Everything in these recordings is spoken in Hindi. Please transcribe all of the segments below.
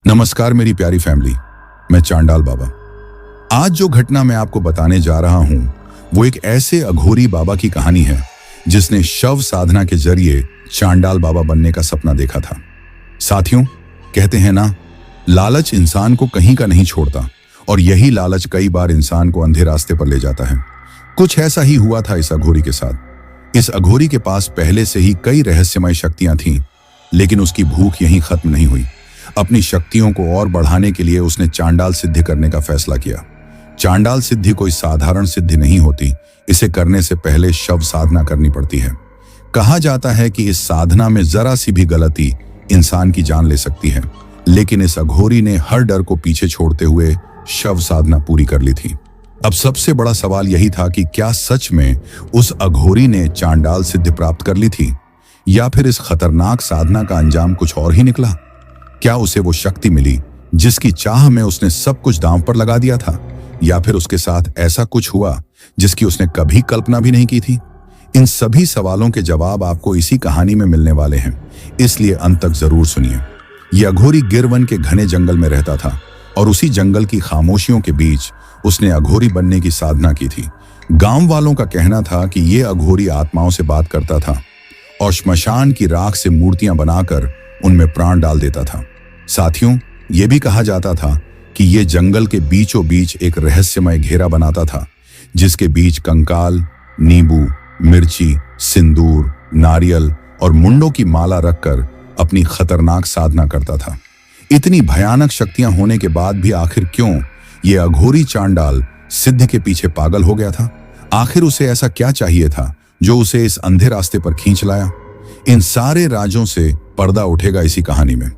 नमस्कार मेरी प्यारी फैमिली, मैं चांडाल बाबा। आज जो घटना मैं आपको बताने जा रहा हूं वो एक ऐसे अघोरी बाबा की कहानी है जिसने शव साधना के जरिए चांडाल बाबा बनने का सपना देखा था। साथियों, कहते हैं ना, लालच इंसान को कहीं का नहीं छोड़ता और यही लालच कई बार इंसान को अंधे रास्ते पर ले जाता है। कुछ ऐसा ही हुआ था इस अघोरी के साथ। इस अघोरी के पास पहले से ही कई रहस्यमय शक्तियां थीं, लेकिन उसकी भूख यहीं खत्म नहीं हुई। अपनी शक्तियों को और बढ़ाने के लिए उसने चांडाल सिद्धि करने का फैसला किया। चांडाल सिद्धि कोई साधारण सिद्धि नहीं होती, इसे करने से पहले शव साधना करनी पड़ती है। कहा जाता है कि इस साधना में जरा सी भी गलती इंसान की जान ले सकती है, लेकिन इस अघोरी ने हर डर को पीछे छोड़ते हुए शव साधना पूरी कर ली थी। अब सबसे बड़ा सवाल यही था कि क्या सच में उस अघोरी ने चांडाल सिद्धि प्राप्त कर ली थी, या फिर इस खतरनाक साधना का अंजाम कुछ और ही निकला। क्या उसे वो शक्ति मिली जिसकी चाह में उसने सब कुछ दांव पर लगा दिया था, या फिर उसके साथ ऐसा कुछ हुआ जिसकी उसने कभी कल्पना भी नहीं की थी। इन सभी सवालों के जवाब आपको इसी कहानी में मिलने वाले हैं, इसलिए अंत तक जरूर सुनिए। यह अघोरी गिरवन के घने जंगल में रहता था और उसी जंगल की खामोशियों के बीच उसने अघोरी बनने की साधना की थी। गांव वालों का कहना था कि यह अघोरी आत्माओं से बात करता था और श्मशान की राख से मूर्तियां बनाकर उनमें प्राण डाल देता था। साथियों, यह भी कहा जाता था कि यह जंगल के बीचों बीच एक रहस्यमय घेरा बनाता था, जिसके बीच कंकाल, नींबू, मिर्ची, सिंदूर, नारियल और मुंडों की माला रखकर अपनी खतरनाक साधना करता था। इतनी भयानक शक्तियां होने के बाद भी आखिर क्यों यह अघोरी चांडाल सिद्धि के पीछे पागल हो गया था? आखिर उसे ऐसा क्या चाहिए था जो उसे इस अंधे रास्ते पर खींच लाया? इन सारे राजों से पर्दा उठेगा इसी कहानी में।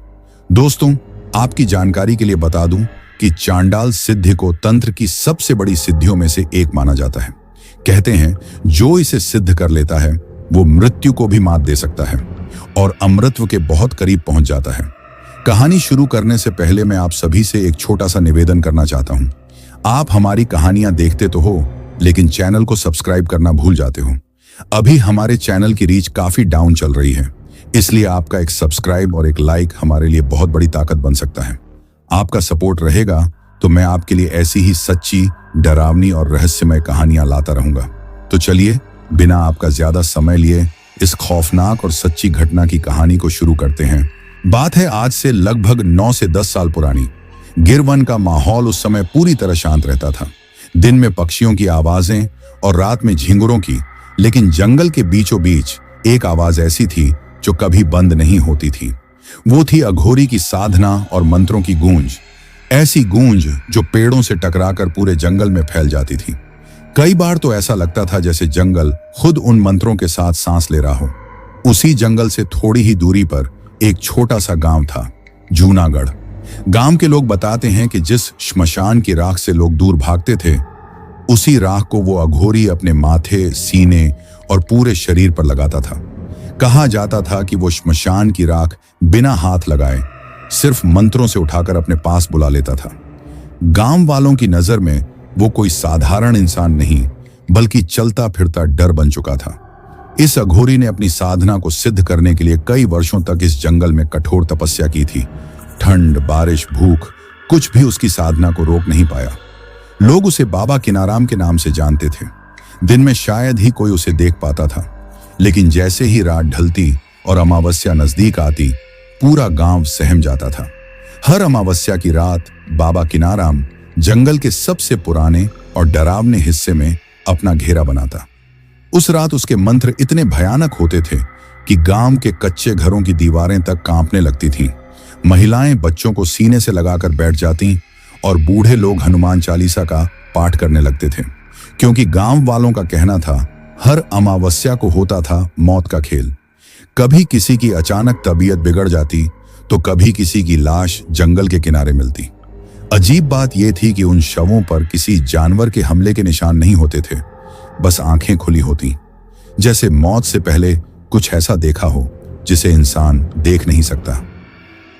दोस्तों, आपकी जानकारी के लिए बता दूं कि चांडाल सिद्धि को तंत्र की सबसे बड़ी सिद्धियों में से एक माना जाता है। कहते हैं जो इसे सिद्ध कर लेता है वो मृत्यु को भी मात दे सकता है और अमृतत्व के बहुत करीब पहुंच जाता है। कहानी शुरू करने से पहले मैं आप सभी से एक छोटा सा निवेदन करना चाहता हूं। आप हमारी कहानियां देखते तो हो, लेकिन चैनल को सब्सक्राइब करना भूल जाते हो। अभी हमारे चैनल की रीच काफी डाउन चल रही है, इसलिए आपका एक सब्सक्राइब और एक लाइक हमारे लिए बहुत बड़ी ताकत बन सकता है। आपका सपोर्ट रहेगा तो मैं आपके लिए ऐसी ही सच्ची, डरावनी और रहस्यमय कहानियां लाता रहूंगा। तो चलिए, बिना आपका ज्यादा समय लिए इस खौफनाक और सच्ची घटना की कहानी को शुरू करते हैं। बात है आज से लगभग 9 से 10 साल पुरानी। गिरवन का माहौल उस समय पूरी तरह शांत रहता था। दिन में पक्षियों की आवाजें और रात में झिंगुरों की, लेकिन जंगल के बीचों बीच एक आवाज ऐसी थी जो कभी बंद नहीं होती थी। वो थी अघोरी की साधना और मंत्रों की गूंज। ऐसी गूंज जो पेड़ों से टकराकर पूरे जंगल में फैल जाती थी। कई बार तो ऐसा लगता था जैसे जंगल खुद उन मंत्रों के साथ सांस ले रहा हो। उसी जंगल से थोड़ी ही दूरी पर एक छोटा सा गांव था, जूनागढ़। गांव के लोग बताते हैं कि जिस श्मशान की राख से लोग दूर भागते थे, उसी राख को वो अघोरी अपने माथे, सीने और पूरे शरीर पर लगाता था। कहा जाता था कि वो श्मशान की राख बिना हाथ लगाए सिर्फ मंत्रों से उठाकर अपने पास बुला लेता था। गांव वालों की नजर में वो कोई साधारण इंसान नहीं, बल्कि चलता फिरता डर बन चुका था। इस अघोरी ने अपनी साधना को सिद्ध करने के लिए कई वर्षों तक इस जंगल में कठोर तपस्या की थी। ठंड, बारिश, भूख, कुछ भी उसकी साधना को रोक नहीं पाया। लोग उसे बाबा किनाराम के नाम से जानते थे। दिन में शायद ही कोई उसे देख पाता था, लेकिन जैसे ही रात ढलती और अमावस्या नजदीक आती, पूरा गांव सहम जाता था। हर अमावस्या की रात बाबा किनाराम जंगल के सबसे पुराने और डरावने हिस्से में अपना घेरा बनाता। उस रात उसके मंत्र इतने भयानक होते थे कि गांव के कच्चे घरों की दीवारें तक कांपने लगती थीं। महिलाएं बच्चों को सीने से लगाकर बैठ जातीं और बूढ़े लोग हनुमान चालीसा का पाठ करने लगते थे, क्योंकि गांव वालों का कहना था हर अमावस्या को होता था मौत का खेल। कभी किसी की अचानक तबीयत बिगड़ जाती तो कभी किसी की लाश जंगल के किनारे मिलती। अजीब बात यह थी कि उन शवों पर किसी जानवर के हमले के निशान नहीं होते थे, बस आंखें खुली होती, जैसे मौत से पहले कुछ ऐसा देखा हो जिसे इंसान देख नहीं सकता।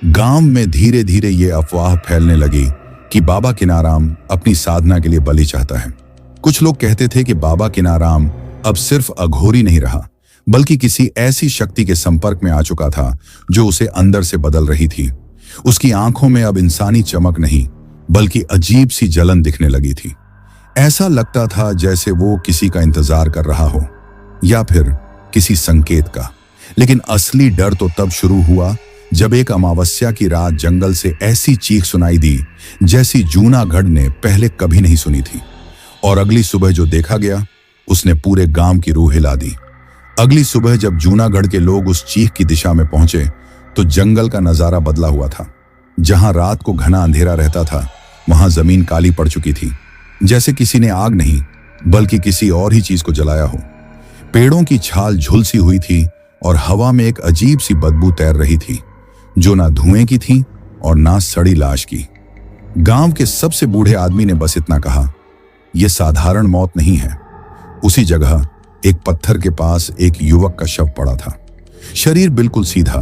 गांव में धीरे धीरे ये अफवाह फैलने लगी कि बाबा किनाराम अपनी साधना के लिए बलि चाहता है। कुछ लोग कहते थे कि बाबा किनाराम अब सिर्फ अघोरी नहीं रहा, बल्कि किसी ऐसी शक्ति के संपर्क में आ चुका था जो उसे अंदर से बदल रही थी। उसकी आंखों में अब इंसानी चमक नहीं बल्कि अजीब सी जलन दिखने लगी थी। ऐसा लगता था जैसे वो किसी का इंतजार कर रहा हो या फिर किसी संकेत का। लेकिन असली डर तो तब शुरू हुआ जब एक अमावस्या की रात जंगल से ऐसी चीख सुनाई दी जैसी जूनागढ़ ने पहले कभी नहीं सुनी थी। और अगली सुबह जो देखा गया उसने पूरे गांव की रूह हिला दी। अगली सुबह जब जूनागढ़ के लोग उस चीख की दिशा में पहुंचे तो जंगल का नजारा बदला हुआ था। जहां रात को घना अंधेरा रहता था वहां जमीन काली पड़ चुकी थी, जैसे किसी ने आग नहीं बल्कि किसी और ही चीज को जलाया हो। पेड़ों की छाल झुलसी हुई थी और हवा में एक अजीब सी बदबू तैर रही थी जो ना धुएं की थी और ना सड़ी लाश की। गांव के सबसे बूढ़े आदमी ने बस इतना कहा, यह साधारण मौत नहीं है। उसी जगह एक पत्थर के पास एक युवक का शव पड़ा था। शरीर बिल्कुल सीधा,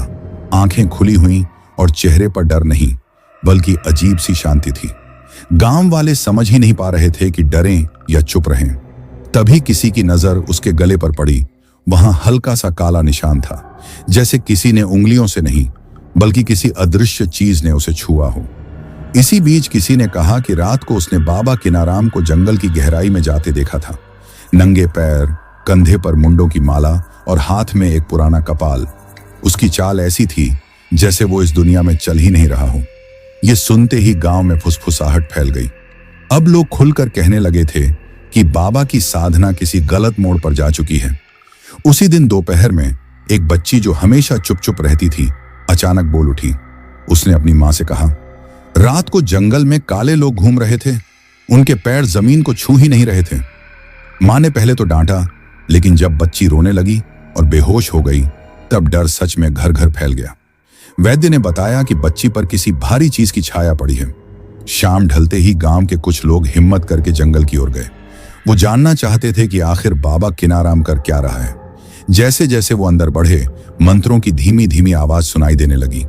आंखें खुली हुई और चेहरे पर डर नहीं बल्कि अजीब सी शांति थी। गांव वाले समझ ही नहीं पा रहे थे कि डरें या चुप रहें। तभी किसी की नजर उसके गले पर पड़ी। वहां हल्का सा काला निशान था, जैसे किसी ने उंगलियों से नहीं बल्कि किसी अदृश्य चीज ने उसे छुआ हो। इसी बीच किसी ने कहा कि रात को उसने बाबा किनाराम को जंगल की गहराई में जाते देखा था। नंगे पैर, कंधे पर मुंडों की माला और हाथ में एक पुराना कपाल। उसकी चाल ऐसी थी जैसे वो इस दुनिया में चल ही नहीं रहा हो। ये सुनते ही गांव में फुसफुसाहट फैल गई। अब लोग खुलकर कहने लगे थे कि बाबा की साधना किसी गलत मोड़ पर जा चुकी है। उसी दिन दोपहर में एक बच्ची जो हमेशा चुप चुप रहती थी अचानक बोल उठी। उसने अपनी मां से कहा, रात को जंगल में काले लोग घूम रहे थे, उनके पैर जमीन को छू ही नहीं रहे थे। मां ने पहले तो डांटा, लेकिन जब बच्ची रोने लगी और बेहोश हो गई तब डर सच में घर घर फैल गया। वैद्य ने बताया कि बच्ची पर किसी भारी चीज की छाया पड़ी है। शाम ढलते ही गांव के कुछ लोग हिम्मत करके जंगल की ओर गए। वो जानना चाहते थे कि आखिर बाबा किनाराम कर क्या रहा है। जैसे जैसे वो अंदर बढ़े मंत्रों की धीमी धीमी आवाज सुनाई देने लगी।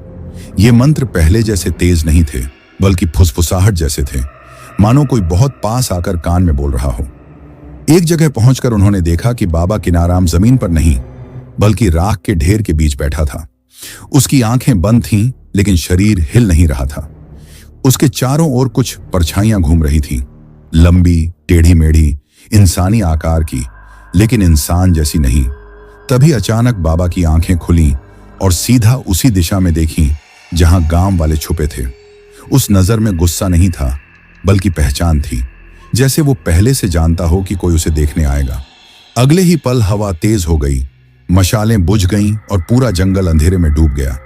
ये मंत्र पहले जैसे तेज नहीं थे बल्कि फुसफुसाहट जैसे थे, मानो कोई बहुत पास आकर कान में बोल रहा हो। एक जगह पहुंचकर उन्होंने देखा कि बाबा किनाराम जमीन पर नहीं बल्कि राख के ढेर के बीच बैठा था। उसकी आंखें बंद थीं लेकिन शरीर हिल नहीं रहा था। उसके चारों ओर कुछ परछाइयां घूम रही थीं, लंबी, टेढ़ी मेढ़ी, इंसानी आकार की, लेकिन इंसान जैसी नहीं। तभी अचानक बाबा की आंखें खुली और सीधा उसी दिशा में देखी जहां गांव वाले छुपे थे। उस नजर में गुस्सा नहीं था बल्कि पहचान थी, जैसे वो पहले से जानता हो कि कोई उसे देखने आएगा। अगले ही पल हवा तेज हो गई, मशालें बुझ गईं और पूरा जंगल अंधेरे में डूब गया।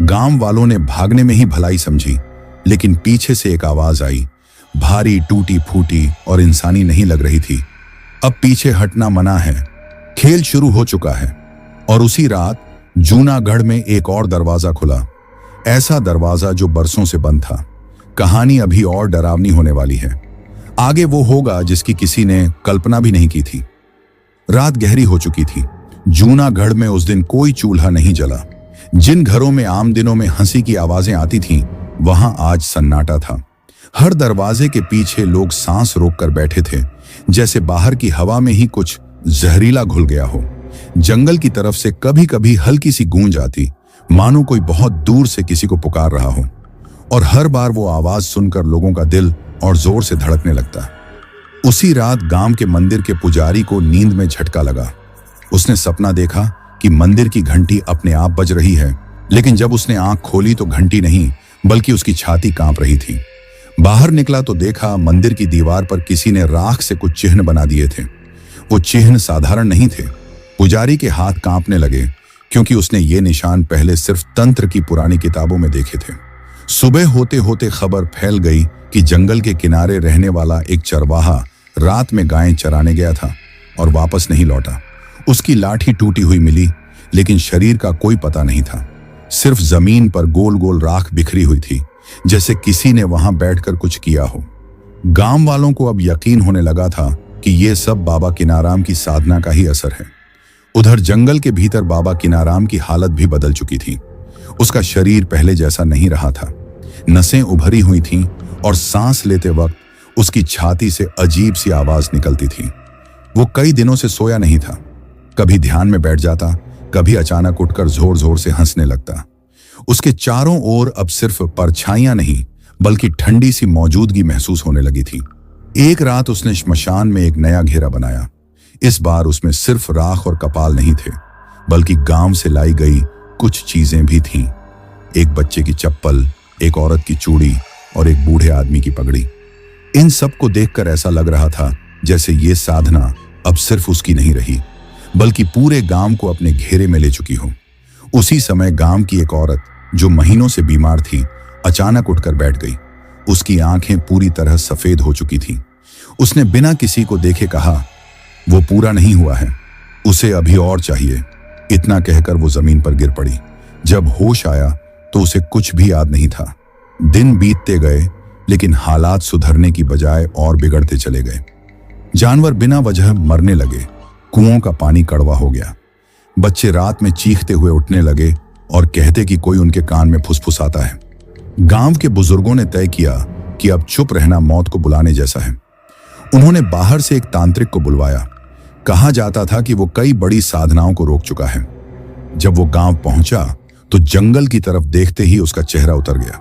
गांव वालों ने भागने में ही भलाई समझी, लेकिन पीछे से एक आवाज आई, भारी, टूटी फूटी और इंसानी नहीं लग रही थी। अब पीछे हटना मना है, खेल शुरू हो चुका है। और उसी रात जूनागढ़ में एक और दरवाजा खुला, ऐसा दरवाजा जो बरसों से बंद था। कहानी अभी और डरावनी होने वाली है। आगे वो होगा जिसकी किसी ने कल्पना भी नहीं की थी। रात गहरी हो चुकी थी। जूनागढ़ में उस दिन कोई चूल्हा नहीं जला। जिन घरों में आम दिनों में हंसी की आवाजें आती थीं, वहां आज सन्नाटा था। हर दरवाजे के पीछे लोग सांस रोककर बैठे थे, जैसे बाहर की हवा में ही कुछ जहरीला घुल गया हो। जंगल की तरफ से कभी कभी हल्की सी गूंज आती, मानो कोई बहुत दूर से किसी को पुकार रहा हो। और हर बार वो आवाज सुनकर लोगों का दिल और जोर से धड़कने लगता। उसी रात गांव के मंदिर के पुजारी को नींद में झटका लगा। उसने सपना देखा कि मंदिर की घंटी अपने आप बज रही है, लेकिन जब उसने आंख खोली तो घंटी नहीं बल्कि उसकी छाती कांप रही थी। बाहर निकला तो देखा मंदिर की दीवार पर किसी ने राख से कुछ चिन्ह बना दिए थे। वो चिन्ह साधारण नहीं थे। पुजारी के हाथ कांपने लगे क्योंकि उसने ये निशान पहले सिर्फ तंत्र की पुरानी किताबों में देखे थे। सुबह होते होते खबर फैल गई कि जंगल के किनारे रहने वाला एक चरवाहा रात में गायें चराने गया था और वापस नहीं लौटा। उसकी लाठी टूटी हुई मिली, लेकिन शरीर का कोई पता नहीं था। सिर्फ जमीन पर गोल गोल राख बिखरी हुई थी, जैसे किसी ने वहां बैठकर कुछ किया हो। गांव वालों को अब यकीन होने लगा था कि यह सब बाबा किनाराम की साधना का ही असर है। उधर जंगल के भीतर बाबा किनाराम की हालत भी बदल चुकी थी। उसका शरीर पहले जैसा नहीं रहा था। नसें उभरी हुई थीं और सांस लेते वक्त उसकी छाती से अजीब सी आवाज निकलती थी। वो कई दिनों से सोया नहीं था। कभी ध्यान में बैठ जाता, कभी अचानक उठकर जोर जोर से हंसने लगता। उसके चारों ओर अब सिर्फ परछाइयां नहीं बल्कि ठंडी सी मौजूदगी महसूस होने लगी थी। एक रात उसने श्मशान में एक नया घेरा बनाया। इस बार उसमें सिर्फ राख और कपाल नहीं थे, बल्कि गांव से लाई गई कुछ चीजें भी थीं। एक बच्चे की चप्पल, एक औरत की चूड़ी और एक बूढ़े आदमी की पगड़ी। इन सब को देखकर ऐसा लग रहा था जैसे ये साधना अब सिर्फ उसकी नहीं रही, बल्कि पूरे गांव को अपने घेरे में ले चुकी हो। उसी समय गांव की एक औरत जो महीनों से बीमार थी, अचानक उठकर बैठ गई। उसकी आंखें पूरी तरह सफेद हो चुकी थीं। उसने बिना किसी को देखे कहा, वो पूरा नहीं हुआ है, उसे अभी और चाहिए। इतना कहकर वो जमीन पर गिर पड़ी। जब होश आया तो उसे कुछ भी याद नहीं था। दिन बीतते गए, लेकिन हालात सुधरने की बजाय और बिगड़ते चले गए। जानवर बिना वजह मरने लगे, कुओं का पानी कड़वा हो गया, बच्चे रात में चीखते हुए उठने लगे और कहते कि कोई उनके कान में फुसफुसाता है। गांव के बुजुर्गों ने तय किया कि अब चुप रहना मौत को बुलाने जैसा है। उन्होंने बाहर से एक तांत्रिक को बुलवाया। कहा जाता था कि वो कई बड़ी साधनाओं को रोक चुका है। जब वो गांव पहुंचा तो जंगल की तरफ देखते ही उसका चेहरा उतर गया।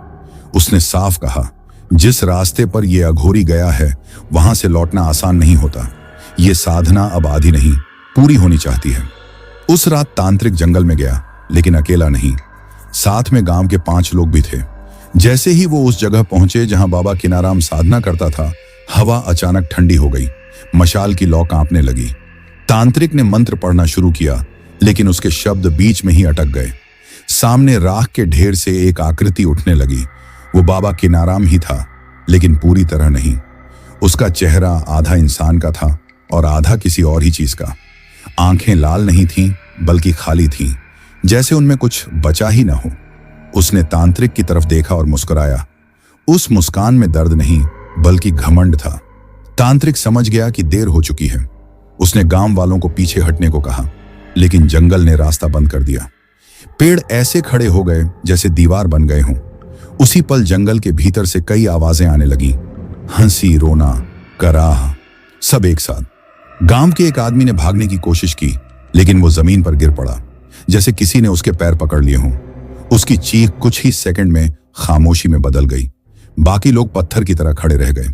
उसने साफ कहा, जिस रास्ते पर यह अघोरी गया है वहां से लौटना आसान नहीं होता। ये साधना अब आधी नहीं, पूरी होनी चाहती है। उस रात तांत्रिक जंगल में गया, लेकिन अकेला नहीं, साथ में गांव के 5 लोग भी थे। जैसे ही वो उस जगह पहुंचे जहां बाबा किनाराम साधना करता था, हवा अचानक ठंडी हो गई। मशाल की लौ कांपने लगी। तांत्रिक ने मंत्र पढ़ना शुरू किया, लेकिन उसके शब्द बीच में ही अटक गए। सामने राख के ढेर से एक आकृति उठने लगी। वो बाबा किनाराम ही था, लेकिन पूरी तरह नहीं। उसका चेहरा आधा इंसान का था और आधा किसी और ही चीज का। आंखें लाल नहीं थीं, बल्कि खाली थीं, जैसे उनमें कुछ बचा ही ना हो। उसने तांत्रिक की तरफ देखा और मुस्कुराया। उस मुस्कान में दर्द नहीं, बल्कि घमंड था। तांत्रिक समझ गया कि देर हो चुकी है। उसने गांव वालों को पीछे हटने को कहा, लेकिन जंगल ने रास्ता बंद कर दिया। पेड़ ऐसे खड़े हो गए जैसे दीवार बन गए हों। उसी पल जंगल के भीतर से कई आवाजें आने लगीं, हंसी, रोना, कराह, सब एक साथ। गांव के एक आदमी ने भागने की कोशिश की, लेकिन वो जमीन पर गिर पड़ा, जैसे किसी ने उसके पैर पकड़ लिए हों। उसकी चीख कुछ ही सेकंड में खामोशी में बदल गई। बाकी लोग पत्थर की तरह खड़े रह गए।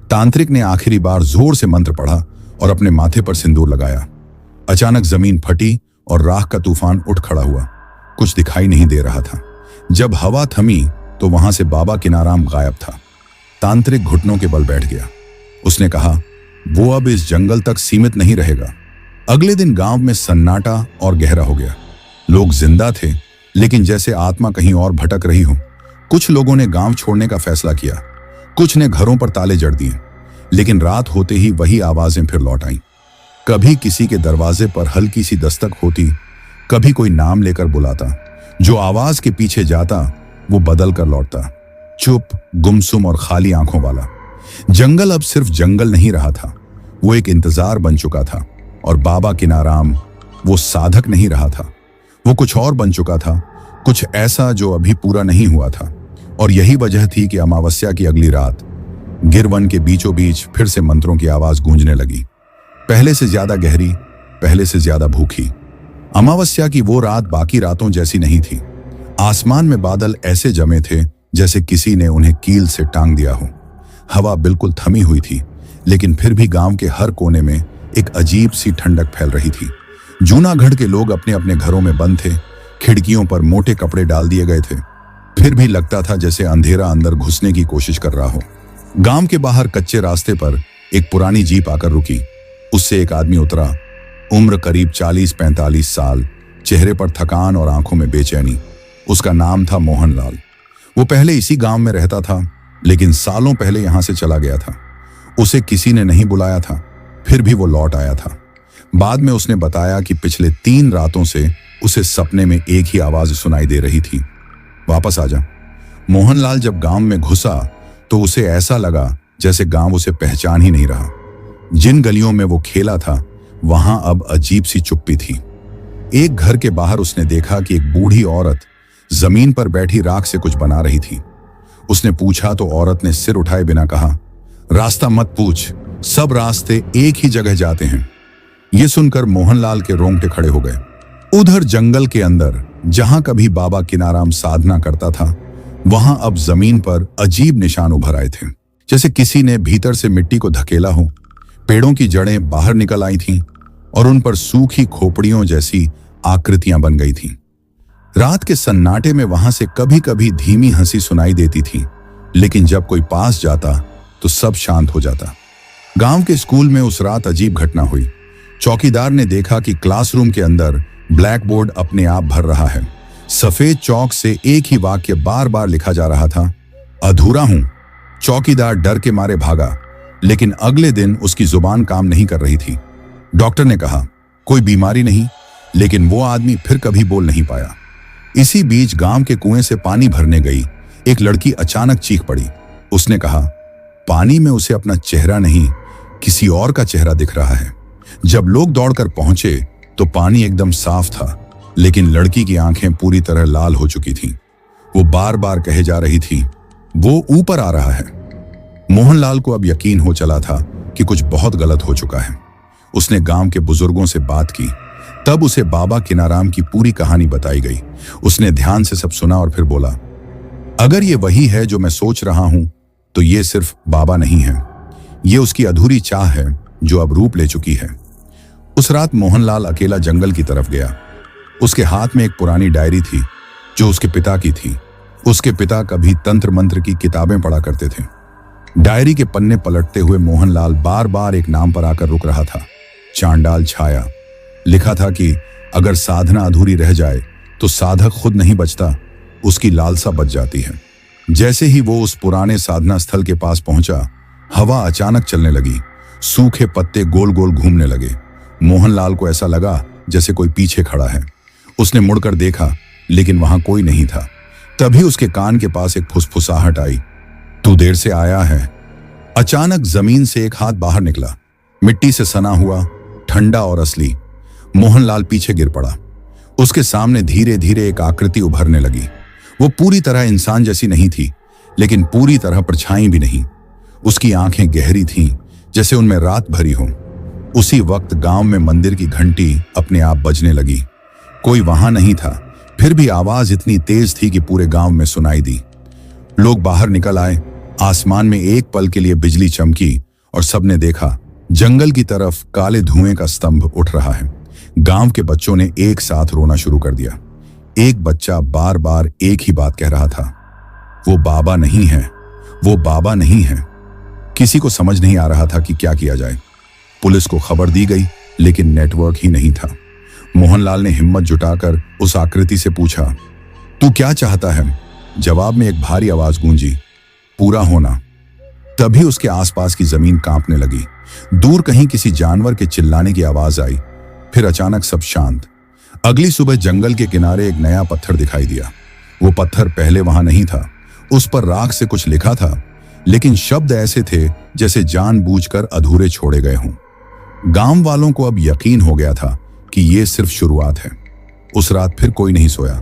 तांत्रिक ने आखिरी बार जोर से मंत्र पढ़ा और अपने माथे पर सिंदूर लगाया। अचानक जमीन फटी और राख का तूफान उठ खड़ा हुआ। कुछ दिखाई नहीं दे रहा था। जब हवा थमी तो वहां से बाबा किनाराम गायब था। तांत्रिक घुटनों के बल बैठ गया। उसने कहा, वो अब इस जंगल तक सीमित नहीं रहेगा। अगले दिन गांव में सन्नाटा और गहरा हो गया। लोग जिंदा थे, लेकिन जैसे आत्मा कहीं और भटक रही हो। कुछ लोगों ने गांव छोड़ने का फैसला किया, कुछ ने घरों पर ताले जड़ दिए, लेकिन रात होते ही वही आवाजें फिर लौट आईं। कभी किसी के दरवाजे पर हल्की सी दस्तक होती, कभी कोई नाम लेकर बुलाता। जो आवाज के पीछे जाता वो बदल कर लौटता, चुप, गुमसुम और खाली आंखों वाला। जंगल अब सिर्फ जंगल नहीं रहा था, वो एक इंतजार बन चुका था। और बाबा किनाराम वो साधक नहीं रहा था, वो कुछ और बन चुका था, कुछ ऐसा जो अभी पूरा नहीं हुआ था। और यही वजह थी कि अमावस्या की अगली रात गिरवन के बीचों बीच फिर से मंत्रों की आवाज गूंजने लगी, पहले से ज्यादा गहरी, पहले से ज्यादा भूखी। अमावस्या की वो रात बाकी रातों जैसी नहीं थी। आसमान में बादल ऐसे जमे थे जैसे किसी ने उन्हें कील से टांग दिया हो। हवा बिल्कुल थमी हुई थी, लेकिन फिर भी गांव के हर कोने में एक अजीब सी ठंडक फैल रही थी। जूनागढ़ के लोग अपने अपने घरों में बंद थे, खिड़कियों पर मोटे कपड़े डाल दिए गए थे। फिर भी लगता था जैसे अंधेरा अंदर घुसने की कोशिश कर रहा हो। गांव के बाहर कच्चे रास्ते पर एक पुरानी जीप आकर रुकी। उससे एक आदमी उतरा, उम्र करीब 40-45 साल, चेहरे पर थकान और आंखों में बेचैनी। उसका नाम था मोहनलाल। वो पहले इसी गांव में रहता था, लेकिन सालों पहले यहां से चला गया था। उसे किसी ने नहीं बुलाया था, फिर भी वो लौट आया था। बाद में उसने बताया कि पिछले 3 रातों से उसे सपने में एक ही आवाज सुनाई दे रही थी, वापस आ जा। मोहनलाल जब गांव में घुसा तो उसे ऐसा लगा जैसे गांव उसे पहचान ही नहीं रहा। जिन गलियों में वो खेला था वहां अब अजीब सी चुप्पी थी। एक घर के बाहर उसने देखा कि एक बूढ़ी औरत जमीन पर बैठी राख से कुछ बना रही थी। उसने पूछा तो औरत ने सिर उठाए बिना कहा, रास्ता मत पूछ, सब रास्ते एक ही जगह जाते हैं। ये सुनकर मोहनलाल के रोंगटे खड़े हो गए। उधर जंगल के अंदर जहां कभी बाबा किनाराम साधना करता था, वहां अब जमीन पर अजीब निशान उभर आए थे, जैसे किसी ने भीतर से मिट्टी को धकेला हो। पेड़ों की जड़ें बाहर निकल आई थीं और उन पर सूखी खोपड़ियों जैसी आकृतियां बन गई थीं। रात के सन्नाटे में वहां से कभी कभी धीमी हंसी सुनाई देती थी, लेकिन जब कोई पास जाता तो सब शांत हो जाता। गांव के स्कूल में उस रात अजीब घटना हुई। चौकीदार ने देखा कि क्लासरूम के अंदर ब्लैक बोर्ड अपने आप भर रहा है। सफेद चौक से एक ही वाक्य बार बार लिखा जा रहा था, अधूरा हूं। चौकीदार डर के मारे भागा, लेकिन अगले दिन उसकी जुबान काम नहीं कर रही थी। डॉक्टर ने कहा कोई बीमारी नहीं, लेकिन वो आदमी फिर कभी बोल नहीं पाया। इसी बीच गांव के कुएं से पानी भरने गई एक लड़की अचानक चीख पड़ी। उसने कहा पानी में उसे अपना चेहरा नहीं, किसी और का चेहरा दिख रहा है। जब लोग दौड़कर पहुंचे तो पानी एकदम साफ था, लेकिन लड़की की आंखें पूरी तरह लाल हो चुकी थीं। वो बार बार कहे जा रही थी, वो ऊपर आ रहा है। मोहनलाल को अब यकीन हो चला था कि कुछ बहुत गलत हो चुका है। उसने गांव के बुजुर्गों से बात की। तब उसे बाबा किनाराम की पूरी कहानी बताई गई। उसने ध्यान से सब सुना और फिर बोला, अगर ये वही है जो मैं सोच रहा हूं, तो ये सिर्फ बाबा नहीं है, ये उसकी अधूरी चाह है जो अब रूप ले चुकी है। उस रात मोहनलाल अकेला जंगल की तरफ गया। उसके हाथ में एक पुरानी डायरी थी जो उसके पिता की थी। उसके पिता कभी तंत्र मंत्र की किताबें पढ़ा करते थे। डायरी के पन्ने पलटते हुए मोहनलाल बार बार एक नाम पर आकर रुक रहा था, चांडाल छाया। लिखा था कि अगर साधना अधूरी रह जाए तो साधक खुद नहीं बचता, उसकी लालसा बच जाती है। जैसे ही वो उस पुराने साधना स्थल के पास पहुंचा, हवा अचानक चलने लगी। सूखे पत्ते गोल गोल घूमने लगे। मोहनलाल को ऐसा लगा जैसे कोई पीछे खड़ा है। उसने मुड़कर देखा, लेकिन वहां कोई नहीं था। तभी उसके कान के पास एक फुसफुसाहट आई, तू देर से आया है। अचानक जमीन से एक हाथ बाहर निकला, मिट्टी से सना हुआ, ठंडा और असली। मोहनलाल पीछे गिर पड़ा। उसके सामने धीरे धीरे एक आकृति उभरने लगी। वो पूरी तरह इंसान जैसी नहीं थी, लेकिन पूरी तरह परछाई भी नहीं। उसकी आंखें गहरी थीं, जैसे उनमें रात भरी हो। उसी वक्त गांव में मंदिर की घंटी अपने आप बजने लगी। कोई वहां नहीं था, फिर भी आवाज इतनी तेज थी कि पूरे गांव में सुनाई दी। लोग बाहर निकल आए। आसमान में एक पल के लिए बिजली चमकी और सबने देखा, जंगल की तरफ काले धुएं का स्तंभ उठ रहा है। गांव के बच्चों ने एक साथ रोना शुरू कर दिया। एक बच्चा बार बार एक ही बात कह रहा था, वो बाबा नहीं है, वो बाबा नहीं है। किसी को समझ नहीं आ रहा था कि क्या किया जाए। पुलिस को खबर दी गई, लेकिन नेटवर्क ही नहीं था। मोहनलाल ने हिम्मत जुटाकर उस आकृति से पूछा, तू क्या चाहता है? जवाब में एक भारी आवाज गूंजी, पूरा होना। तभी उसके आसपास की जमीन कांपने लगी। दूर कहीं किसी जानवर के चिल्लाने की आवाज आई। फिर अचानक सब शांत। अगली सुबह जंगल के किनारे एक नया पत्थर दिखाई दिया। वो पत्थर पहले वहां नहीं था। उस पर राख से कुछ लिखा था, लेकिन शब्द ऐसे थे जैसे जानबूझकर अधूरे छोड़े गए हों। गांव वालों को अब यकीन हो गया था कि ये सिर्फ शुरुआत है। उस रात फिर कोई नहीं सोया,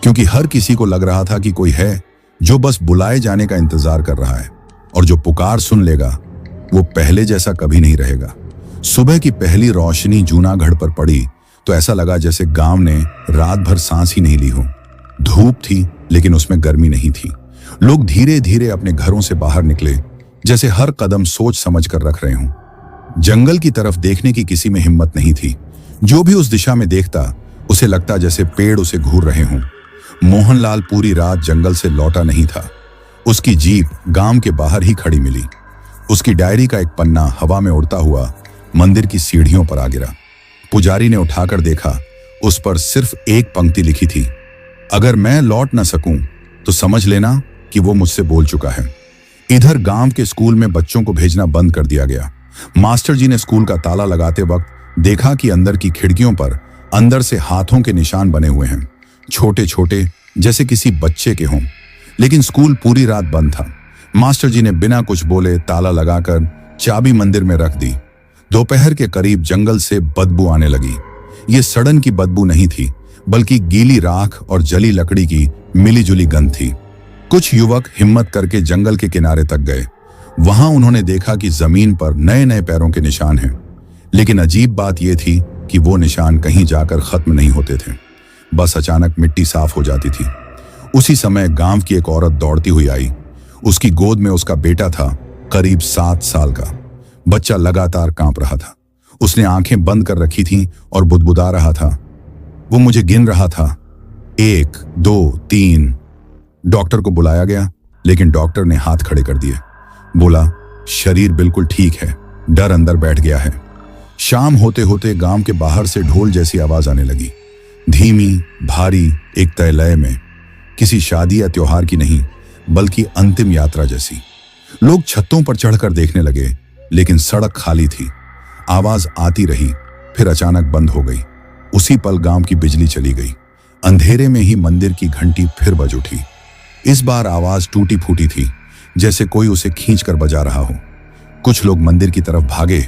क्योंकि हर किसी को लग रहा था कि कोई है जो बस बुलाए जाने का इंतजार कर रहा है, और जो पुकार सुन लेगा वो पहले जैसा कभी नहीं रहेगा। सुबह की पहली रोशनी जूनागढ़ पर पड़ी तो ऐसा लगा जैसे गांव ने रात भर सांस ही नहीं ली हो। धूप थी, लेकिन उसमें गर्मी नहीं थी। लोग धीरे धीरे अपने घरों से बाहर निकले, जैसे हर कदम सोच समझ कर रख रहे हों। जंगल की तरफ देखने की किसी में हिम्मत नहीं थी। जो भी उस दिशा में देखता, उसे लगता जैसे पेड़ उसे घूर रहे हों। मोहनलाल पूरी रात जंगल से लौटा नहीं था। उसकी जीप गांव के बाहर ही खड़ी मिली। उसकी डायरी का एक पन्ना हवा में उड़ता हुआ मंदिर की सीढ़ियों पर आ गिरा। पुजारी ने उठाकर देखा, उस पर सिर्फ एक पंक्ति लिखी थी, अगर मैं लौट न सकूं तो समझ लेना कि वो मुझसे बोल चुका है। इधर गांव के स्कूल में बच्चों को भेजना बंद कर दिया गया। मास्टर जी ने स्कूल का ताला लगाते वक्त देखा कि अंदर की खिड़कियों पर अंदर से हाथों के निशान बने हुए हैं, छोटे छोटे, जैसे किसी बच्चे के हों। लेकिन स्कूल पूरी रात बंद था। मास्टर जी ने बिना कुछ बोले ताला लगाकर चाबी मंदिर में रख दी। दोपहर के करीब जंगल से बदबू आने लगी। ये सड़न की बदबू नहीं थी, बल्कि गीली राख और जली लकड़ी की मिलीजुली गंध थी। कुछ युवक हिम्मत करके जंगल के किनारे तक गए। वहां उन्होंने देखा कि जमीन पर नए नए पैरों के निशान हैं, लेकिन अजीब बात यह थी कि वो निशान कहीं जाकर खत्म नहीं होते थे। बस अचानक मिट्टी साफ हो जाती थी। उसी समय गांव की एक औरत दौड़ती हुई आई। उसकी गोद में उसका बेटा था, करीब 7 साल का। बच्चा लगातार कांप रहा था। उसने आंखें बंद कर रखी थीं और बुदबुदा रहा था। वो मुझे गिन रहा था, 1 2 3। डॉक्टर को बुलाया गया, लेकिन डॉक्टर ने हाथ खड़े कर दिए। बोला, शरीर बिल्कुल ठीक है, डर अंदर बैठ गया है। शाम होते होते गांव के बाहर से ढोल जैसी आवाज आने लगी, धीमी, भारी, एक तय लय में। किसी शादी या त्योहार की नहीं, बल्कि अंतिम यात्रा जैसी। लोग छतों पर चढ़कर देखने लगे, लेकिन सड़क खाली थी। आवाज आती रही, फिर अचानक बंद हो गई। उसी पल गांव की बिजली चली गई। अंधेरे में ही मंदिर की घंटी फिर बज उठी। इस बार आवाज टूटी फूटी थी, जैसे कोई उसे खींचकर बजा रहा हो। कुछ लोग मंदिर की तरफ भागे।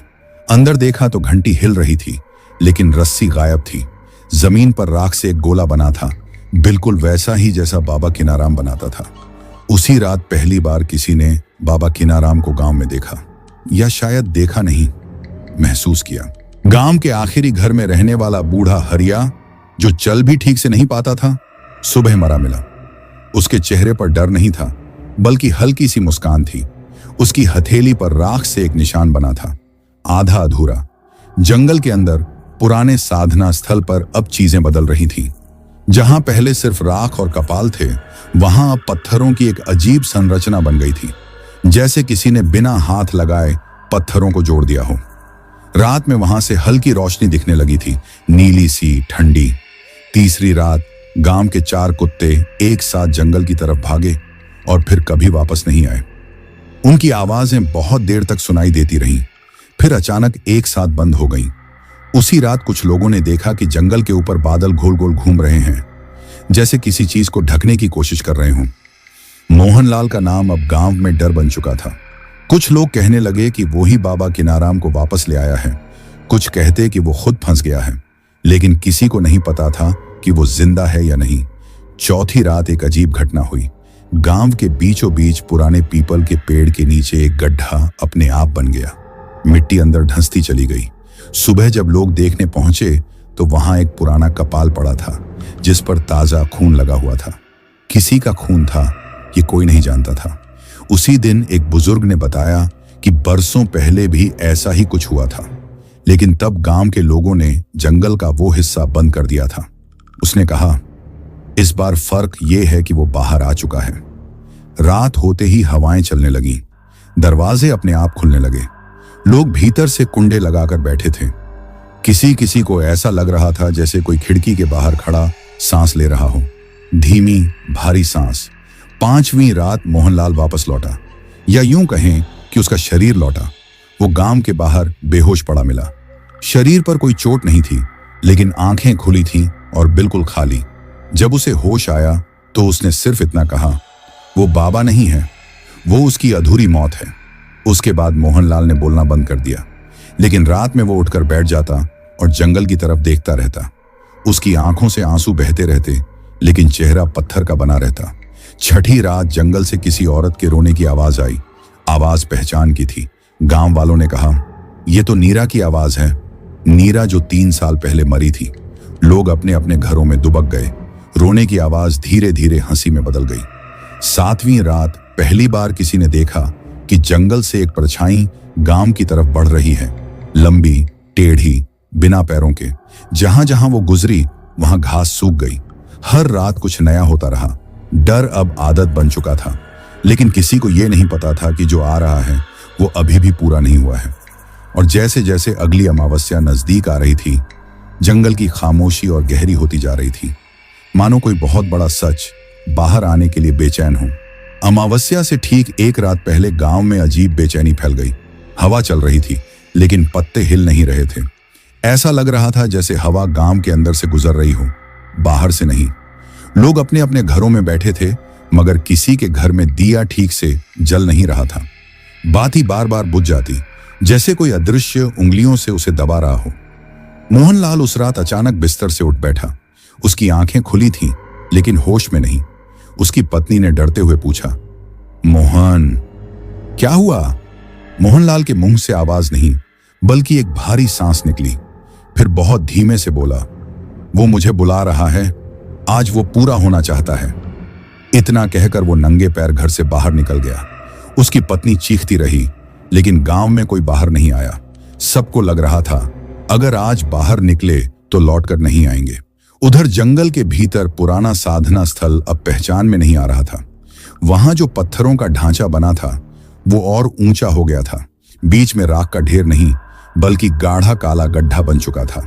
अंदर देखा तो घंटी हिल रही थी, लेकिन रस्सी गायब थी। जमीन पर राख से एक गोला बना था, बिल्कुल वैसा ही जैसा बाबा किनाराम बनाता था। उसी रात पहली बार किसी ने बाबा किनाराम को गांव में देखा, या शायद देखा नहीं, महसूस किया। गांव के आखिरी घर में रहने वाला बूढ़ा हरिया, जो चल भी ठीक से नहीं पाता था, सुबह मरा मिला। उसके चेहरे पर डर नहीं था, बल्कि हल्की सी मुस्कान थी। उसकी हथेली पर राख से एक निशान बना था, आधा अधूरा। जंगल के अंदर पुराने साधना स्थल पर अब चीजें बदल रही थीं। जहां पहले सिर्फ राख और कपाल थे, वहां अब पत्थरों की एक अजीब संरचना बन गई थी, जैसे किसी ने बिना हाथ लगाए पत्थरों को जोड़ दिया हो। रात में वहां से हल्की रोशनी दिखने लगी थी, नीली सी, ठंडी। तीसरी रात गांव के 4 कुत्ते एक साथ जंगल की तरफ भागे और फिर कभी वापस नहीं आए। उनकी आवाजें बहुत देर तक सुनाई देती रहीं, फिर अचानक एक साथ बंद हो गईं। उसी रात कुछ लोगों ने देखा कि जंगल के ऊपर बादल गोल गोल घूम रहे हैं, जैसे किसी चीज को ढकने की कोशिश कर रहे हों। मोहनलाल का नाम अब गांव में डर बन चुका था। कुछ लोग कहने लगे कि वो ही बाबा किनाराम को वापस ले आया है। कुछ कहते कि वो खुद फंस गया है, लेकिन किसी को नहीं पता था कि वो जिंदा है या नहीं। चौथी रात एक अजीब घटना हुई। गांव के बीचों बीच पुराने पीपल के पेड़ के नीचे एक गड्ढा अपने आप बन गया। मिट्टी अंदर धंसती चली गई। सुबह जब लोग देखने पहुंचे तो वहां एक पुराना कपाल पड़ा था, जिस पर ताजा खून लगा हुआ था। किसी का खून था, ये कोई नहीं जानता था। उसी दिन एक बुजुर्ग ने बताया कि बरसों पहले भी ऐसा ही कुछ हुआ था, लेकिन तब गांव के लोगों ने जंगल का वो हिस्सा बंद कर दिया था। उसने कहा, इस बार फर्क ये है कि वो बाहर आ चुका है। रात होते ही हवाएं चलने लगीं, दरवाजे अपने आप खुलने लगे। लोग भीतर से कुंडे लगाकर बैठे थे। किसी किसी को ऐसा लग रहा था जैसे कोई खिड़की के बाहर खड़ा सांस ले रहा हो, धीमी, भारी सांस। 5वीं रात मोहनलाल वापस लौटा, या यूं कहें कि उसका शरीर लौटा। वो गांव के बाहर बेहोश पड़ा मिला। शरीर पर कोई चोट नहीं थी, लेकिन आंखें खुली थीं और बिल्कुल खाली। जब उसे होश आया तो उसने सिर्फ इतना कहा, वो बाबा नहीं है, वो उसकी अधूरी मौत है। उसके बाद मोहनलाल ने बोलना बंद कर दिया, लेकिन रात में वो उठकर बैठ जाता और जंगल की तरफ देखता रहता। उसकी आंखों से आंसू बहते रहते, लेकिन चेहरा पत्थर का बना रहता। छठी रात जंगल से किसी औरत के रोने की आवाज आई। आवाज पहचान की थी। गांव वालों ने कहा, यह तो नीरा की आवाज है, नीरा जो 3 साल पहले मरी थी। लोग अपने अपने घरों में दुबक गए। रोने की आवाज धीरे धीरे हंसी में बदल गई। 7वीं रात पहली बार किसी ने देखा कि जंगल से एक परछाई गांव की तरफ बढ़ रही है, लंबी, टेढ़ी, बिना पैरों के। जहां जहां वो गुजरी वहां घास सूख गई। हर रात कुछ नया होता रहा। डर अब आदत बन चुका था, लेकिन किसी को यह नहीं पता था कि जो आ रहा है वो अभी भी पूरा नहीं हुआ है। और जैसे जैसे अगली अमावस्या नजदीक आ रही थी, जंगल की खामोशी और गहरी होती जा रही थी, मानो कोई बहुत बड़ा सच बाहर आने के लिए बेचैन हो। अमावस्या से ठीक 1 रात पहले गांव में अजीब बेचैनी फैल गई। हवा चल रही थी, लेकिन पत्ते हिल नहीं रहे थे। ऐसा लग रहा था जैसे हवा गांव के अंदर से गुजर रही हो, बाहर से नहीं। लोग अपने अपने घरों में बैठे थे, मगर किसी के घर में दिया ठीक से जल नहीं रहा था। बाती बार बार बुझ जाती, जैसे कोई अदृश्य उंगलियों से उसे दबा रहा हो। मोहनलाल उस रात अचानक बिस्तर से उठ बैठा। उसकी आंखें खुली थीं, लेकिन होश में नहीं। उसकी पत्नी ने डरते हुए पूछा, मोहन, क्या हुआ? मोहनलाल के मुंह से आवाज नहीं, बल्कि एक भारी सांस निकली। फिर बहुत धीमे से बोला, वो मुझे बुला रहा है, आज वो पूरा होना चाहता है। इतना कहकर वो नंगे पैर घर से बाहर निकल गया। उसकी पत्नी चीखती रही, लेकिन गांव में कोई बाहर नहीं आया। सबको लग रहा था अगर आज बाहर निकले तो लौटकर नहीं आएंगे। उधर जंगल के भीतर पुराना साधना स्थल अब पहचान में नहीं आ रहा था। वहां जो पत्थरों का ढांचा बना था वो और ऊंचा हो गया था। बीच में राख का ढेर नहीं बल्कि गाढ़ा काला गड्ढा बन चुका था।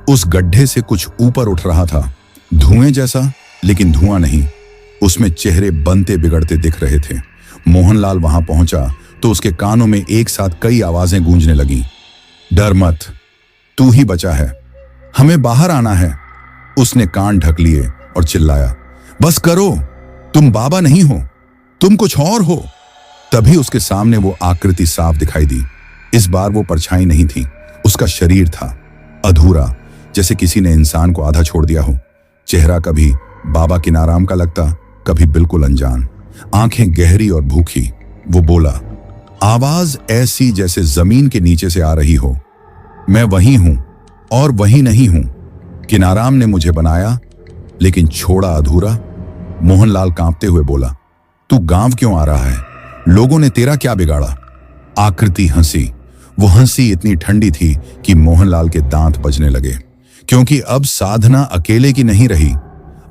उस गड्ढे से कुछ ऊपर उठ रहा था, धुएं जैसा, लेकिन धुआं नहीं। उसमें चेहरे बनते बिगड़ते दिख रहे थे। मोहनलाल वहां पहुंचा तो उसके कानों में एक साथ कई आवाजें गूंजने लगीं। डर मत, तू ही बचा है, हमें बाहर आना है। उसने कान ढक लिए और चिल्लाया, बस करो, तुम बाबा नहीं हो, तुम कुछ और हो। तभी उसके सामने वो आकृति साफ दिखाई दी। इस बार वो परछाई नहीं थी, उसका शरीर था, अधूरा, जैसे किसी ने इंसान को आधा छोड़ दिया हो। चेहरा कभी बाबा किनाराम का लगता, कभी बिल्कुल अनजान, आंखें गहरी और भूखी। वो बोला, आवाज ऐसी जैसे जमीन के नीचे से आ रही हो, मैं वही हूं और वही नहीं हूं। किनाराम ने मुझे बनाया लेकिन छोड़ा अधूरा। मोहनलाल कांपते हुए बोला, तू गांव क्यों आ रहा है? लोगों ने तेरा क्या बिगाड़ा? आकृति हंसी। वो हंसी इतनी ठंडी थी कि मोहनलाल के दांत बजने लगे, क्योंकि अब साधना अकेले की नहीं रही,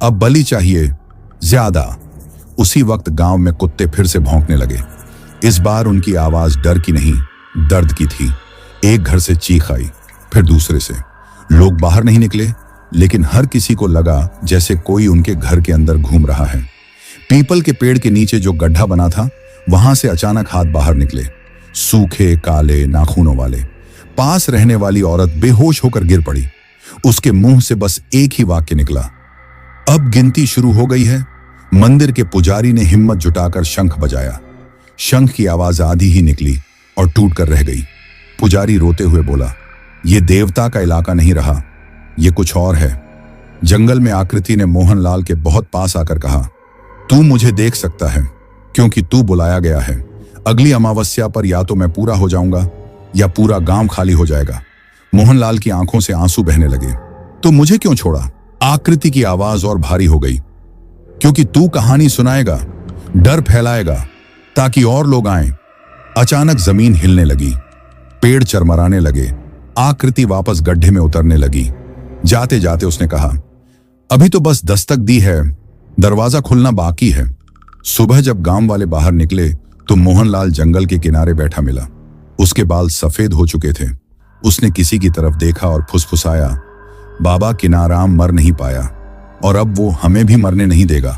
अब बलि चाहिए, ज्यादा। उसी वक्त गांव में कुत्ते फिर से भौंकने लगे। इस बार उनकी आवाज डर की नहीं, दर्द की थी। एक घर से चीख आई, फिर दूसरे से। लोग बाहर नहीं निकले, लेकिन हर किसी को लगा जैसे कोई उनके घर के अंदर घूम रहा है। पीपल के पेड़ के नीचे जो गड्ढा बना था, वहां से अचानक हाथ बाहर निकले, सूखे काले नाखूनों वाले। पास रहने वाली औरत बेहोश होकर गिर पड़ी। उसके मुंह से बस एक ही वाक्य निकला, अब गिनती शुरू हो गई है। मंदिर के पुजारी ने हिम्मत जुटाकर शंख बजाया। शंख की आवाज आधी ही निकली और टूट कर रह गई। पुजारी रोते हुए बोला, यह देवता का इलाका नहीं रहा, यह कुछ और है। जंगल में आकृति ने मोहनलाल के बहुत पास आकर कहा, तू मुझे देख सकता है क्योंकि तू बुलाया गया है। अगली अमावस्या पर या तो मैं पूरा हो जाऊंगा या पूरा गांव खाली हो जाएगा। मोहनलाल की आंखों से आंसू बहने लगे। तो मुझे क्यों छोड़ा? आकृति की आवाज और भारी हो गई, क्योंकि तू कहानी सुनाएगा, डर फैलाएगा, ताकि और लोग आएं। अचानक जमीन हिलने लगी, पेड़ चरमराने लगे। आकृति वापस गड्ढे में उतरने लगी। जाते जाते उसने कहा, अभी तो बस दस्तक दी है, दरवाजा खुलना बाकी है। सुबह जब गांव वाले बाहर निकले तो मोहनलाल जंगल के किनारे बैठा मिला। उसके बाल सफेद हो चुके थे। उसने किसी की तरफ देखा और फुसफुसाया, बाबा किनाराम मर नहीं पाया और अब वो हमें भी मरने नहीं देगा।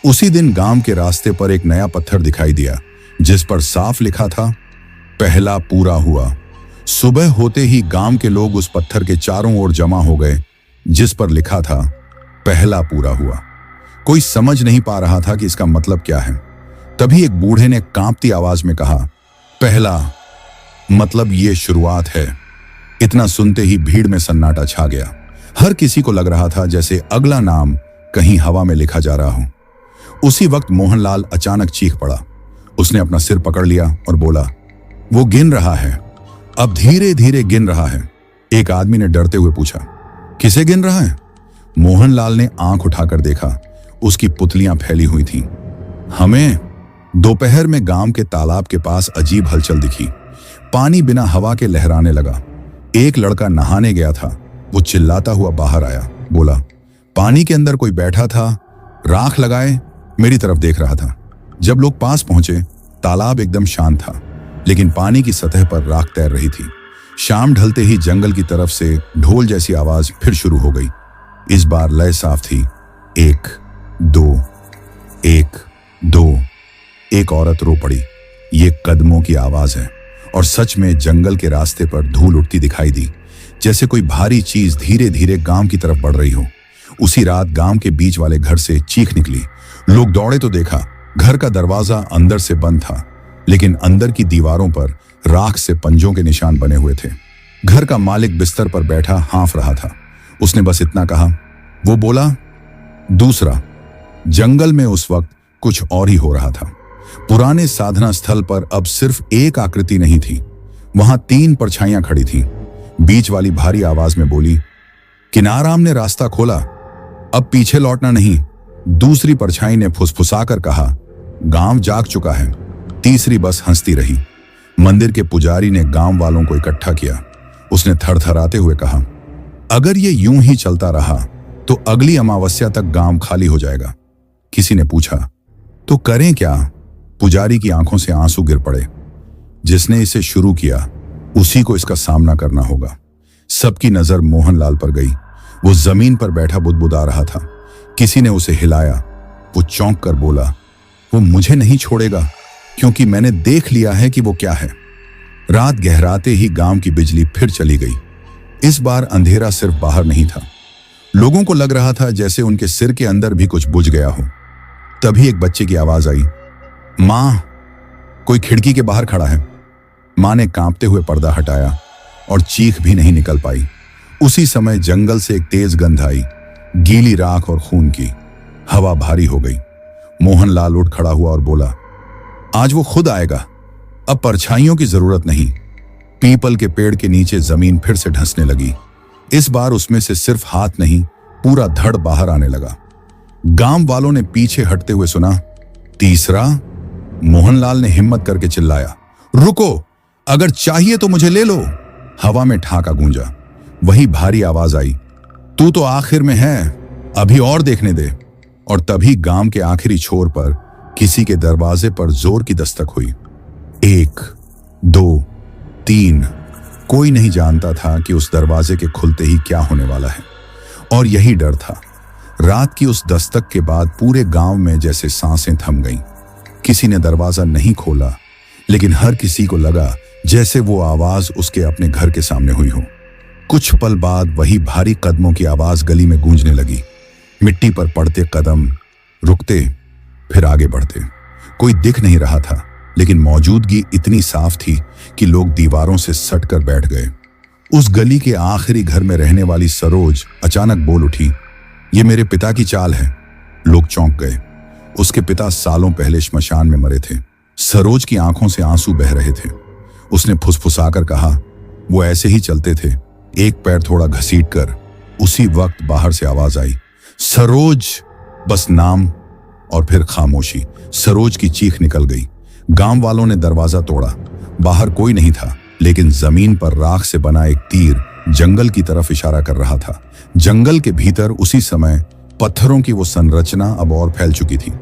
उसी दिन गांव के रास्ते पर एक नया पत्थर दिखाई दिया, जिस पर साफ लिखा था, पहला पूरा हुआ। सुबह होते ही गांव के लोग उस पत्थर के चारों ओर जमा हो गए, जिस पर लिखा था, पहला पूरा हुआ। कोई समझ नहीं पा रहा था कि इसका मतलब क्या है। तभी एक बूढ़े ने कांपती आवाज में कहा, पहला मतलब ये शुरुआत है। इतना सुनते ही भीड़ में सन्नाटा छा गया। हर किसी को लग रहा था जैसे अगला नाम कहीं हवा में लिखा जा रहा हो। उसी वक्त मोहनलाल अचानक चीख पड़ा। उसने अपना सिर पकड़ लिया और बोला, वो गिन रहा है, अब धीरे धीरे गिन रहा है। एक आदमी ने डरते हुए पूछा, किसे गिन रहा है? मोहनलाल ने आंख उठाकर देखा। उसकी पुतलियां फैली हुई थीं। हमें दोपहर में गांव के तालाब के पास अजीब हलचल दिखी। पानी बिना हवा के लहराने लगा। एक लड़का नहाने गया था। वो चिल्लाता हुआ बाहर आया, बोला, पानी के अंदर कोई बैठा था, राख लगाए मेरी तरफ देख रहा था। जब लोग पास पहुंचे, तालाब एकदम शांत था, लेकिन पानी की सतह पर राख तैर रही थी। शाम ढलते ही जंगल की तरफ से ढोल जैसी आवाज फिर शुरू हो गई। इस बार लय साफ थी, 1 2 1 2। एक औरत रो पड़ी। ये कदमों की आवाज है। और सच में जंगल के रास्ते पर धूल उठती दिखाई दी, जैसे कोई भारी चीज धीरे धीरे गांव की तरफ बढ़ रही हो। उसी रात गांव के बीच वाले घर से चीख निकली। लोग दौड़े तो देखा, घर का दरवाजा अंदर से बंद था, लेकिन अंदर की दीवारों पर राख से पंजों के निशान बने हुए थे। घर का मालिक बिस्तर पर बैठा हाँफ रहा था। उसने बस इतना कहा। वो बोला, दूसरा। जंगल में उस वक्त कुछ और ही हो रहा था। पुराने साधना स्थल पर अब सिर्फ एक आकृति नहीं थी, वहां 3 परछाइयां खड़ी थीं। बीच वाली भारी आवाज में बोली, किनाराम ने रास्ता खोला। अब पीछे लौटना नहीं। दूसरी परछाई ने फुसफुसाकर कहा, गांव जाग चुका है। तीसरी बस हंसती रही। मंदिर के पुजारी ने गांव वालों को इकट्ठा किया। उसने थरथराते हुए कहा, अगर ये यूं ही चलता रहा तो अगली अमावस्या तक गांव खाली हो जाएगा। किसी ने पूछा, तो करें क्या? पुजारी की आंखों से आंसू गिर पड़े। जिसने इसे शुरू किया उसी को इसका सामना करना होगा। सबकी नजर मोहनलाल पर गई। वो जमीन पर बैठा बुदबुदा रहा था। किसी ने उसे हिलाया। वो चौंक कर बोला, वो मुझे नहीं छोड़ेगा, क्योंकि मैंने देख लिया है कि वो क्या है। रात गहराते ही गांव की बिजली फिर चली गई। इस बार अंधेरा सिर्फ बाहर नहीं था, लोगों को लग रहा था जैसे उनके सिर के अंदर भी कुछ बुझ गया हो। तभी एक बच्चे की आवाज आई, मां, कोई खिड़की के बाहर खड़ा है। मां ने कांपते हुए पर्दा हटाया और चीख भी नहीं निकल पाई। उसी समय जंगल से एक तेज गंध आई, गीली राख और खून की। हवा भारी हो गई। मोहनलाल उठ खड़ा हुआ और बोला, आज वो खुद आएगा। अब परछाइयों की जरूरत नहीं। पीपल के पेड़ के नीचे जमीन फिर से ढंसने लगी। इस बार उसमें से सिर्फ हाथ नहीं, पूरा धड़ बाहर आने लगा। गांव वालों ने पीछे हटते हुए सुना, तीसरा। मोहनलाल ने हिम्मत करके चिल्लाया, रुको, अगर चाहिए तो मुझे ले लो। हवा में ठाका गूंजा। वही भारी आवाज आई, तू तो आखिर में है, अभी और देखने दे। और तभी गांव के आखिरी छोर पर किसी के दरवाजे पर जोर की दस्तक हुई। 1, 2, 3। कोई नहीं जानता था कि उस दरवाजे के खुलते ही क्या होने वाला है। और यही डर था। रात की उस दस्तक के बाद पूरे गांव में जैसे सांसें थम गईं। किसी ने दरवाजा नहीं खोला, लेकिन हर किसी को लगा जैसे वो आवाज उसके अपने घर के सामने हुई हो। कुछ पल बाद वही भारी कदमों की आवाज गली में गूंजने लगी। मिट्टी पर पड़ते कदम, रुकते, फिर आगे बढ़ते। कोई दिख नहीं रहा था, लेकिन मौजूदगी इतनी साफ थी कि लोग दीवारों से सटकर बैठ गए। उस गली के आखिरी घर में रहने वाली सरोज अचानक बोल उठी, ये मेरे पिता की चाल है। लोग चौंक गए। उसके पिता सालों पहले श्मशान में मरे थे। सरोज की आंखों से आंसू बह रहे थे। उसने फुसफुसाकर कहा, वो ऐसे ही चलते थे, एक पैर थोड़ा घसीटकर। उसी वक्त बाहर से आवाज आई, सरोज। बस नाम, और फिर खामोशी। सरोज की चीख निकल गई। गांव वालों ने दरवाजा तोड़ा। बाहर कोई नहीं था, लेकिन जमीन पर राख से बना एक तीर जंगल की तरफ इशारा कर रहा था। जंगल के भीतर उसी समय पत्थरों की वो संरचना अब और फैल चुकी थी।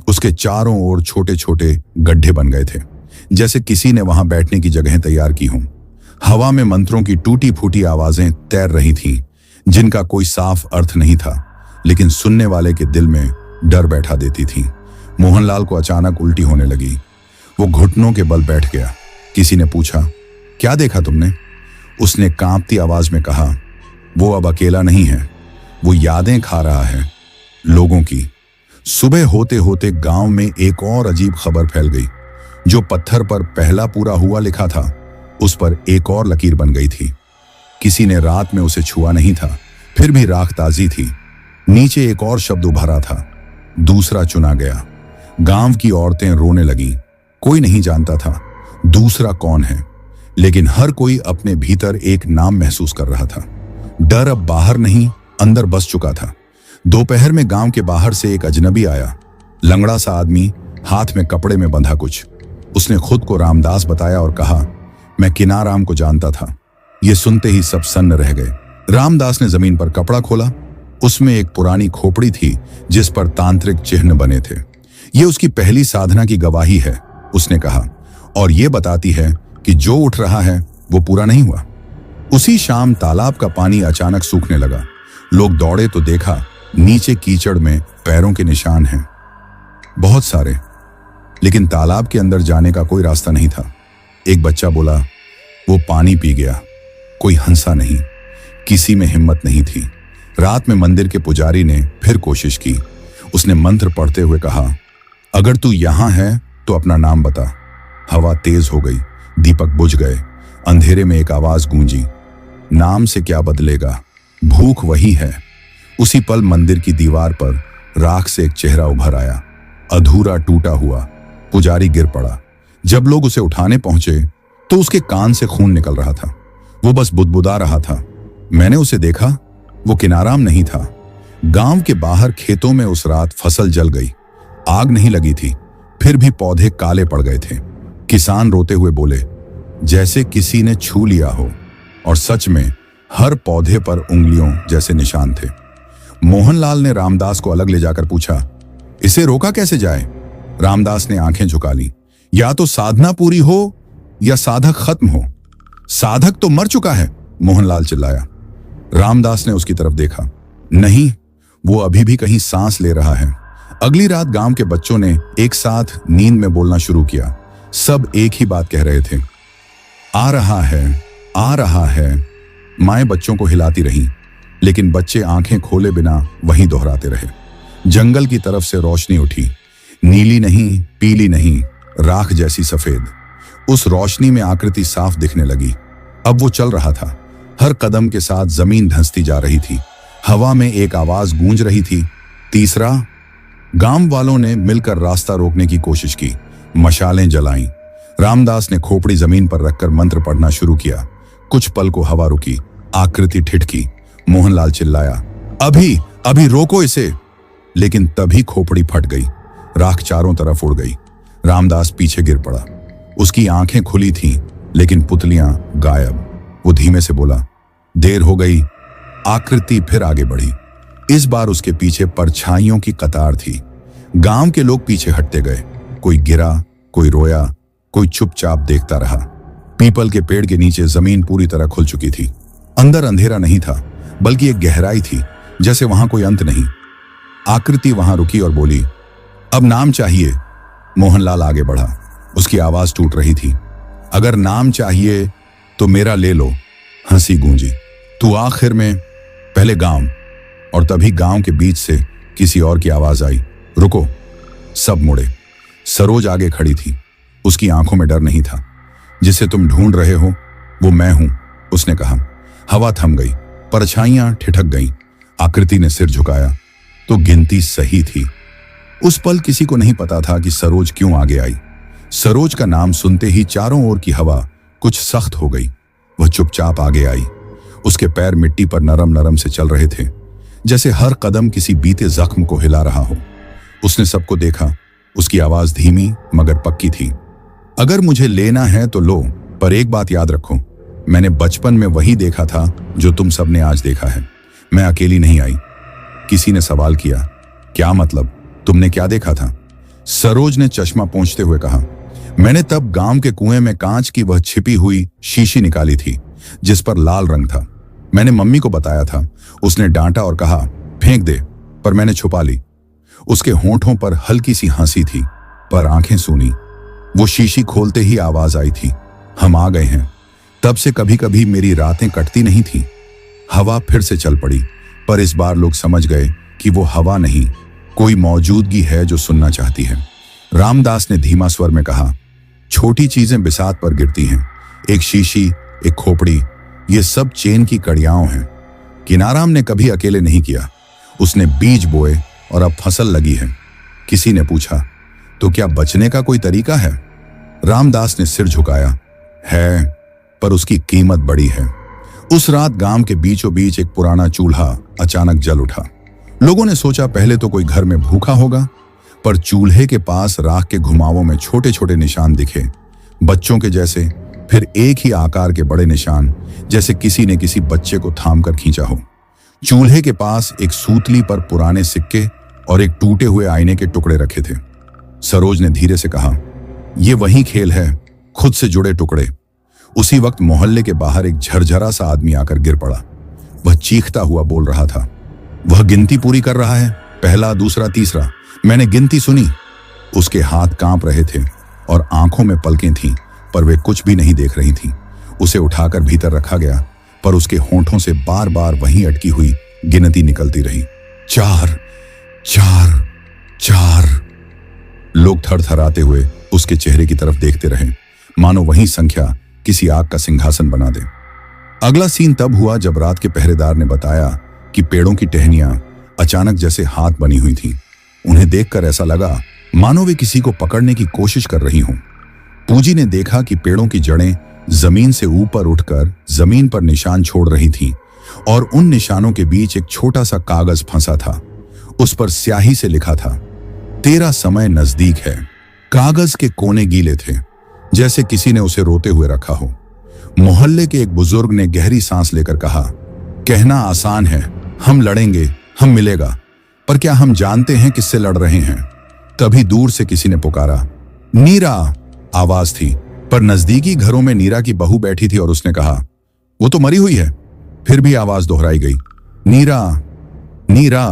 उसके चारों ओर छोटे छोटे गड्ढे बन गए थे, जैसे किसी ने वहां बैठने की जगह तैयार की हों। हवा में मंत्रों की टूटी फूटी आवाजें तैर रही थीं, जिनका कोई साफ अर्थ नहीं था, लेकिन सुनने वाले के दिल में डर बैठा देती थीं। मोहनलाल को अचानक उल्टी होने लगी। वो घुटनों के बल बैठ गया। किसी ने पूछा, क्या देखा तुमने? उसने कांपती आवाज में कहा, वो अब अकेला नहीं है, वो यादें खा रहा है, लोगों की। सुबह होते होते गांव में एक और अजीब खबर फैल गई। जो पत्थर पर पहला पूरा हुआ लिखा था, उस पर एक और लकीर बन गई थी। किसी ने रात में उसे छुआ नहीं था, फिर भी राख ताजी थी। नीचे एक और शब्द उभरा था, दूसरा चुना गया। गांव की औरतें रोने लगीं। कोई नहीं जानता था दूसरा कौन है, लेकिन हर कोई अपने भीतर एक नाम महसूस कर रहा था। डर अब बाहर नहीं, अंदर बस चुका था। दोपहर में गांव के बाहर से एक अजनबी आया। लंगड़ा सा आदमी, हाथ में कपड़े में बंधा कुछ। उसने खुद को रामदास बताया और कहा, मैं किनाराम को जानता था। ये सुनते ही सब सन्न रह गए। रामदास ने जमीन पर कपड़ा खोला। उसमें एक पुरानी खोपड़ी थी, जिस पर तांत्रिक चिन्ह बने थे। ये उसकी पहली साधना की गवाही है, उसने कहा, और ये बताती है कि जो उठ रहा है वो पूरा नहीं हुआ। उसी शाम तालाब का पानी अचानक सूखने लगा। लोग दौड़े तो देखा नीचे कीचड़ में पैरों के निशान हैं, बहुत सारे, लेकिन तालाब के अंदर जाने का कोई रास्ता नहीं था। एक बच्चा बोला, वो पानी पी गया। कोई हंसा नहीं, किसी में हिम्मत नहीं थी। रात में मंदिर के पुजारी ने फिर कोशिश की। उसने मंत्र पढ़ते हुए कहा, अगर तू यहां है तो अपना नाम बता। हवा तेज हो गई, दीपक बुझ गए। अंधेरे में एक आवाज गूंजी, नाम से क्या बदलेगा, भूख वही है। उसी पल मंदिर की दीवार पर राख से एक चेहरा उभर आया, अधूरा टूटा हुआ। पुजारी गिर पड़ा। जब लोग उसे उठाने पहुंचे तो उसके कान से खून निकल रहा था। वो बस बुदबुदा रहा था, मैंने उसे देखा, वो किनाराम नहीं था, गांव के बाहर खेतों में उस रात फसल जल गई। आग नहीं लगी थी, फिर भी पौधे काले पड़ गए थे। किसान रोते हुए बोले, जैसे किसी ने छू लिया हो। और सच में हर पौधे पर उंगलियों जैसे निशान थे। मोहनलाल ने रामदास को अलग ले जाकर पूछा, इसे रोका कैसे जाए? रामदास ने आंखें झुका ली। या तो साधना पूरी हो या साधक खत्म हो। साधक तो मर चुका है, मोहनलाल चिल्लाया। रामदास ने उसकी तरफ देखा। नहीं, वो अभी भी कहीं सांस ले रहा है। अगली रात गांव के बच्चों ने एक साथ नींद में बोलना शुरू किया। सब एक ही बात कह रहे थे, आ रहा है, आ रहा है। माएं बच्चों को हिलाती रहीं, लेकिन बच्चे आंखें खोले बिना वहीं दोहराते रहे। जंगल की तरफ से रोशनी उठी, नीली नहीं, पीली नहीं, राख जैसी सफेद। उस रोशनी में आकृति साफ दिखने लगी। अब वो चल रहा था। हर कदम के साथ जमीन धंसती जा रही थी। हवा में एक आवाज गूंज रही थी, तीसरा। गांव वालों ने मिलकर रास्ता रोकने की कोशिश की, मशालें जलाईं। रामदास ने खोपड़ी जमीन पर रखकर मंत्र पढ़ना शुरू किया। कुछ पल को हवा रुकी, आकृति ठिठकी। मोहनलाल चिल्लाया, अभी अभी रोको इसे। लेकिन तभी खोपड़ी फट गई, राख चारों तरफ उड़ गई। रामदास पीछे गिर पड़ा। उसकी आंखें खुली थीं, लेकिन पुतलियां गायब। वो धीमे से बोला, देर हो गई। आकृति फिर आगे बढ़ी। इस बार उसके पीछे परछाइयों की कतार थी। गांव के लोग पीछे हटते गए। कोई गिरा, कोई रोया, कोई चुपचाप देखता रहा। पीपल के पेड़ के नीचे जमीन पूरी तरह खुल चुकी थी। अंदर अंधेरा नहीं था, बल्कि एक गहराई थी, जैसे वहां कोई अंत नहीं। आकृति वहां रुकी और बोली, अब नाम चाहिए। मोहनलाल आगे बढ़ा। उसकी आवाज टूट रही थी, अगर नाम चाहिए तो मेरा ले लो। हंसी गूंजी। तू आखिर में, पहले गांव। और तभी गांव के बीच से किसी और की आवाज आई, रुको। सब मुड़े। सरोज आगे खड़ी थी। उसकी आंखों में डर नहीं था। जिसे तुम ढूंढ रहे हो वो मैं हूं, उसने कहा। हवा थम गई, परछाइयां ठिठक गईं। आकृति ने सिर झुकाया तो गिनती सही थी। उस पल किसी को नहीं पता था कि सरोज क्यों आगे आई। सरोज का नाम सुनते ही चारों ओर की हवा कुछ सख्त हो गई। वह चुपचाप आगे आई। उसके पैर मिट्टी पर नरम नरम से चल रहे थे, जैसे हर कदम किसी बीते जख्म को हिला रहा हो। उसने सबको देखा। उसकी आवाज धीमी मगर पक्की थी, अगर मुझे लेना है तो लो, पर एक बात याद रखो, मैंने बचपन में वही देखा था जो तुम सबने आज देखा है। मैं अकेली नहीं आई। किसी ने सवाल किया, क्या मतलब? तुमने क्या देखा था? सरोज ने चश्मा पोंछते हुए कहा, मैंने तब गांव के कुएं में कांच की वह छिपी हुई शीशी निकाली थी जिस पर लाल रंग था। मैंने मम्मी को बताया था। उसने डांटा और कहा, फेंक दे, पर मैंने छुपा ली। उसके होंठों पर हल्की सी हंसी थी, पर आंखें सूनी। वो शीशी खोलते ही आवाज आई थी, हम आ गए हैं। तब से कभी कभी मेरी रातें कटती नहीं थी। हवा फिर से चल पड़ी, पर इस बार लोग समझ गए कि वो हवा नहीं, कोई मौजूदगी है जो सुनना चाहती है। रामदास ने धीमा स्वर में कहा, छोटी चीजें बिसात पर गिरती हैं, एक शीशी, एक खोपड़ी, ये सब चेन की कड़ियाओं हैं। किनाराम ने कभी अकेले नहीं किया। उसने बीज बोए और अब फसल लगी है। किसी ने पूछा, तो क्या बचने का कोई तरीका है? रामदास ने सिर झुकाया, है, पर उसकी कीमत बड़ी है। उस रात गांव के बीचों बीच एक पुराना चूल्हा अचानक जल उठा। लोगों ने सोचा पहले तो कोई घर में भूखा होगा, पर चूल्हे के पास राख के घुमावों में छोटे छोटे निशान दिखे, बच्चों के जैसे, फिर एक ही आकार के बड़े निशान, जैसे किसी ने किसी बच्चे को थाम कर खींचा हो। चूल्हे के पास एक सूतली पर पुराने सिक्के और एक टूटे हुए आईने के टुकड़े रखे थे। सरोज ने धीरे से कहा, यह वही खेल है, खुद से जुड़े टुकड़े। उसी वक्त मोहल्ले के बाहर एक झरझरा सा आदमी आकर गिर पड़ा। वह चीखता हुआ बोल रहा था, वह गिनती पूरी कर रहा है, पहला, दूसरा, तीसरा, मैंने गिनती सुनी। उसके हाथ कांप रहे थे और आंखों में पलकें थीं, पर वे कुछ भी नहीं देख रही थीं। उसे उठाकर भीतर रखा गया, पर उसके होंठों से बार बार वहीं अटकी हुई गिनती निकलती रही, 4, 4, 4। लोग थरथराते हुए उसके चेहरे की तरफ देखते रहे, मानो वही संख्या किसी आग का सिंहासन बना दे। अगला सीन तब हुआ जब रात के पहरेदार ने बताया कि पेड़ों की टहनियां अचानक जैसे हाथ बनी हुई थीं। उन्हें देखकर ऐसा लगा मानो वे किसी को पकड़ने की कोशिश कर रही हों। पूजी ने देखा कि पेड़ों की जड़ें जमीन से ऊपर उठकर जमीन पर निशान छोड़ रही थीं, और उन निशानों के बीच एक छोटा सा कागज फंसा था। उस पर स्याही से लिखा था, तेरा समय नजदीक है। कागज के कोने गीले थे, जैसे किसी ने उसे रोते हुए रखा हो। मोहल्ले के एक बुजुर्ग ने गहरी सांस लेकर कहा, कहना आसान है, हम लड़ेंगे, हम मिलेगा, पर क्या हम जानते हैं किससे लड़ रहे हैं? तभी दूर से किसी ने पुकारा, नीरा। आवाज थी, पर नजदीकी घरों में नीरा की बहू बैठी थी और उसने कहा, वो तो मरी हुई है। फिर भी आवाज दोहराई गई, नीरा, नीरा।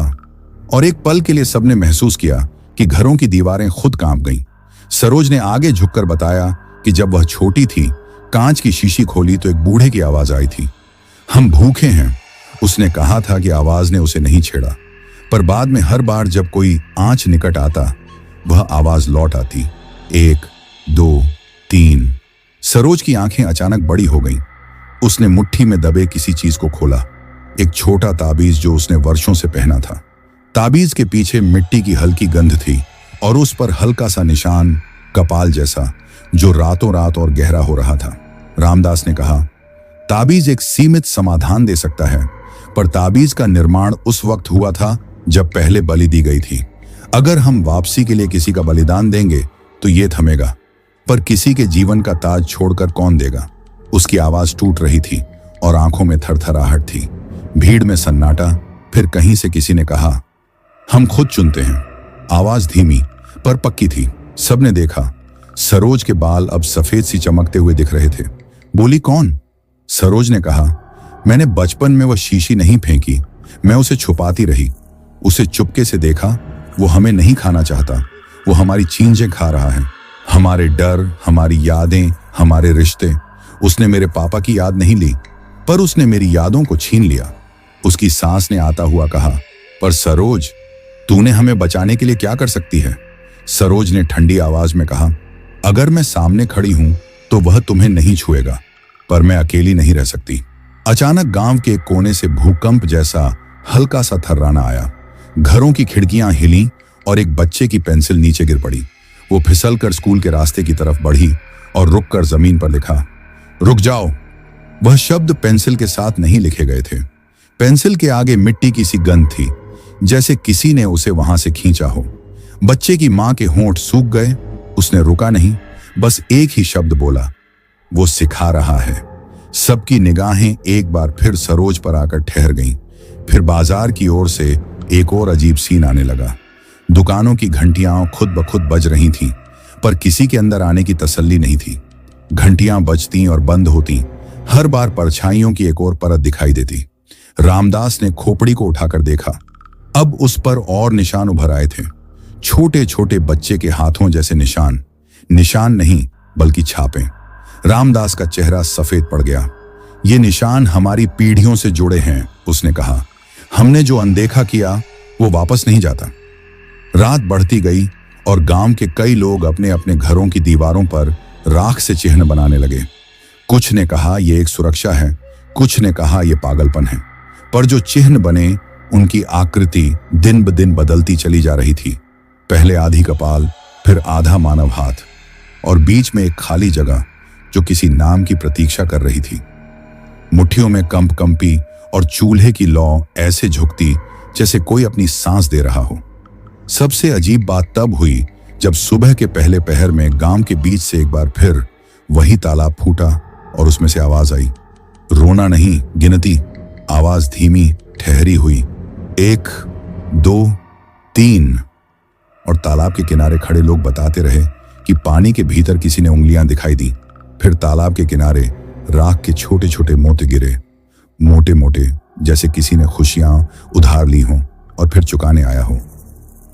और एक पल के लिए सबने महसूस किया कि घरों की दीवारें खुद कांप गईं। सरोज ने आगे झुककर बताया कि जब वह छोटी थी, कांच की शीशी खोली तो एक बूढ़े की आवाज आई थी, हम भूखे हैं। उसने कहा था कि आवाज ने उसे नहीं छेड़ा, पर बाद में हर बार जब कोई आंच निकट आता, वह आवाज लौट आती। 1, 2, 3। सरोज की आंखें अचानक बड़ी हो गईं। उसने मुट्ठी में दबे किसी चीज को खोला, एक छोटा ताबीज जो उसने वर्षों से पहना था। ताबीज के पीछे मिट्टी की हल्की गंध थी और उस पर हल्का सा निशान, कपाल जैसा, जो रातों रात और गहरा हो रहा था। रामदास ने कहा, ताबीज एक सीमित समाधान दे सकता है, पर ताबीज का निर्माण उस वक्त हुआ था जब पहले बलि दी गई थी। अगर हम वापसी के लिए किसी का बलिदान देंगे तो ये थमेगा, पर किसी के जीवन का ताज छोड़कर कौन देगा? उसकी आवाज टूट रही थी और आंखों में थरथराहट थी। भीड़ में सन्नाटा। फिर कहीं से किसी ने कहा, हम खुद चुनते हैं। आवाज धीमी पर पक्की थी। सबने देखा, सरोज के बाल अब सफेद सी चमकते हुए दिख रहे थे। बोली, कौन? सरोज ने कहा, मैंने बचपन में वह शीशी नहीं फेंकी, मैं उसे छुपाती रही। उसे चुपके से देखा। वो हमें नहीं खाना चाहता, वो हमारी चींजें खा रहा है, हमारे डर, हमारी यादें, हमारे रिश्ते। उसने मेरे पापा की याद नहीं ली, पर उसने मेरी यादों को छीन लिया। उसकी सांस ने आता हुआ कहा, पर सरोज, तूने हमें बचाने के लिए क्या कर सकती है? सरोज ने ठंडी आवाज में कहा, अगर मैं सामने खड़ी हूं तो वह तुम्हें नहीं छुएगा, पर मैं अकेली नहीं रह सकती। अचानक गांव के एक कोने से भूकंप जैसा हल्का सा थर्राना आया। घरों की खिड़कियां हिलीं और एक बच्चे की पेंसिल नीचे गिर पड़ी। वो फिसलकर स्कूल के रास्ते की तरफ बढ़ी और रुककर जमीन पर लिखा, रुक जाओ। वह शब्द पेंसिल के साथ नहीं लिखे गए थे। पेंसिल के आगे मिट्टी की सी गंध थी, जैसे किसी ने उसे वहां से खींचा हो। बच्चे की मां के होंठ सूख गए। उसने रुका नहीं, बस एक ही शब्द बोला, वो सिखा रहा है। सबकी निगाहें एक बार फिर सरोज पर आकर ठहर गईं। फिर बाजार की ओर से एक और अजीब सीन आने लगा। दुकानों की घंटियां खुद ब खुद बज रही थीं, पर किसी के अंदर आने की तसल्ली नहीं थी। घंटियां बजती और बंद होती, हर बार परछाइयों की एक और परत दिखाई देती। रामदास ने खोपड़ी को उठाकर देखा। अब उस पर और निशान उभर आए थे, छोटे छोटे बच्चे के हाथों जैसे निशान। निशान नहीं, बल्कि छापें। रामदास का चेहरा सफेद पड़ गया। ये निशान हमारी पीढ़ियों से जुड़े हैं, उसने कहा। हमने जो अनदेखा किया वो वापस नहीं जाता। रात बढ़ती गई और गांव के कई लोग अपने अपने घरों की दीवारों पर राख से चिन्ह बनाने लगे। कुछ ने कहा ये एक सुरक्षा है, कुछ ने कहा यह पागलपन है, पर जो चिन्ह बने उनकी आकृति दिन ब दिन बदलती चली जा रही थी। पहले आधी कपाल, फिर आधा मानव हाथ, और बीच में एक खाली जगह जो किसी नाम की प्रतीक्षा कर रही थी। मुट्ठियों में कंपी और चूल्हे की लौ ऐसे झुकती जैसे कोई अपनी सांस दे रहा हो। सबसे अजीब बात तब हुई जब सुबह के पहले पहर में गांव के बीच से एक बार फिर वही तालाब फूटा और उसमें से आवाज आई। रोना नहीं, गिनती। आवाज धीमी, ठहरी हुई। 1, 2, 3। और तालाब के किनारे खड़े लोग बताते रहे कि पानी के भीतर किसी ने उंगलियां दिखाई दी। फिर तालाब के किनारे राख के छोटे छोटे मोती गिरे, मोटे मोटे, जैसे किसी ने खुशियां उधार ली हों और फिर चुकाने आया हो।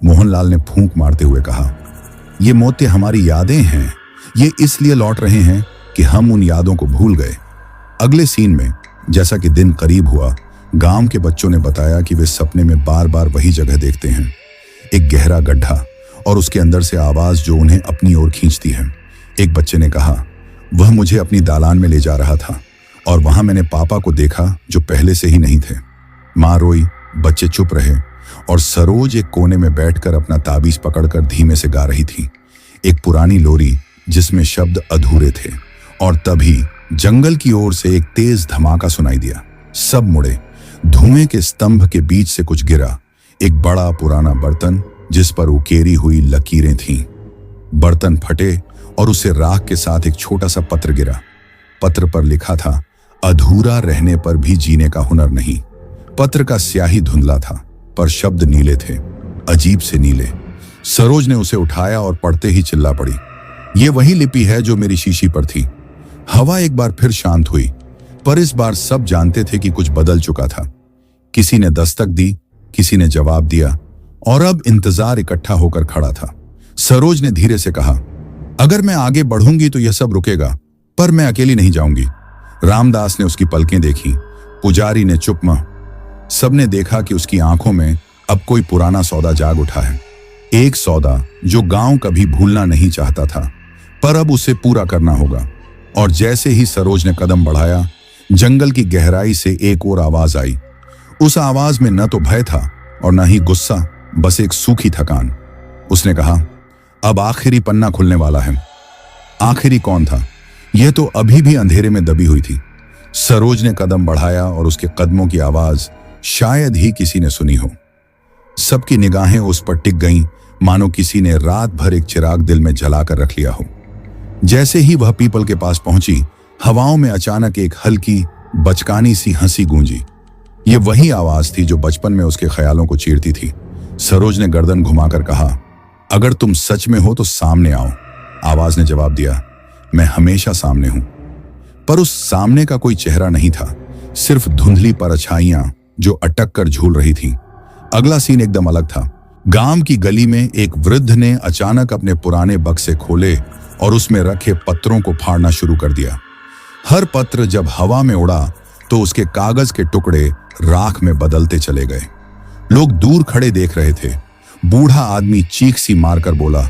मोहनलाल ने फूंक मारते हुए कहा, ये मोती हमारी यादें हैं, ये इसलिए लौट रहे हैं कि हम उन यादों को भूल गए। अगले सीन में, जैसा कि दिन करीब हुआ, गांव के बच्चों ने बताया कि वे सपने में बार बार वही जगह देखते हैं, एक गहरा गड्ढा, और उसके अंदर से आवाज जो उन्हें अपनी ओर खींचती है। एक बच्चे ने कहा, वह मुझे अपनी दालान में ले जा रहा था और वहां मैंने पापा को देखा जो पहले से ही नहीं थे। मां रोई, बच्चे चुप रहे और सरोज एक कोने में बैठकर अपना ताबीज पकड़कर धीमे से गा रही थी, एक पुरानी लोरी जिसमें शब्द अधूरे थे। और तभी जंगल की ओर से एक तेज धमाका सुनाई दिया। सब मुड़े धुएं के स्तंभ के बीच से कुछ गिरा, एक बड़ा पुराना बर्तन जिस पर उकेरी हुई लकीरें थीं। बर्तन फटे और उसे राख के साथ एक छोटा सा पत्र गिरा। पत्र पर लिखा था, अधूरा रहने पर भी जीने का हुनर नहीं। पत्र का स्याही धुंधला था, पर शब्द नीले थे, अजीब से नीले। सरोज ने उसे उठाया और पढ़ते ही चिल्ला पड़ी, ये वही लिपि है जो मेरी शीशी पर थी। हवा एक बार फिर शांत हुई, पर इस बार सब जानते थे कि कुछ बदल चुका था। किसी ने दस्तक दी, किसी ने जवाब दिया, और अब इंतजार इकट्ठा होकर खड़ा था। सरोज ने धीरे से कहा, अगर मैं आगे बढ़ूंगी तो यह सब रुकेगा, पर मैं अकेली नहीं जाऊंगी। रामदास ने उसकी पलकें देखी, पुजारी ने चुपमा। सबने देखा कि उसकी आंखों में अब कोई पुराना सौदा जाग उठा है। एक सौदा जो गांव कभी भूलना नहीं चाहता था, पर अब उसे पूरा करना होगा। और जैसे ही सरोज ने कदम बढ़ाया, जंगल की गहराई से एक और आवाज आई। उस आवाज में न तो भय था और न ही गुस्सा, बस एक सूखी थकान। उसने कहा, अब आखिरी पन्ना खुलने वाला है। आखिरी कौन था? यह तो अभी भी अंधेरे में दबी हुई थी। सरोज ने कदम बढ़ाया और उसके कदमों की आवाज शायद ही किसी ने सुनी हो। सबकी निगाहें उस पर टिक गईं, मानो किसी ने रात भर एक चिराग दिल में जलाकर रख लिया हो। जैसे ही वह पीपल के पास पहुंची, हवाओं में अचानक एक हल्की बचकानी सी हंसी गूंजी। ये वही आवाज थी जो बचपन में उसके ख्यालों को चीरती थी। सरोज ने गर्दन घुमाकर कहा, अगर तुम सच में हो तो सामने आओ। आवाज ने जवाब दिया, मैं हमेशा सामने हूं। पर उस सामने का कोई चेहरा नहीं था, सिर्फ धुंधली परछाइयां जो अटक कर झूल रही थीं। अगला सीन एकदम अलग था। गांव की गली में एक वृद्ध ने अचानक अपने पुराने बक्से खोले और उसमें रखे पत्रों को फाड़ना शुरू कर दिया। हर पत्र जब हवा में उड़ा तो उसके कागज के टुकड़े राख में बदलते चले गए। लोग दूर खड़े देख रहे थे। बूढ़ा आदमी चीख सी मारकर बोला,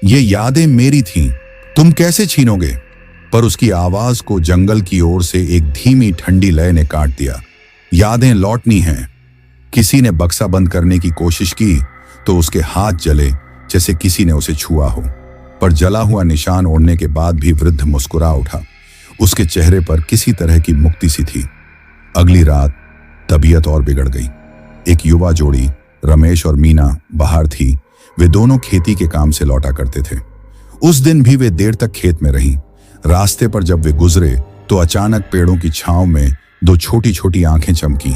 ये यादें मेरी थीं, तुम कैसे छीनोगे? पर उसकी आवाज को जंगल की ओर से एक धीमी ठंडी लय ने काट दिया। यादें लौटनी हैं। किसी ने बक्सा बंद करने की कोशिश की तो उसके हाथ जले जैसे किसी ने उसे छुआ हो। पर जला हुआ निशान ओढ़ने के बाद भी वृद्ध मुस्कुरा उठा। उसके चेहरे पर किसी तरह की मुक्ति सी थी। अगली रात तबीयत और बिगड़ गई। एक युवा जोड़ी, रमेश और मीना, बाहर थी। वे दोनों खेती के काम से लौटा करते थे। उस दिन भी वे देर तक खेत में रहीं। रास्ते पर जब वे गुजरे तो अचानक पेड़ों की छांव में दो छोटी छोटी आंखें चमकी।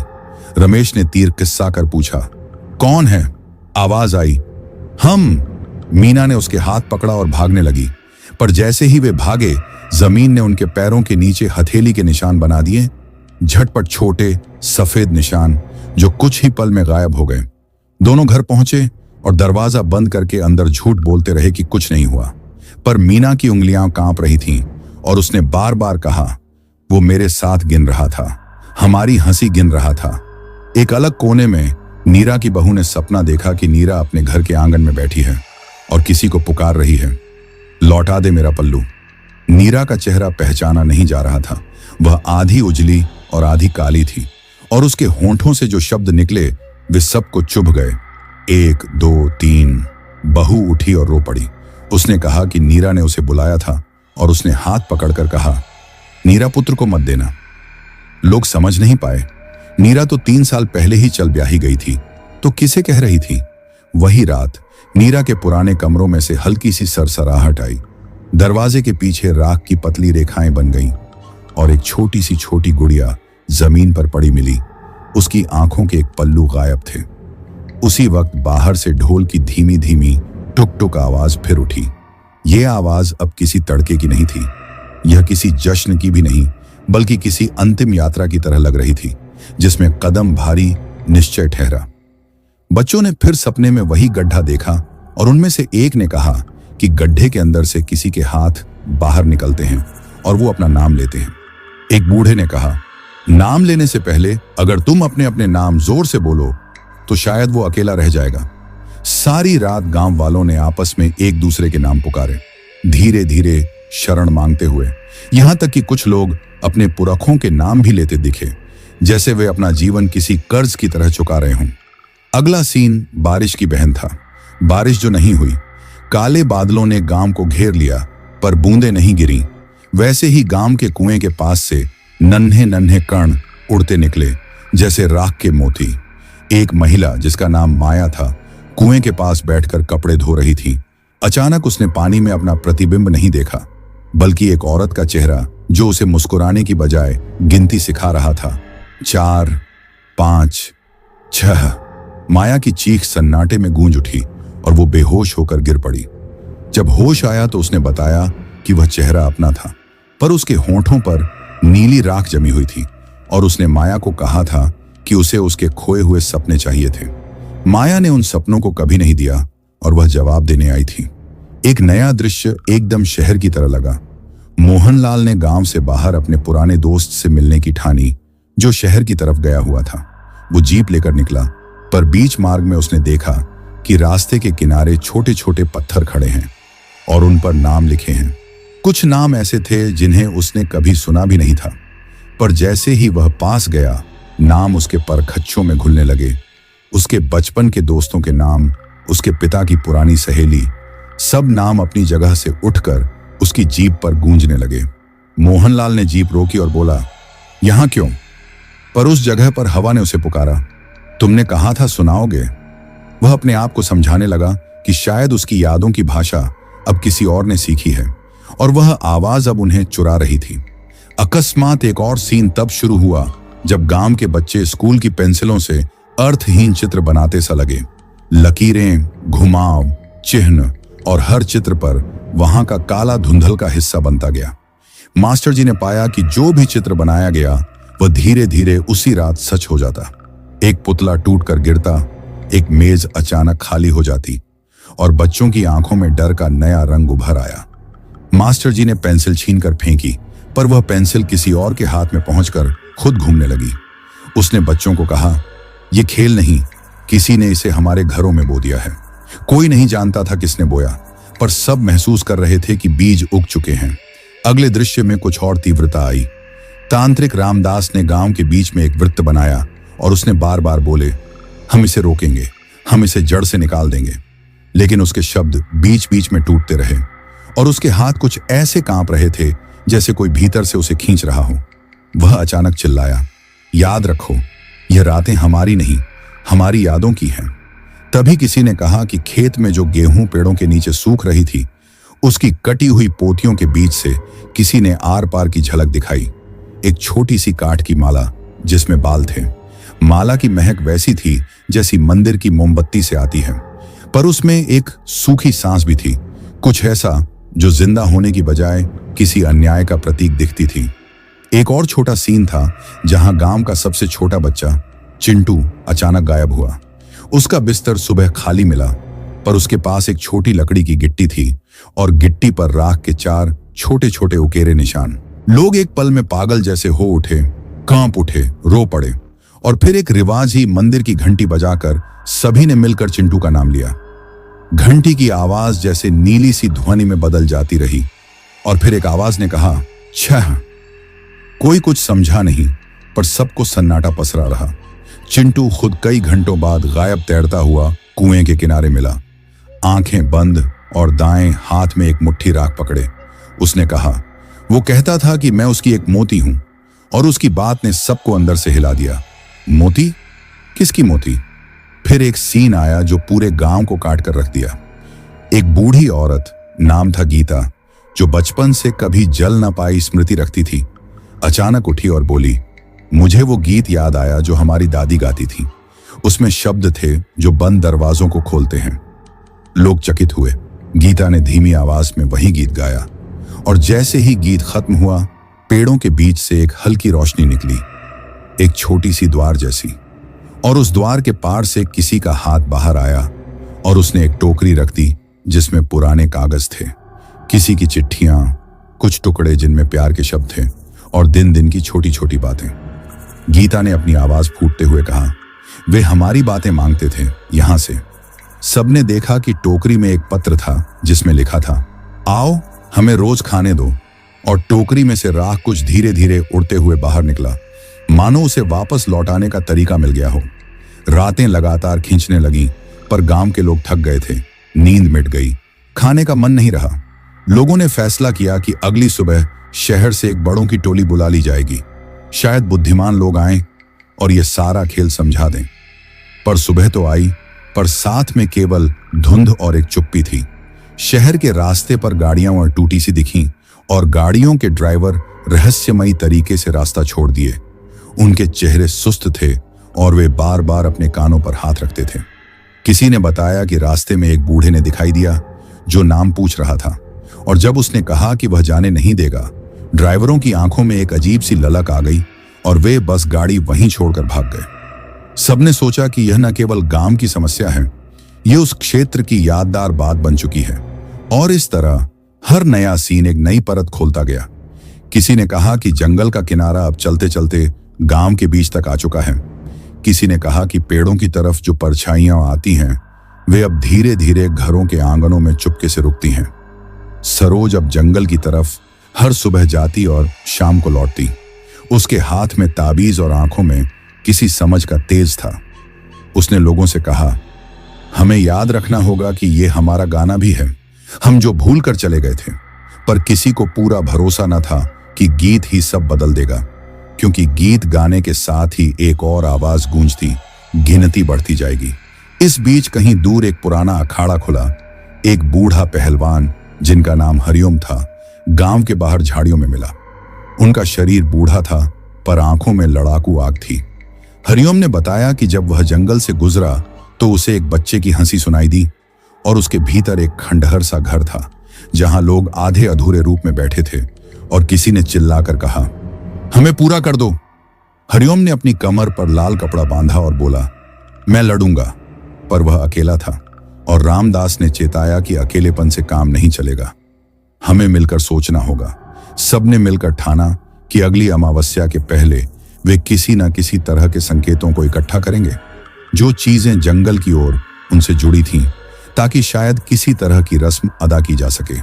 रमेश ने तीर किस्सा कर पूछा, कौन है? आवाज आई, हम। मीना ने उसके हाथ पकड़ा और भागने लगी, पर जैसे ही वे भागे, जमीन ने उनके पैरों के नीचे हथेली के निशान बना दिए। झटपट छोटे सफेद निशान जो कुछ ही पल में गायब हो गए। दोनों घर पहुंचे और दरवाजा बंद करके अंदर झूठ बोलते रहे कि कुछ नहीं हुआ। पर मीना की उंगलियां कांप रही थीं और उसने बार बार कहा, वो मेरे साथ गिन रहा था, हमारी हंसी गिन रहा था। एक अलग कोने में नीरा की बहू ने सपना देखा कि नीरा अपने घर के आंगन में बैठी है और किसी को पुकार रही है, लौटा दे मेरा पल्लू। नीरा का चेहरा पहचाना नहीं जा रहा था। वह आधी उजली और आधी काली थी और उसके होंठों से जो शब्द निकले वे सबको चुभ गए। 1 2 3। बहू उठी और रो पड़ी। उसने कहा कि नीरा ने उसे बुलाया था और उसने हाथ पकड़कर कहा, नीरा पुत्र को मत देना। लोग समझ नहीं पाए। नीरा तो 3 साल पहले ही चल ब्याही गई थी, तो किसे कह रही थी? वही रात नीरा के पुराने कमरों में से हल्की सी सरसराहट आई। दरवाजे के पीछे राख की पतली रेखाएं बन गईं और एक छोटी सी छोटी गुड़िया जमीन पर पड़ी मिली। उसकी आंखों के एक पल्लू गायब थे। उसी वक्त बाहर से ढोल की धीमी धीमी टुक टुक आवाज फिर उठी। यह आवाज अब किसी तड़के की नहीं थी, यह किसी जश्न की भी नहीं, बल्कि किसी अंतिम यात्रा की तरह लग रही थी, जिसमें कदम भारी, निश्चय ठहरा। बच्चों ने फिर सपने में वही गड्ढा देखा और उनमें से एक ने कहा कि गड्ढे के अंदर से किसी के हाथ बाहर निकलते हैं और वो अपना नाम लेते हैं। एक बूढ़े ने कहा, नाम लेने से पहले अगर तुम अपने अपने नाम जोर से बोलो तो शायद वो अकेला रह जाएगा। सारी रात गांव वालों ने आपस में एक दूसरे के नाम पुकारे, धीरे धीरे शरण मांगते हुए। यहां तक कि कुछ लोग अपने पुरखों के नाम भी लेते दिखे, जैसे वे अपना जीवन किसी कर्ज की तरह चुका रहे हों। अगला सीन बारिश की बहन था। बारिश जो नहीं हुई। काले बादलों ने गांव को घेर लिया, पर बूंदें नहीं गिरी। वैसे ही गांव के कुएं के पास से नन्हे नन्हे कण उड़ते निकले। जैसे राख के मोती। एक महिला जिसका नाम माया था, कुएं के पास बैठकर कपड़े धो रही थी। अचानक उसने पानी में अपना प्रतिबिंब नहीं देखा, बल्कि एक औरत का चेहरा जो उसे मुस्कुराने की बजाय गिनती सिखा रहा था। 4, 5, 6। माया की चीख सन्नाटे में गूंज उठी और वो बेहोश होकर गिर पड़ी। जब होश आया तो उसने बताया कि वह चेहरा अपना था, पर उसके होंठों पर नीली राख जमी हुई थी और उसने माया को कहा था कि उसे उसके खोए हुए सपने चाहिए थे। माया ने उन सपनों को कभी नहीं दिया और वह जवाब देने आई थी। एक नया दृश्य एकदम शहर की तरह लगा। मोहनलाल ने गांव से बाहर अपने पुराने दोस्त से मिलने की ठानी, जो शहर की तरफ गया हुआ था। वो जीप लेकर निकला, पर बीच मार्ग में उसने देखा कि रास्ते के किनारे छोटे छोटे पत्थर खड़े हैं और उन पर नाम लिखे हैं। कुछ नाम ऐसे थे जिन्हें उसने कभी सुना भी नहीं था, पर जैसे ही वह पास गया, नाम उसके परखच्चों में घुलने लगे। उसके बचपन के दोस्तों के नाम, उसके पिता की पुरानी सहेली, सब नाम अपनी जगह से उठकर उसकी जीप पर गूंजने लगे। मोहनलाल ने जीप रोकी और बोला, यहां क्यों? पर उस जगह पर हवा ने उसे पुकारा, तुमने कहा था सुनाओगे। वह अपने आप को समझाने लगा कि शायद उसकी यादों की भाषा अब किसी और ने सीखी है और वह आवाज अब उन्हें चुरा रही थी। अकस्मात एक और सीन तब शुरू हुआ जब गांव के बच्चे स्कूल की पेंसिलों से अर्थहीन चित्र बनाते सा लगे। लकीरें, घुमाव, चिन्ह और हर चित्र पर वहां का काला धुंधल का हिस्सा बनता गया। मास्टर जी ने पाया कि जो भी चित्र बनाया गया वह धीरे धीरे उसी रात सच हो जाता। एक पुतला टूटकर गिरता, एक मेज अचानक खाली हो जाती और बच्चों की आंखों में डर का नया रंग उभर आया। मास्टर जी ने पेंसिल छीनकर फेंकी, पर वह पेंसिल किसी और के हाथ में पहुंचकर खुद घूमने लगी। उसने बच्चों को कहा, यह खेल नहीं, किसी ने इसे हमारे घरों में बो दिया है। कोई नहीं जानता था किसने बोया, पर सब महसूस कर रहे थे कि बीज उग चुके हैं। अगले दृश्य में कुछ और तीव्रता आई। तांत्रिक रामदास ने गांव के बीच में एक वृत्त बनाया और उसने बार बार बोले, हम इसे रोकेंगे, हम इसे जड़ से निकाल देंगे। लेकिन उसके शब्द बीच बीच में टूटते रहे और उसके हाथ कुछ ऐसे कांप रहे थे जैसे कोई भीतर से उसे खींच रहा हो। वह अचानक चिल्लाया, याद रखो, यह रातें हमारी नहीं, हमारी यादों की हैं। तभी किसी ने कहा कि खेत में जो गेहूं पेड़ों के नीचे सूख रही थी, उसकी कटी हुई पोतियों के बीच से किसी ने आर पार की झलक दिखाई। एक छोटी सी काठ की माला जिसमें बाल थे। माला की महक वैसी थी जैसी मंदिर की मोमबत्ती से आती है, पर उसमें एक सूखी सांस भी थी, कुछ ऐसा जो जिंदा होने की बजाय किसी अन्याय का प्रतीक दिखती थी। एक और छोटा सीन था जहां गांव का सबसे छोटा बच्चा चिंटू अचानक गायब हुआ। उसका बिस्तर सुबह खाली मिला, पर उसके पास एक छोटी लकड़ी की गिट्टी थी और गिट्टी पर राख के 4 छोटे छोटे उकेरे निशान। लोग एक पल में पागल जैसे हो उठे, कांप उठे, रो पड़े और फिर एक रिवाज ही मंदिर की घंटी बजाकर सभी ने मिलकर चिंटू का नाम लिया। घंटी की आवाज जैसे नीली सी ध्वनि में बदल जाती रही और फिर एक आवाज ने कहा, छह। कोई कुछ समझा नहीं, पर सबको सन्नाटा पसरा रहा। चिंटू खुद कई घंटों बाद गायब तैरता हुआ कुएं के किनारे मिला, आंखें बंद और दाएं हाथ में एक मुट्ठी राख पकड़े। उसने कहा, वो कहता था कि मैं उसकी एक मोती हूं, और उसकी बात ने सबको अंदर से हिला दिया। मोती? किसकी मोती? फिर एक सीन आया जो पूरे गांव को काट कर रख दिया। एक बूढ़ी औरत, नाम था गीता, जो बचपन से कभी जल न पाई स्मृति रखती थी, अचानक उठी और बोली, मुझे वो गीत याद आया जो हमारी दादी गाती थी। उसमें शब्द थे जो बंद दरवाजों को खोलते हैं। लोग चकित हुए। गीता ने धीमी आवाज में वही गीत गाया और जैसे ही गीत खत्म हुआ, पेड़ों के बीच से एक हल्की रोशनी निकली, एक छोटी सी द्वार जैसी, और उस द्वार के पार से किसी का हाथ बाहर आया और उसने एक टोकरी रख दी जिसमें पुराने कागज थे, किसी की चिट्ठियां, कुछ टुकड़े जिनमें प्यार के शब्द थे और दिन दिन की छोटी छोटी बातें। गीता ने अपनी आवाज फूटते हुए कहा, वे हमारी बातें मांगते थे यहां से। सबने देखा कि टोकरी में एक पत्र था जिसमें लिखा था, आओ हमें रोज खाने दो, और टोकरी में से राख कुछ धीरे धीरे उड़ते हुए बाहर निकला, मानो उसे वापस लौटाने का तरीका मिल गया हो। रातें लगातार खींचने लगी, पर गांव के लोग थक गए थे, नींद मिट गई, खाने का मन नहीं रहा। लोगों ने फैसला किया कि अगली सुबह शहर से एक बड़ों की टोली बुला ली जाएगी, शायद बुद्धिमान लोग आए और ये सारा खेल समझा दें। पर सुबह तो आई, पर साथ में केवल धुंध और एक चुप्पी थी। शहर के रास्ते पर गाड़ियां और टूटी सी दिखीं और गाड़ियों के ड्राइवर रहस्यमयी तरीके से रास्ता छोड़ दिए। उनके चेहरे सुस्त थे और वे बार बार अपने कानों पर हाथ रखते थे। किसी ने बताया कि रास्ते में एक बूढ़े ने दिखाई दिया जो नाम पूछ रहा था, और जब उसने कहा कि वह जाने नहीं देगा, ड्राइवरों की आंखों में एक अजीब सी ललक आ गई और वे बस गाड़ी वहीं छोड़कर भाग गए। सबने सोचा कि यह न केवल गांव की समस्या है, यह उस क्षेत्र की यादगार बात बन चुकी है। और इस तरह हर नया सीन एक नई परत खोलता गया। किसी ने कहा कि जंगल का किनारा अब चलते चलते गांव के बीच तक आ चुका है। किसी ने कहा कि पेड़ों की तरफ जो परछाइयां आती हैं वे अब धीरे धीरे घरों के आंगनों में चुपके से रुकती हैं। सरोज अब जंगल की तरफ हर सुबह जाती और शाम को लौटती। उसके हाथ में ताबीज और आंखों में किसी समझ का तेज था। उसने लोगों से कहा, हमें याद रखना होगा कि ये हमारा गाना भी है, हम जो भूल कर चले गए थे। पर किसी को पूरा भरोसा न था कि गीत ही सब बदल देगा, क्योंकि गीत गाने के साथ ही एक और आवाज गूंजती, गिनती बढ़ती जाएगी। इस बीच कहीं दूर एक पुराना अखाड़ा खुला। एक बूढ़ा पहलवान जिनका नाम हरिओम था, गांव के बाहर झाड़ियों में मिला। उनका शरीर बूढ़ा था, पर आंखों में लड़ाकू आग थी। हरिओम ने बताया कि जब वह जंगल से गुजरा तो उसे एक बच्चे की हंसी सुनाई दी और उसके भीतर एक खंडहर सा घर था, जहां लोग आधे अधूरे रूप में बैठे थे। और किसी ने चिल्लाकर कहा, हमें पूरा कर दो। हरिओम ने अपनी कमर पर लाल कपड़ा बांधा और बोला, मैं लड़ूंगा। पर वह अकेला था और रामदास ने चेताया कि अकेलेपन से काम नहीं चलेगा, हमें मिलकर सोचना होगा। सबने मिलकर ठाना कि अगली अमावस्या के पहले वे किसी न किसी तरह के संकेतों को इकट्ठा करेंगे, जो चीजें जंगल की ओर उनसे जुड़ी थीं, ताकि शायद किसी तरह की रस्म अदा की जा सके।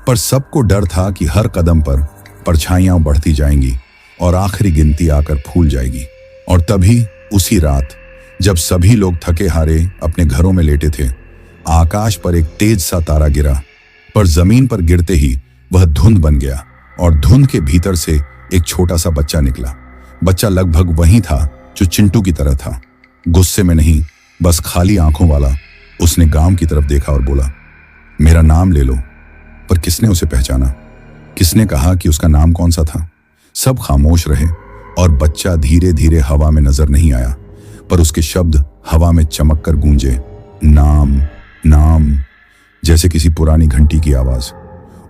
पर सबको डर था कि हर कदम पर परछाइयां बढ़ती जाएंगी और आखिरी गिनती आकर फूल जाएगी। और तभी उसी रात जब सभी लोग थके हारे अपने घरों में लेटे थे, आकाश पर एक तेज सा तारा गिरा। पर जमीन पर गिरते ही वह धुंध बन गया और धुंध के भीतर से एक छोटा सा बच्चा निकला। बच्चा लगभग वही था जो चिंटू की तरह था, गुस्से में नहीं, बस खाली आंखों वाला। उसने गांव की तरफ देखा और बोला, मेरा नाम ले लो। पर किसने उसे पहचाना? किसने कहा कि उसका नाम कौन सा था? सब खामोश रहे और बच्चा धीरे धीरे हवा में नजर नहीं आया, पर उसके शब्द हवा में चमक कर गूंजे, नाम नाम, जैसे किसी पुरानी घंटी की आवाज।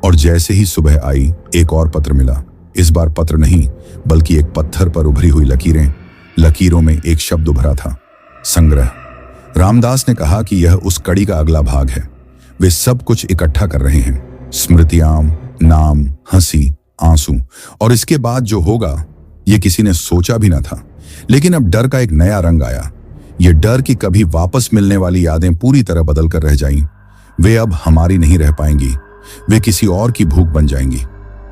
और जैसे ही सुबह आई, एक और पत्र मिला। इस बार पत्र नहीं, बल्कि एक पत्थर पर उभरी हुई लकीरें। लकीरों में एक शब्द उभरा था, संग्रह। रामदास ने कहा कि यह उस कड़ी का अगला भाग है। वे सब कुछ इकट्ठा कर रहे हैं, स्मृतियां, नाम, हंसी, आंसू। और इसके बाद जो होगा ये किसी ने सोचा भी ना था। लेकिन अब डर का एक नया रंग आया। ये डर कि कभी वापस मिलने वाली यादें पूरी तरह बदल कर रह जाएं। वे अब हमारी नहीं रह पाएंगी, वे किसी और की भूख बन जाएंगी।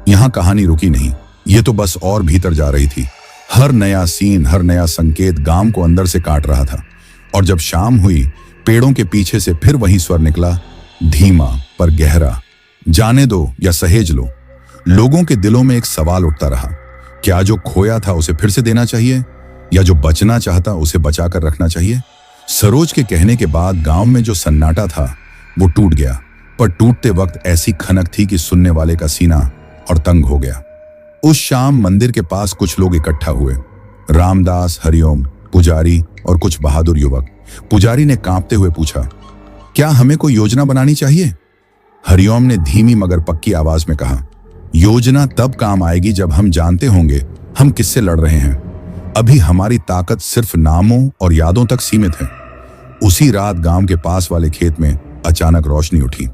यहां कहानी रुकी नहीं, ये तो बस और भीतर जा रही थी। हर नया सीन, हर नया संकेत गांव को अंदर से काट रहा था। और जब शाम हुई, पेड़ों के पीछे से फिर वही स्वर निकला, धीमा पर गहरा, जाने दो या सहेज लो। लोगों के दिलों में एक सवाल उठता रहा, क्या जो खोया था उसे फिर से देना चाहिए, या जो बचना चाहता उसे बचा कर रखना चाहिए? सरोज के कहने के बाद गांव में जो सन्नाटा था वो टूट गया, पर टूटते वक्त ऐसी खनक थी कि सुनने वाले का सीना और तंग हो गया। उस शाम मंदिर के पास कुछ लोग इकट्ठा हुए, रामदास, हरिओम, पुजारी और कुछ बहादुर युवक। पुजारी ने कांपते हुए पूछा, क्या हमें कोई योजना बनानी चाहिए? हरिओम ने धीमी मगर पक्की आवाज में कहा, योजना तब काम आएगी जब हम जानते होंगे हम किससे लड़ रहे हैं। अभी हमारी ताकत सिर्फ नामों और यादों तक सीमित है। उसी रात गांव के पास वाले खेत में अचानक रोशनी उठी।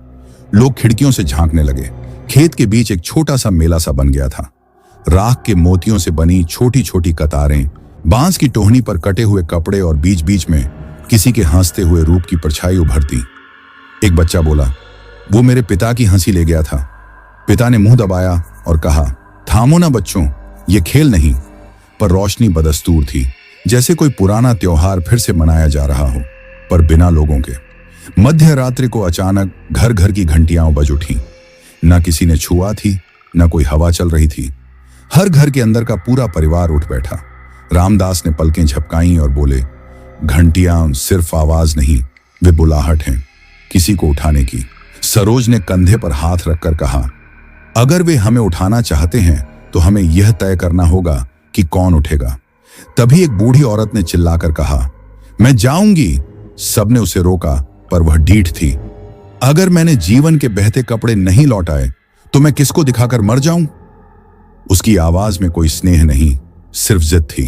लोग खिड़कियों से झांकने लगे। खेत के बीच एक छोटा सा मेला सा बन गया था। राख के मोतियों से बनी छोटी छोटी कतारें, बांस की टोहनी पर कटे हुए कपड़े और बीच बीच में किसी के हंसते हुए रूप की परछाई उभरती। एक बच्चा बोला, वो मेरे पिता की हंसी ले गया था। पिता ने मुंह दबाया और कहा, थामो ना बच्चों, ये खेल नहीं। पर रोशनी बदस्तूर थी, जैसे कोई पुराना त्योहार फिर से मनाया जा रहा हो, पर बिना लोगों के। मध्य रात्रि को अचानक घर घर की घंटियां बज उठी। न किसी ने छुआ थी, न कोई हवा चल रही थी। हर घर के अंदर का पूरा परिवार उठ बैठा। रामदास ने पलकें झपकाईं और बोले, घंटियां सिर्फ आवाज नहीं, वे बुलाहट हैं किसी को उठाने की। सरोज ने कंधे पर हाथ रखकर कहा, अगर वे हमें उठाना चाहते हैं तो हमें यह तय करना होगा कि कौन उठेगा। तभी एक बूढ़ी औरत ने चिल्लाकर कहा, मैं जाऊंगी। सबने उसे रोका, पर वह ढीठ थी। अगर मैंने जीवन के बहते कपड़े नहीं लौटाए तो मैं किसको दिखाकर मर जाऊं? उसकी आवाज में कोई स्नेह नहीं, सिर्फ जिद थी।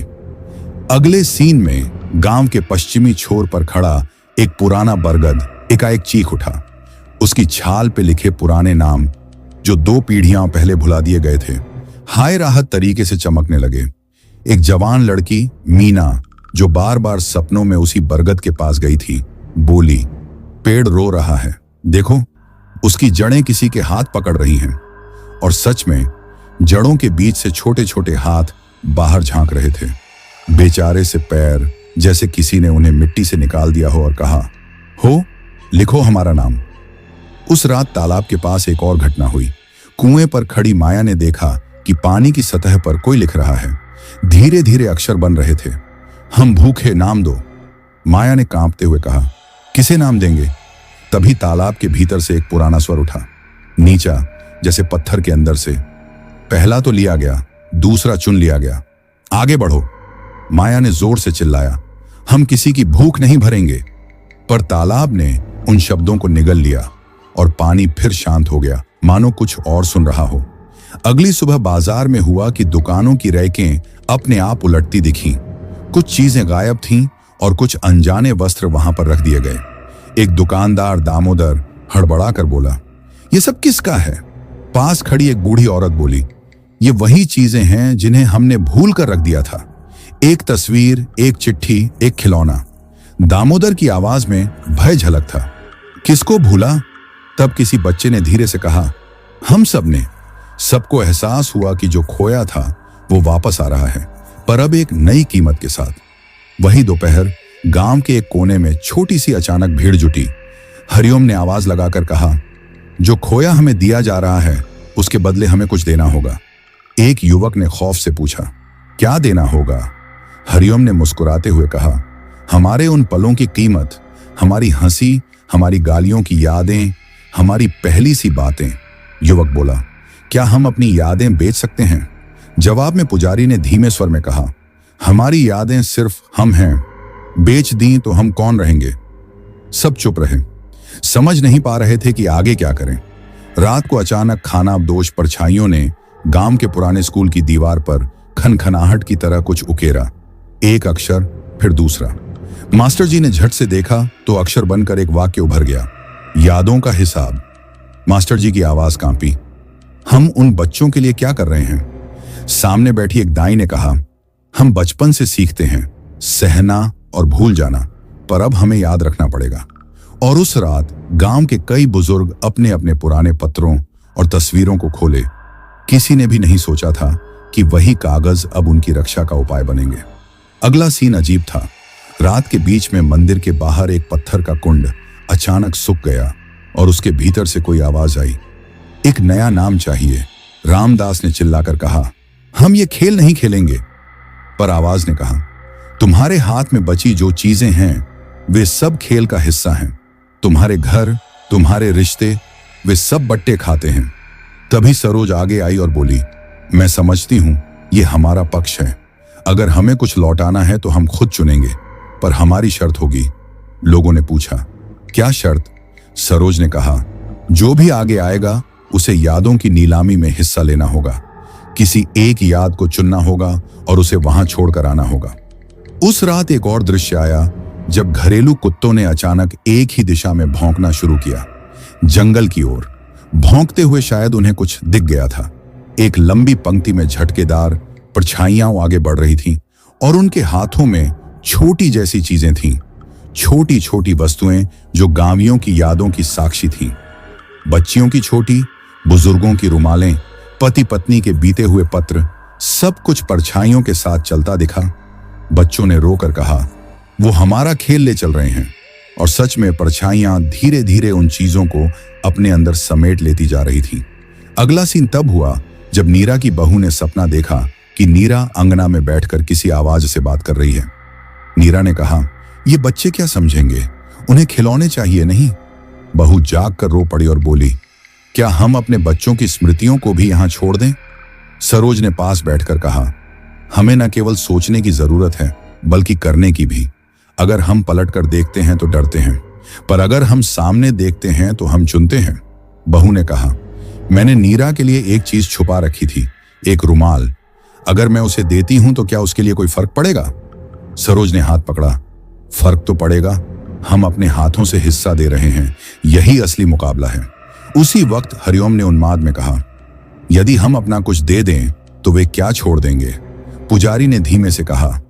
अगले सीन में गांव के पश्चिमी छोर पर खड़ा एक पुराना बरगद एकाएक चीख उठा। उसकी छाल पे लिखे पुराने नाम, जो 2 पीढ़ियां पहले भुला दिए गए थे, हाय राहत तरीके से चमकने लगे। एक जवान लड़की मीना, जो बार बार सपनों में उसी बरगद के पास गई थी, बोली, पेड़ रो रहा है, देखो उसकी जड़ें किसी के हाथ पकड़ रही हैं। और सच में जड़ों के बीच से छोटे छोटे हाथ बाहर झांक रहे थे, बेचारे से पैर, जैसे किसी ने उन्हें मिट्टी से निकाल दिया हो और कहा, हो लिखो हमारा नाम। उस रात तालाब के पास एक और घटना हुई। कुएं पर खड़ी माया ने देखा कि पानी की सतह पर कोई लिख रहा है। धीरे धीरे अक्षर बन रहे थे। हम भूखे, नाम दो। माया ने कांपते हुए कहा, किसे नाम देंगे? तभी तालाब के भीतर से एक पुराना स्वर उठा, नीचा जैसे पत्थर के अंदर से। पहला तो लिया गया, दूसरा चुन लिया गया, आगे बढ़ो। माया ने जोर से चिल्लाया, हम किसी की भूख नहीं भरेंगे। पर तालाब ने उन शब्दों को निगल लिया और पानी फिर शांत हो गया, मानो कुछ और सुन रहा हो। अगली सुबह बाजार में हुआ कि दुकानों की रैकें अपने आप उलटती दिखीं। कुछ चीजें गायब थीं और कुछ अनजाने वस्त्र वहां पर रख दिए गए। एक दुकानदार दामोदर हड़बड़ा कर बोला, ये सब किसका है? पास खड़ी एक बूढ़ी औरत बोली, ये वही चीजें हैं जिन्हें हमने भूल कर रख दिया था। एक तस्वीर, एक चिट्ठी, एक खिलौना। दामोदर की आवाज में भय झलक था। किसको भूला? तब किसी बच्चे ने धीरे से कहा, हम सब ने। सबको एहसास हुआ कि जो खोया था वो वापस आ रहा है, पर अब एक नई कीमत के साथ। वही दोपहर गांव के एक कोने में छोटी सी अचानक भीड़ जुटी। हरिओम ने आवाज लगाकर कहा, जो खोया हमें दिया जा रहा है उसके बदले हमें कुछ देना होगा। एक युवक ने खौफ से पूछा, क्या देना होगा? हरिओम ने मुस्कुराते हुए कहा, हमारे उन पलों की कीमत, हमारी हंसी, हमारी गालियों की यादें, हमारी पहली सी बातें। युवक बोला, क्या हम अपनी यादें बेच सकते हैं? जवाब में पुजारी ने धीमे स्वर में कहा, हमारी यादें सिर्फ हम हैं, बेच दी तो हम कौन रहेंगे? सब चुप रहे, समझ नहीं पा रहे थे कि आगे क्या करें। रात को अचानक खानाबदोश परछाइयों ने गांव के पुराने स्कूल की दीवार पर खनखनाहट की तरह कुछ उकेरा। एक अक्षर, फिर दूसरा। मास्टर जी ने झट से देखा तो अक्षर बनकर एक वाक्य उभर गया, यादों का हिसाब। मास्टर जी की आवाज कांपी, हम उन बच्चों के लिए क्या कर रहे हैं? सामने बैठी एक दाई ने कहा, हम बचपन से सीखते हैं सहना और भूल जाना, पर अब हमें याद रखना पड़ेगा। और उस रात गांव के कई बुजुर्ग अपने अपने पुराने पत्रों और तस्वीरों को खोले। किसी ने भी नहीं सोचा था कि वही कागज अब उनकी रक्षा का उपाय बनेंगे। अगला सीन अजीब था। रात के बीच में मंदिर के बाहर एक पत्थर का कुंड अचानक सूख गया और उसके भीतर से कोई आवाज आई, एक नया नाम चाहिए। रामदास ने चिल्लाकर कहा, हम ये खेल नहीं खेलेंगे। पर आवाज ने कहा, तुम्हारे हाथ में बची जो चीजें हैं वे सब खेल का हिस्सा हैं। तुम्हारे घर, तुम्हारे रिश्ते, वे सब बट्टे खाते हैं। तभी सरोज आगे आई और बोली, मैं समझती हूं ये हमारा पक्ष है। अगर हमें कुछ लौटाना है तो हम खुद चुनेंगे, पर हमारी शर्त होगी। लोगों ने पूछा, क्या शर्त? सरोज ने कहा, जो भी आगे आएगा उसे यादों की नीलामी में हिस्सा लेना होगा। किसी एक याद को चुनना होगा और उसे वहां छोड़कर आना होगा। उस रात एक और दृश्य आया, जब घरेलू कुत्तों ने अचानक एक ही दिशा में भौंकना शुरू किया, जंगल की ओर। भौंकते हुए शायद उन्हें कुछ दिख गया था। एक लंबी पंक्ति में झटकेदार परछाइयां आगे बढ़ रही थीं और उनके हाथों में छोटी जैसी चीजें थीं, छोटी छोटी वस्तुएं जो गांवियों की यादों की साक्षी थीं। बच्चियों की छोटी, बुजुर्गों की रुमालें, पति पत्नी के बीते हुए पत्र, सब कुछ परछाइयों के साथ चलता दिखा। बच्चों ने रोकर कहा, वो हमारा खेल ले चल रहे हैं। और सच में परछाइयां धीरे धीरे उन चीजों को अपने अंदर समेट लेती जा रही थी। अगला सीन तब हुआ जब नीरा की बहू ने सपना देखा कि नीरा अंगना में बैठकर किसी आवाज से बात कर रही है। नीरा ने कहा, ये बच्चे क्या समझेंगे, उन्हें खिलौने चाहिए नहीं। बहू जाग कर रो पड़ी और बोली, क्या हम अपने बच्चों की स्मृतियों को भी यहां छोड़ दें? सरोज ने पास बैठकर कहा, हमें न केवल सोचने की जरूरत है बल्कि करने की भी। अगर हम पलट कर देखते हैं तो डरते हैं, पर अगर हम सामने देखते हैं तो हम चुनते हैं। बहू ने कहा, मैंने नीरा के लिए एक चीज छुपा रखी थी, एक रुमाल। अगर मैं उसे देती हूं तो क्या उसके लिए कोई फर्क पड़ेगा? सरोज ने हाथ पकड़ा, फर्क तो पड़ेगा। हम अपने हाथों से हिस्सा दे रहे हैं, यही असली मुकाबला है। उसी वक्त हरिओम ने उन्माद में कहा, यदि हम अपना कुछ दे दें तो वे क्या छोड़ देंगे? पुजारी ने धीमे से कहा,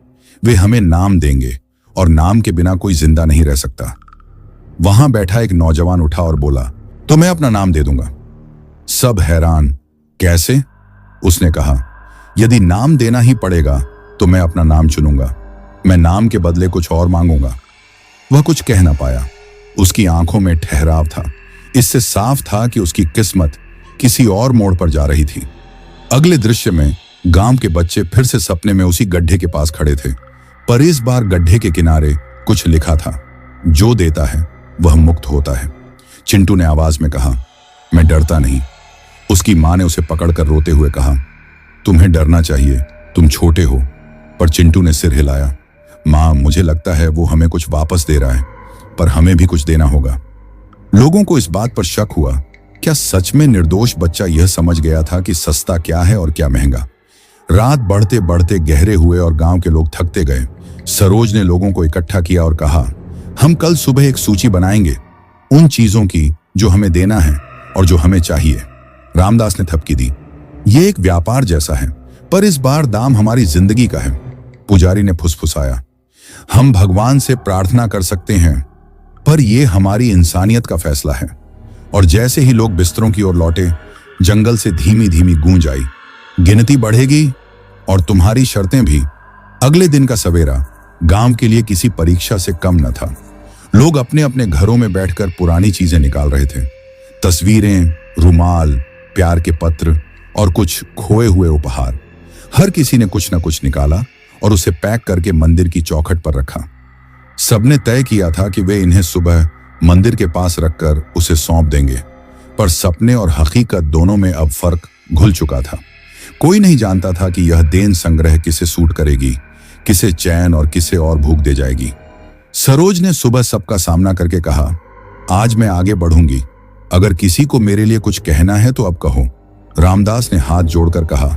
वे हमें नाम देंगे और नाम के बिना कोई जिंदा नहीं रह सकता। वहां बैठा एक नौजवान उठा और बोला, तो मैं अपना नाम दे दूंगा। सब हैरान, कैसे? उसने कहा, यदि नाम देना ही पड़ेगा तो मैं अपना नाम चुनूंगा। मैं नाम के बदले कुछ और मांगूंगा। वह कुछ कह ना पाया। उसकी आंखों में ठहराव था। इससे साफ था कि उसकी किस्मत किसी और मोड़ पर जा रही थी। अगले दृश्य में गांव के बच्चे फिर से सपने में उसी गड्ढे के पास खड़े थे, पर इस बार गड्ढे के किनारे कुछ लिखा था, जो देता है वह मुक्त होता है। चिंटू ने आवाज में कहा, मैं डरता नहीं। उसकी मां ने उसे पकड़कर रोते हुए कहा, तुम्हें डरना चाहिए, तुम छोटे हो। पर चिंटू ने सिर हिलाया, मां, मुझे लगता है वो हमें कुछ वापस दे रहा है, पर हमें भी कुछ देना होगा। लोगों को इस बात पर शक हुआ, क्या सच में निर्दोष बच्चा यह समझ गया था कि सस्ता क्या है और क्या महंगा? रात बढ़ते बढ़ते गहरे हुए और गांव के लोग थकते गए। सरोज ने लोगों को इकट्ठा किया और कहा, हम कल सुबह एक सूची बनाएंगे उन चीजों की जो हमें देना है और जो हमें चाहिए। रामदास ने थपकी दी, ये एक व्यापार जैसा है, पर इस बार दाम हमारी जिंदगी का है। पुजारी ने फुसफुसाया, हम भगवान से प्रार्थना कर सकते हैं, पर यह हमारी इंसानियत का फैसला है। और जैसे ही लोग बिस्तरों की ओर लौटे, जंगल से धीमी धीमी गूंज आई, गिनती बढ़ेगी और तुम्हारी शर्तें भी। अगले दिन का सवेरा गांव के लिए किसी परीक्षा से कम न था। लोग अपने अपने घरों में बैठकर पुरानी चीजें निकाल रहे थे, तस्वीरें, रुमाल, प्यार के पत्र और कुछ खोए हुए उपहार। हर किसी ने कुछ न कुछ निकाला और उसे पैक करके मंदिर की चौखट पर रखा। सबने तय किया था कि वे इन्हें सुबह मंदिर के पास रखकर उसे सौंप देंगे, पर सपने और हकीकत दोनों में अब फर्क घुल चुका था। कोई नहीं जानता था कि यह देन संग्रह किसे सूट करेगी, किसे चैन और किसे और भूख दे जाएगी। सरोज ने सुबह सबका सामना करके कहा, आज मैं आगे बढ़ूंगी, अगर किसी को मेरे लिए कुछ कहना है तो अब कहो। रामदास ने हाथ जोड़कर कहा,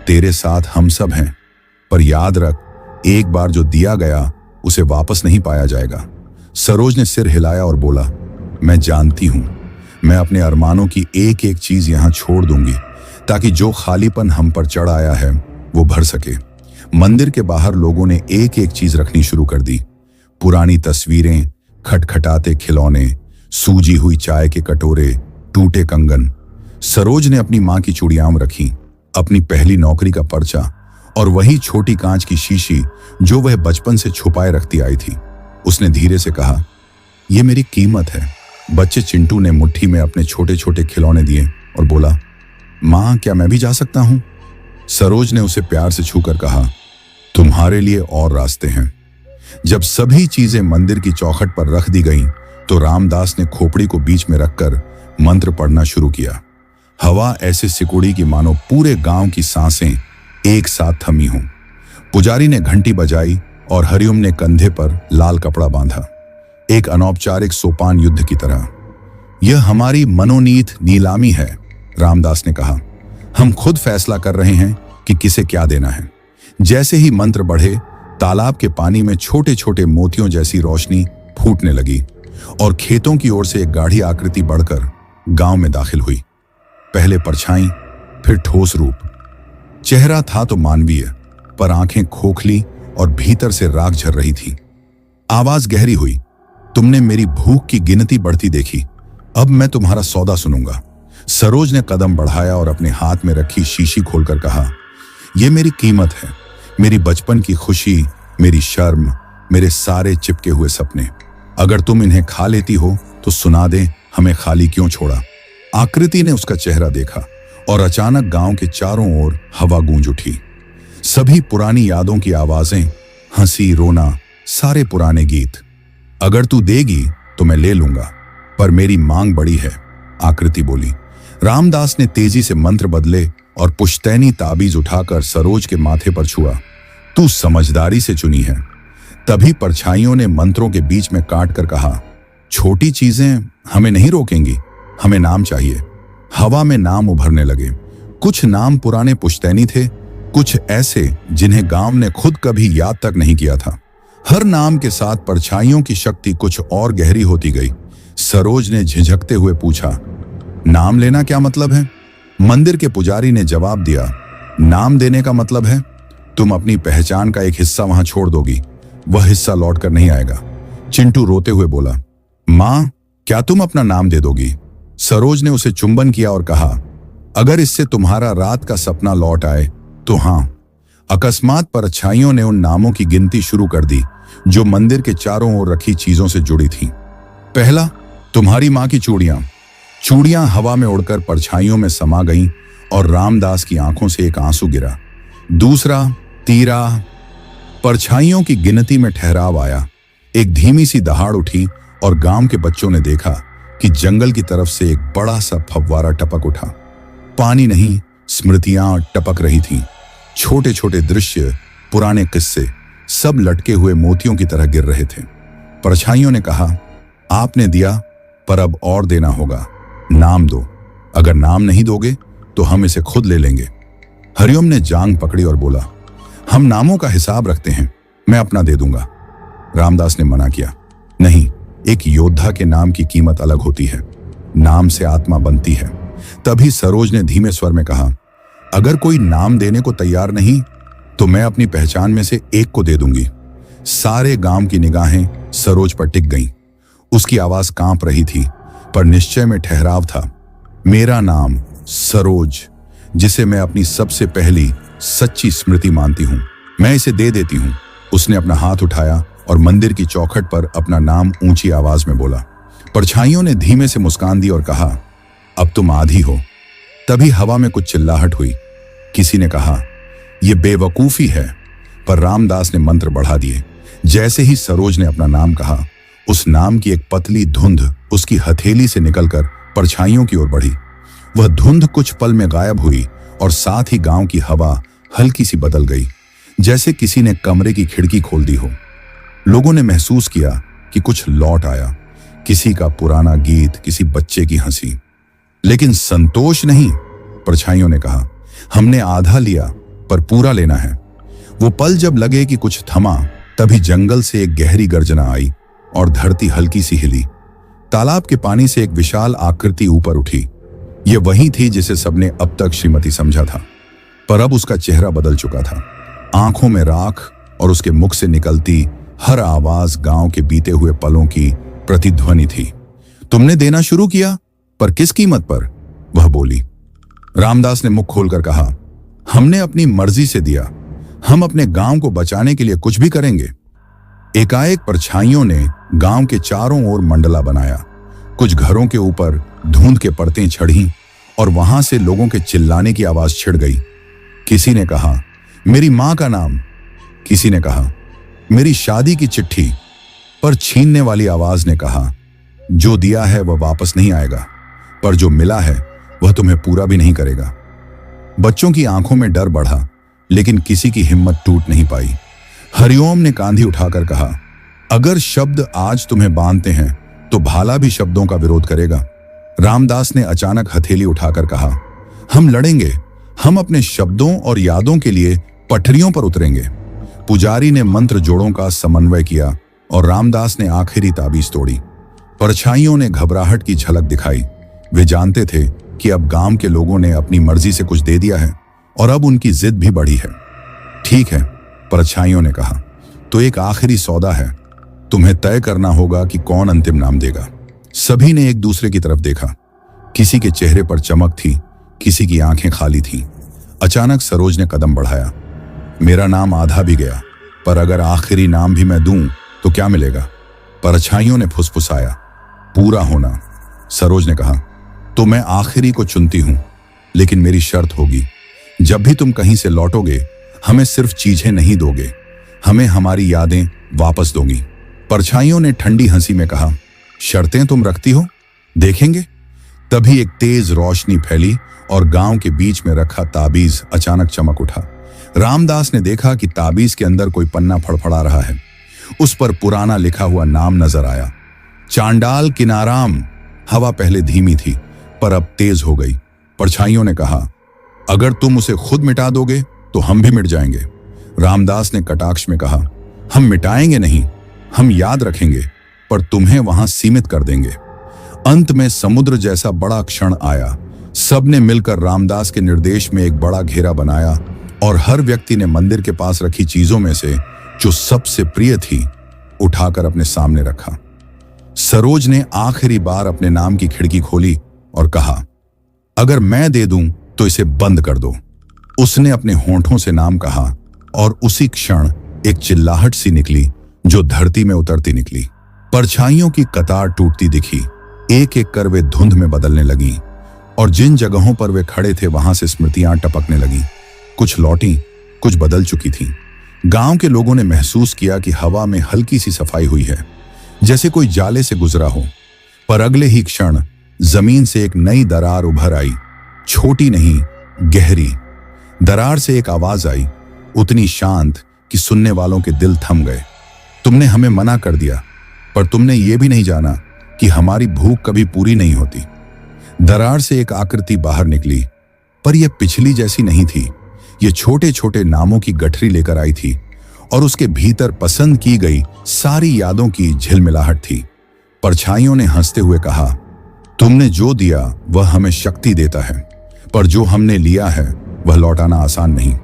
तेरे साथ हम सब हैं, पर याद रख, एक बार जो दिया गया उसे वापस नहीं पाया जाएगा। सरोज ने सिर हिलाया और बोला, मैं जानती हूं, मैं अपने अरमानों की एक एक चीज यहां छोड़ दूंगी, ताकि जो खालीपन हम पर चढ़ आया है वो भर सके। मंदिर के बाहर लोगों ने एक एक चीज रखनी शुरू कर दी, पुरानी तस्वीरें, खटखटाते खिलौने, सूजी हुई चाय के कटोरे, टूटे कंगन। सरोज ने अपनी मां की चूड़ियां रखी, अपनी पहली नौकरी का पर्चा और वही छोटी कांच की शीशी जो वह बचपन से छुपाए रखती आई थी। उसने धीरे से कहा, यह मेरी कीमत है। बच्चे चिंटू ने मुट्ठी में अपने छोटे छोटे खिलौने दिए और बोला, मां, क्या मैं भी जा सकता हूं? सरोज ने उसे प्यार से छूकर कहा, तुम्हारे लिए और रास्ते हैं। जब सभी चीजें मंदिर की चौखट पर रख दी गईं, तो रामदास ने खोपड़ी को बीच में रखकर मंत्र पढ़ना शुरू किया। हवा ऐसे सिकुड़ी कि मानो पूरे गांव की सांसें एक साथ थमी हों। पुजारी ने घंटी बजाई और हरिओम ने कंधे पर लाल कपड़ा बांधा, एक अनौपचारिक सोपान युद्ध की तरह। यह हमारी मनोनीत नीलामी है, रामदास ने कहा। हम खुद फैसला कर रहे हैं कि किसे क्या देना है। जैसे ही मंत्र बढ़े, तालाब के पानी में छोटे छोटे मोतियों जैसी रोशनी फूटने लगी और खेतों की ओर से एक गाढ़ी आकृति बढ़कर गांव में दाखिल हुई। पहले परछाई, फिर ठोस रूप। चेहरा था तो मानवीय, पर आंखें खोखली और भीतर से राख झर रही थी। आवाज गहरी हुई, तुमने मेरी भूख की गिनती बढ़ती देखी, अब मैं तुम्हारा सौदा सुनूंगा। सरोज ने कदम बढ़ाया और अपने हाथ में रखी शीशी खोलकर कहा, यह मेरी कीमत है, मेरी बचपन की खुशी, मेरी शर्म, मेरे सारे चिपके हुए सपने। अगर तुम इन्हें खा लेती हो तो सुना दे, हमें खाली क्यों छोड़ा। आकृति ने उसका चेहरा देखा और अचानक गांव के चारों ओर हवा गूंज उठी। सभी पुरानी यादों की आवाजें, हंसी रोना, सारे पुराने गीत। अगर तू देगी तो मैं ले लूंगा, पर मेरी मांग बड़ी है, आकृति बोली। रामदास ने तेजी से मंत्र बदले और पुश्तैनी ताबीज उठाकर सरोज के माथे पर छुआ। तू समझदारी से चुनी है। तभी परछाइयों ने मंत्रों के बीच में काट कर कहा, छोटी चीजें हमें नहीं रोकेंगी, हमें नाम चाहिए। हवा में नाम उभरने लगे। कुछ नाम पुराने पुश्तैनी थे, कुछ ऐसे जिन्हें गांव ने खुद कभी याद तक नहीं किया था। हर नाम के साथ परछाइयों की शक्ति कुछ और गहरी होती गई। सरोज ने झिझकते हुए पूछा, नाम लेना क्या मतलब है? मंदिर के पुजारी ने जवाब दिया, नाम देने का मतलब है तुम अपनी पहचान का एक हिस्सा वहां छोड़ दोगी, वह हिस्सा लौट कर नहीं आएगा। चिंटू रोते हुए बोला, मां, क्या तुम अपना नाम दे दोगी? सरोज ने उसे चुंबन किया और कहा, अगर इससे तुम्हारा रात का सपना लौट आए तो हां। अकस्मात परछाइयों ने उन नामों की गिनती शुरू कर दी जो मंदिर के चारों ओर रखी चीजों से जुड़ी थीं। पहला, तुम्हारी मां की चूड़ियां। चूड़ियां हवा में उड़कर परछाइयों में समा गईं और रामदास की आंखों से एक आंसू गिरा। दूसरा, तीरा। परछाइयों की गिनती में ठहराव आया। एक धीमी सी दहाड़ उठी और गांव के बच्चों ने देखा कि जंगल की तरफ से एक बड़ा सा फव्वारा टपक उठा। पानी नहीं, स्मृतियां टपक रही थीं। छोटे छोटे दृश्य, पुराने किस्से, सब लटके हुए मोतियों की तरह गिर रहे थे। परछाइयों ने कहा, आपने दिया, पर अब और देना होगा। नाम दो। अगर नाम नहीं दोगे तो हम इसे खुद ले लेंगे। हरिओम ने जांग पकड़ी और बोला, हम नामों का हिसाब रखते हैं, मैं अपना दे दूंगा। रामदास ने मना किया, नहीं, एक योद्धा के नाम की कीमत अलग होती है। नाम से आत्मा बनती है। तभी सरोज ने धीमे स्वर में कहा, अगर कोई नाम देने को तैयार नहीं तो मैं अपनी पहचान में से एक को दे दूंगी। सारे गांव की निगाहें सरोज पर टिक गईं। उसकी आवाज कांप रही थी, पर निश्चय में ठहराव था। मेरा नाम सरोज, जिसे मैं अपनी सबसे पहली सच्ची स्मृति मानती हूं, मैं इसे दे देती हूं। उसने अपना हाथ उठाया और मंदिर की चौखट पर अपना नाम ऊंची आवाज में बोला। परछाइयों ने धीमे से मुस्कान दी और कहा, अब तुम आधी हो। तभी हवा में कुछ चिल्लाहट हुई। किसी ने कहा, यह बेवकूफी है, पर रामदास ने मंत्र बढ़ा दिए। जैसे ही सरोज ने अपना नाम कहा, उस नाम की एक पतली धुंध उसकी हथेली से निकलकर परछाइयों की ओर बढ़ी। वह धुंध कुछ पल में गायब हुई और साथ ही गांव की हवा हल्की सी बदल गई, जैसे किसी ने कमरे की खिड़की खोल दी हो। लोगों ने महसूस किया कि कुछ लौट आया, किसी का पुराना गीत, किसी बच्चे की हंसी। लेकिन संतोष नहीं, परछाइयों ने कहा, हमने आधा लिया पर पूरा लेना है। वो पल जब लगे कि कुछ थमा, तभी जंगल से एक गहरी गर्जना आई और धरती हल्की सी हिली। तालाब के पानी से एक विशाल आकृति ऊपर उठी। यह वही थी जिसे सबने अब तक श्रीमती समझा था, पर अब उसका चेहरा बदल चुका था। आंखों में राख और उसके मुख से निकलती हर आवाज गांव के बीते हुए पलों की प्रतिध्वनि थी। तुमने देना शुरू किया, पर किस कीमत पर? वह बोली। रामदास ने मुख खोलकर कहा, हमने अपनी मर्जी से दिया, हम अपने गांव को बचाने के लिए कुछ भी करेंगे। एकाएक परछाइयों ने गांव के चारों ओर मंडला बनाया। कुछ घरों के ऊपर धुंध के परतें चढ़ीं और वहां से लोगों के चिल्लाने की आवाज छिड़ गई। किसी ने कहा, मेरी मां का नाम। किसी ने कहा, मेरी शादी की चिट्ठी। पर छीनने वाली आवाज ने कहा, जो दिया है वह वापस नहीं आएगा, पर जो मिला है वह तुम्हें पूरा भी नहीं करेगा। बच्चों की आंखों में डर बढ़ा, लेकिन किसी की हिम्मत टूट नहीं पाई। हरिओम ने कांधी उठाकर कहा, अगर शब्द आज तुम्हें बांधते हैं तो भाला भी शब्दों का विरोध करेगा। रामदास ने अचानक हथेली उठाकर कहा, हम लड़ेंगे, हम अपने शब्दों और यादों के लिए पटरियों पर उतरेंगे। पुजारी ने मंत्र जोड़ों का समन्वय किया और रामदास ने आखिरी ताबीज तोड़ी। परछाइयों ने घबराहट की झलक दिखाई। वे जानते थे कि अब गांव के लोगों ने अपनी मर्जी से कुछ दे दिया है और अब उनकी जिद भी बढ़ी है। ठीक है, परछाइयों ने कहा, तो एक आखिरी सौदा है, तुम्हें तय करना होगा कि कौन अंतिम नाम देगा। सभी ने एक दूसरे की तरफ देखा। किसी के चेहरे पर चमक थी, किसी की आंखें खाली थीं। अचानक सरोज ने कदम बढ़ाया। मेरा नाम आधा भी गया, पर अगर आखिरी नाम भी मैं दूं तो क्या मिलेगा? परछाइयों ने फुसफुसाया, पूरा होना। सरोज ने कहा, तो मैं आखिरी को चुनती हूं, लेकिन मेरी शर्त होगी, जब भी तुम कहीं से लौटोगे हमें सिर्फ चीजें नहीं दोगे, हमें हमारी यादें वापस दोगी। परछाइयों ने ठंडी हंसी में कहा, शर्तें तुम रखती हो, देखेंगे। तभी एक तेज रोशनी फैली और गांव के बीच में रखा ताबीज अचानक चमक उठा। रामदास ने देखा कि ताबीज के अंदर कोई पन्ना फड़फड़ा रहा है। उस पर पुराना लिखा हुआ नाम नजर आया, चांडाल किनाराम। हवा पहले धीमी थी पर अब तेज हो गई। परछाइयों ने कहा, अगर तुम उसे खुद मिटा दोगे तो हम भी मिट जाएंगे। रामदास ने कटाक्ष में कहा, हम मिटाएंगे नहीं, हम याद रखेंगे, पर तुम्हें वहां सीमित कर देंगे। अंत में समुद्र जैसा बड़ा क्षण आया। सबने मिलकर रामदास के निर्देश में एक बड़ा घेरा बनाया और हर व्यक्ति ने मंदिर के पास रखी चीजों में से जो सबसे प्रिय थी उठाकर अपने सामने रखा। सरोज ने आखिरी बार अपने नाम की खिड़की खोली और कहा, अगर मैं दे दूं तो इसे बंद कर दो। उसने अपने होंठों से नाम कहा और उसी क्षण एक चिल्लाहट सी निकली जो धरती में उतरती निकली। परछाइयों की कतार टूटती दिखी, एक एक कर वे धुंध में बदलने लगी और जिन जगहों पर वे खड़े थे वहां से स्मृतियां टपकने लगीं। कुछ लौटी, कुछ बदल चुकी थीं। गांव के लोगों ने महसूस किया कि हवा में हल्की सी सफाई हुई है, जैसे कोई जाले से गुजरा हो। पर अगले ही क्षण जमीन से एक नई दरार उभर आई, छोटी नहीं, गहरी। दरार से एक आवाज आई, उतनी शांत कि सुनने वालों के दिल थम गए। तुमने हमें मना कर दिया, पर तुमने ये भी नहीं जाना कि हमारी भूख कभी पूरी नहीं होती। दरार से एक आकृति बाहर निकली, पर यह पिछली जैसी नहीं थी। ये छोटे छोटे नामों की गठरी लेकर आई थी और उसके भीतर पसंद की गई सारी यादों की झिलमिलाहट थी। परछाइयों ने हंसते हुए कहा, तुमने जो दिया वह हमें शक्ति देता है, पर जो हमने लिया है वह लौटाना आसान नहीं।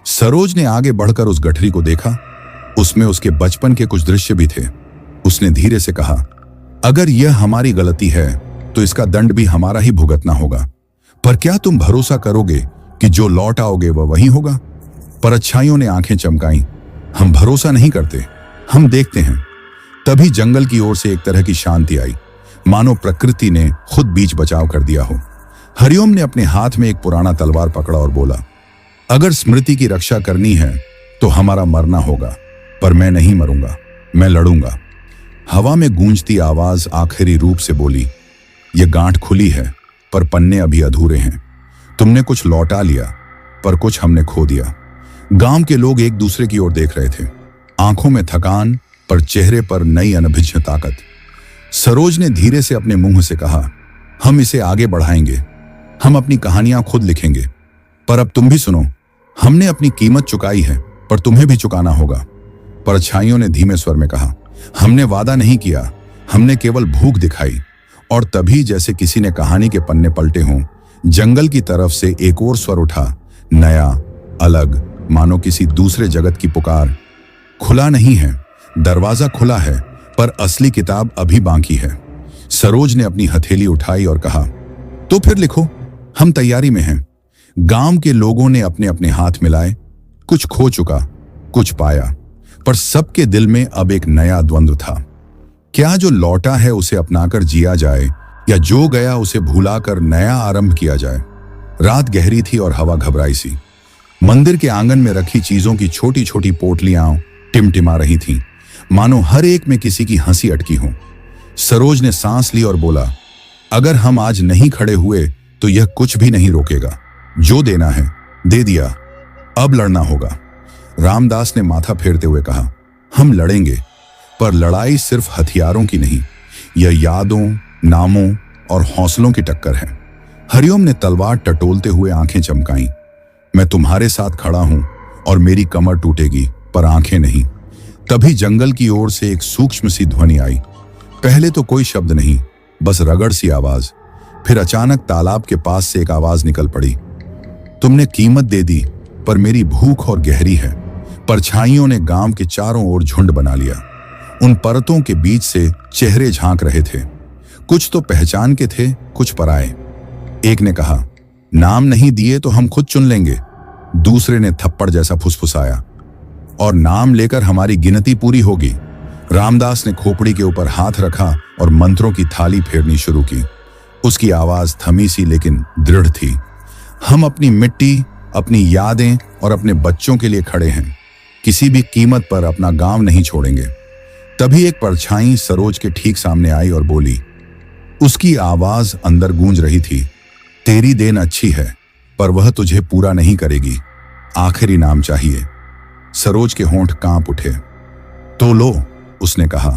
सरोज ने आगे बढ़कर उस गठरी को देखा। उसमें उसके बचपन के कुछ दृश्य भी थे। उसने धीरे से कहा, अगर यह हमारी गलती है तो इसका दंड भी हमारा ही भुगतना होगा, पर क्या तुम भरोसा करोगे कि जो लौट आओगे वह वही होगा? परछाइयों ने आंखें चमकाईं, हम भरोसा नहीं करते, हम देखते हैं। तभी जंगल की ओर से एक तरह की शांति आई, मानो प्रकृति ने खुद बीच बचाव कर दिया हो। हरिओम ने अपने हाथ में एक पुराना तलवार पकड़ा और बोला, अगर स्मृति की रक्षा करनी है तो हमारा मरना होगा, पर मैं नहीं मरूंगा, मैं लड़ूंगा। हवा में गूंजती आवाज आखिरी रूप से बोली, यह गांठ खुली है पर पन्ने अभी अधूरे हैं। तुमने कुछ लौटा लिया, पर कुछ हमने खो दिया। गांव के लोग एक दूसरे की ओर देख रहे थे, आंखों में थकान पर चेहरे पर नई अनभिज्ञ ताकत। सरोज ने धीरे से अपने मुंह से कहा, हम इसे आगे बढ़ाएंगे, हम अपनी कहानियां खुद लिखेंगे। पर अब तुम भी सुनो, हमने अपनी कीमत चुकाई है, पर तुम्हें भी चुकाना होगा। परछाइयों ने धीमे स्वर में कहा, हमने वादा नहीं किया, हमने केवल भूख दिखाई। और तभी जैसे किसी ने कहानी के पन्ने पलटे हों, जंगल की तरफ से एक और स्वर उठा, नया, अलग, मानो किसी दूसरे जगत की पुकार। खुला नहीं है, दरवाजा खुला है, पर असली किताब अभी बाकी है। सरोज ने अपनी हथेली उठाई और कहा, तो फिर लिखो, हम तैयारी में हैं। गांव के लोगों ने अपने अपने हाथ मिलाए। कुछ खो चुका, कुछ पाया, पर सबके दिल में अब एक नया द्वंद्व था। क्या जो लौटा है उसे अपनाकर जिया जाए, या जो गया उसे भुलाकर नया आरंभ किया जाए? रात गहरी थी और हवा घबराई सी। मंदिर के आंगन में रखी चीजों की छोटी छोटी पोटलियां टिमटिमा रही थीं, मानो हर एक में किसी की हंसी अटकी हो। सरोज ने सांस ली और बोला, अगर हम आज नहीं खड़े हुए तो यह कुछ भी नहीं रोकेगा। जो देना है दे दिया, अब लड़ना होगा। रामदास ने माथा फेरते हुए कहा, हम लड़ेंगे, पर लड़ाई सिर्फ हथियारों की नहीं, यह यादों, नामों और हौसलों की टक्कर है। हरिओम ने तलवार टटोलते हुए आंखें चमकाईं, मैं तुम्हारे साथ खड़ा हूं और मेरी कमर टूटेगी, पर आंखें नहीं। तभी जंगल की ओर से एक सूक्ष्म सी ध्वनि आई। पहले तो कोई शब्द नहीं, बस रगड़ सी आवाज। फिर अचानक तालाब के पास से एक आवाज निकल पड़ी, तुमने कीमत दे दी, पर मेरी भूख और गहरी है। परछाइयों ने गांव के चारों ओर झुंड बना लिया। उन परतों के बीच से चेहरे झांक रहे थे, कुछ तो पहचान के थे, कुछ पराए। एक ने कहा, नाम नहीं दिए तो हम खुद चुन लेंगे। दूसरे ने थप्पड़ जैसा फुसफुसाया, और नाम लेकर हमारी गिनती पूरी होगी। रामदास ने खोपड़ी के ऊपर हाथ रखा और मंत्रों की थाली फेरनी शुरू की। उसकी आवाज थमी सी लेकिन दृढ़ थी, हम अपनी मिट्टी, अपनी यादें और अपने बच्चों के लिए खड़े हैं, किसी भी कीमत पर अपना गांव नहीं छोड़ेंगे। तभी एक परछाई सरोज के ठीक सामने आई और बोली। उसकी आवाज अंदर गूंज रही थी, तेरी देन अच्छी है पर वह तुझे पूरा नहीं करेगी, आखिरी नाम चाहिए। सरोज के होंठ कांप उठे। तो लो, उसने कहा,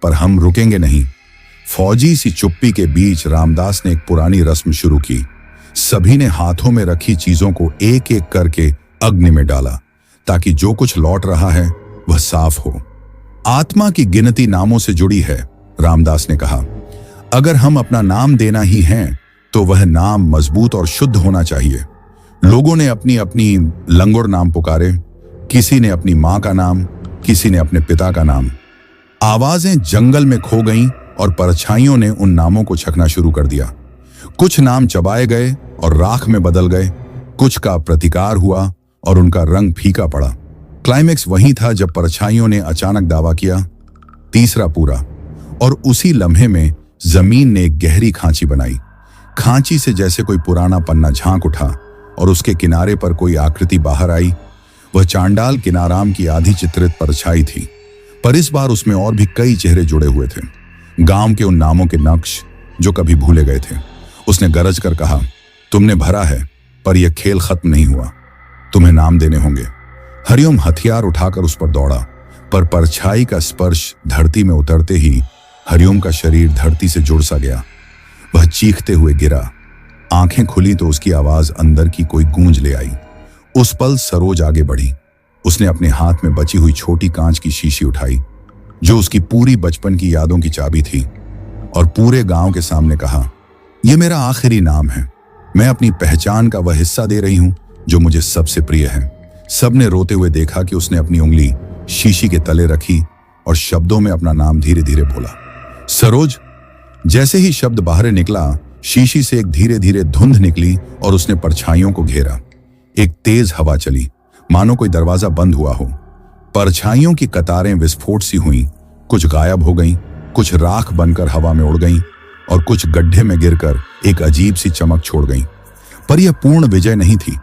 पर हम रुकेंगे नहीं। फौजी सी चुप्पी के बीच रामदास ने एक पुरानी रस्म शुरू की। सभी ने हाथों में रखी चीजों को एक एक करके अग्नि में डाला, ताकि जो कुछ लौट रहा है वह साफ हो। आत्मा की गिनती नामों से जुड़ी है, रामदास ने कहा। अगर हम अपना नाम देना ही है तो वह नाम मजबूत और शुद्ध होना चाहिए। लोगों ने अपनी अपनी लंगोड़ नाम पुकारे, किसी ने अपनी मां का नाम, किसी ने अपने पिता का नाम। आवाजें जंगल में खो गईं और परछाइयों ने उन नामों को छकना शुरू कर दिया। कुछ नाम चबाए गए और राख में बदल गए, कुछ का प्रतिकार हुआ और उनका रंग फीका पड़ा। क्लाइमेक्स वहीं था जब परछाइयों ने अचानक दावा किया, तीसरा पूरा। और उसी लम्हे में जमीन ने एक गहरी खांची बनाई। खांची से जैसे कोई पुराना पन्ना झांक उठा और उसके किनारे पर कोई आकृति बाहर आई। वह चांडाल किनाराम की आधी चित्रित परछाई थी, पर इस बार उसमें और भी कई चेहरे जुड़े हुए थे, गांव के उन नामों के नक्श जो कभी भूले गए थे। उसने गरज कर कहा, तुमने भरा है पर यह खेल खत्म नहीं हुआ, तुम्हें नाम देने होंगे। हरिओम हथियार उठाकर उस पर दौड़ा, पर परछाई का स्पर्श धरती में उतरते ही हरिओम का शरीर धरती से जुड़ सा गया। वह चीखते हुए गिरा। आंखें खुली तो उसकी आवाज अंदर की कोई गूंज ले आई। उस पल सरोज आगे बढ़ी। उसने अपने हाथ में बची हुई छोटी कांच की शीशी उठाई, जो उसकी पूरी बचपन की यादों की चाबी थी, और पूरे गांव के सामने कहा, यह मेरा आखिरी नाम है। मैं अपनी पहचान का वह हिस्सा दे रही हूं जो मुझे सबसे प्रिय है। सबने रोते हुए देखा कि उसने अपनी उंगली शीशी के तले रखी और शब्दों में अपना नाम धीरे धीरे बोला, सरोज। जैसे ही शब्द बाहर निकला, शीशी से एक धीरे धीरे धुंध निकली और उसने परछाइयों को घेरा। एक तेज हवा चली, मानो कोई दरवाजा बंद हुआ हो। परछाइयों की कतारें विस्फोट सी हुईं, कुछ गायब हो गईं, कुछ राख बनकर हवा में उड़ गईं और कुछ गड्ढे में गिरकर एक अजीब सी चमक छोड़ गईं। पर यह पूर्ण विजय नहीं थी।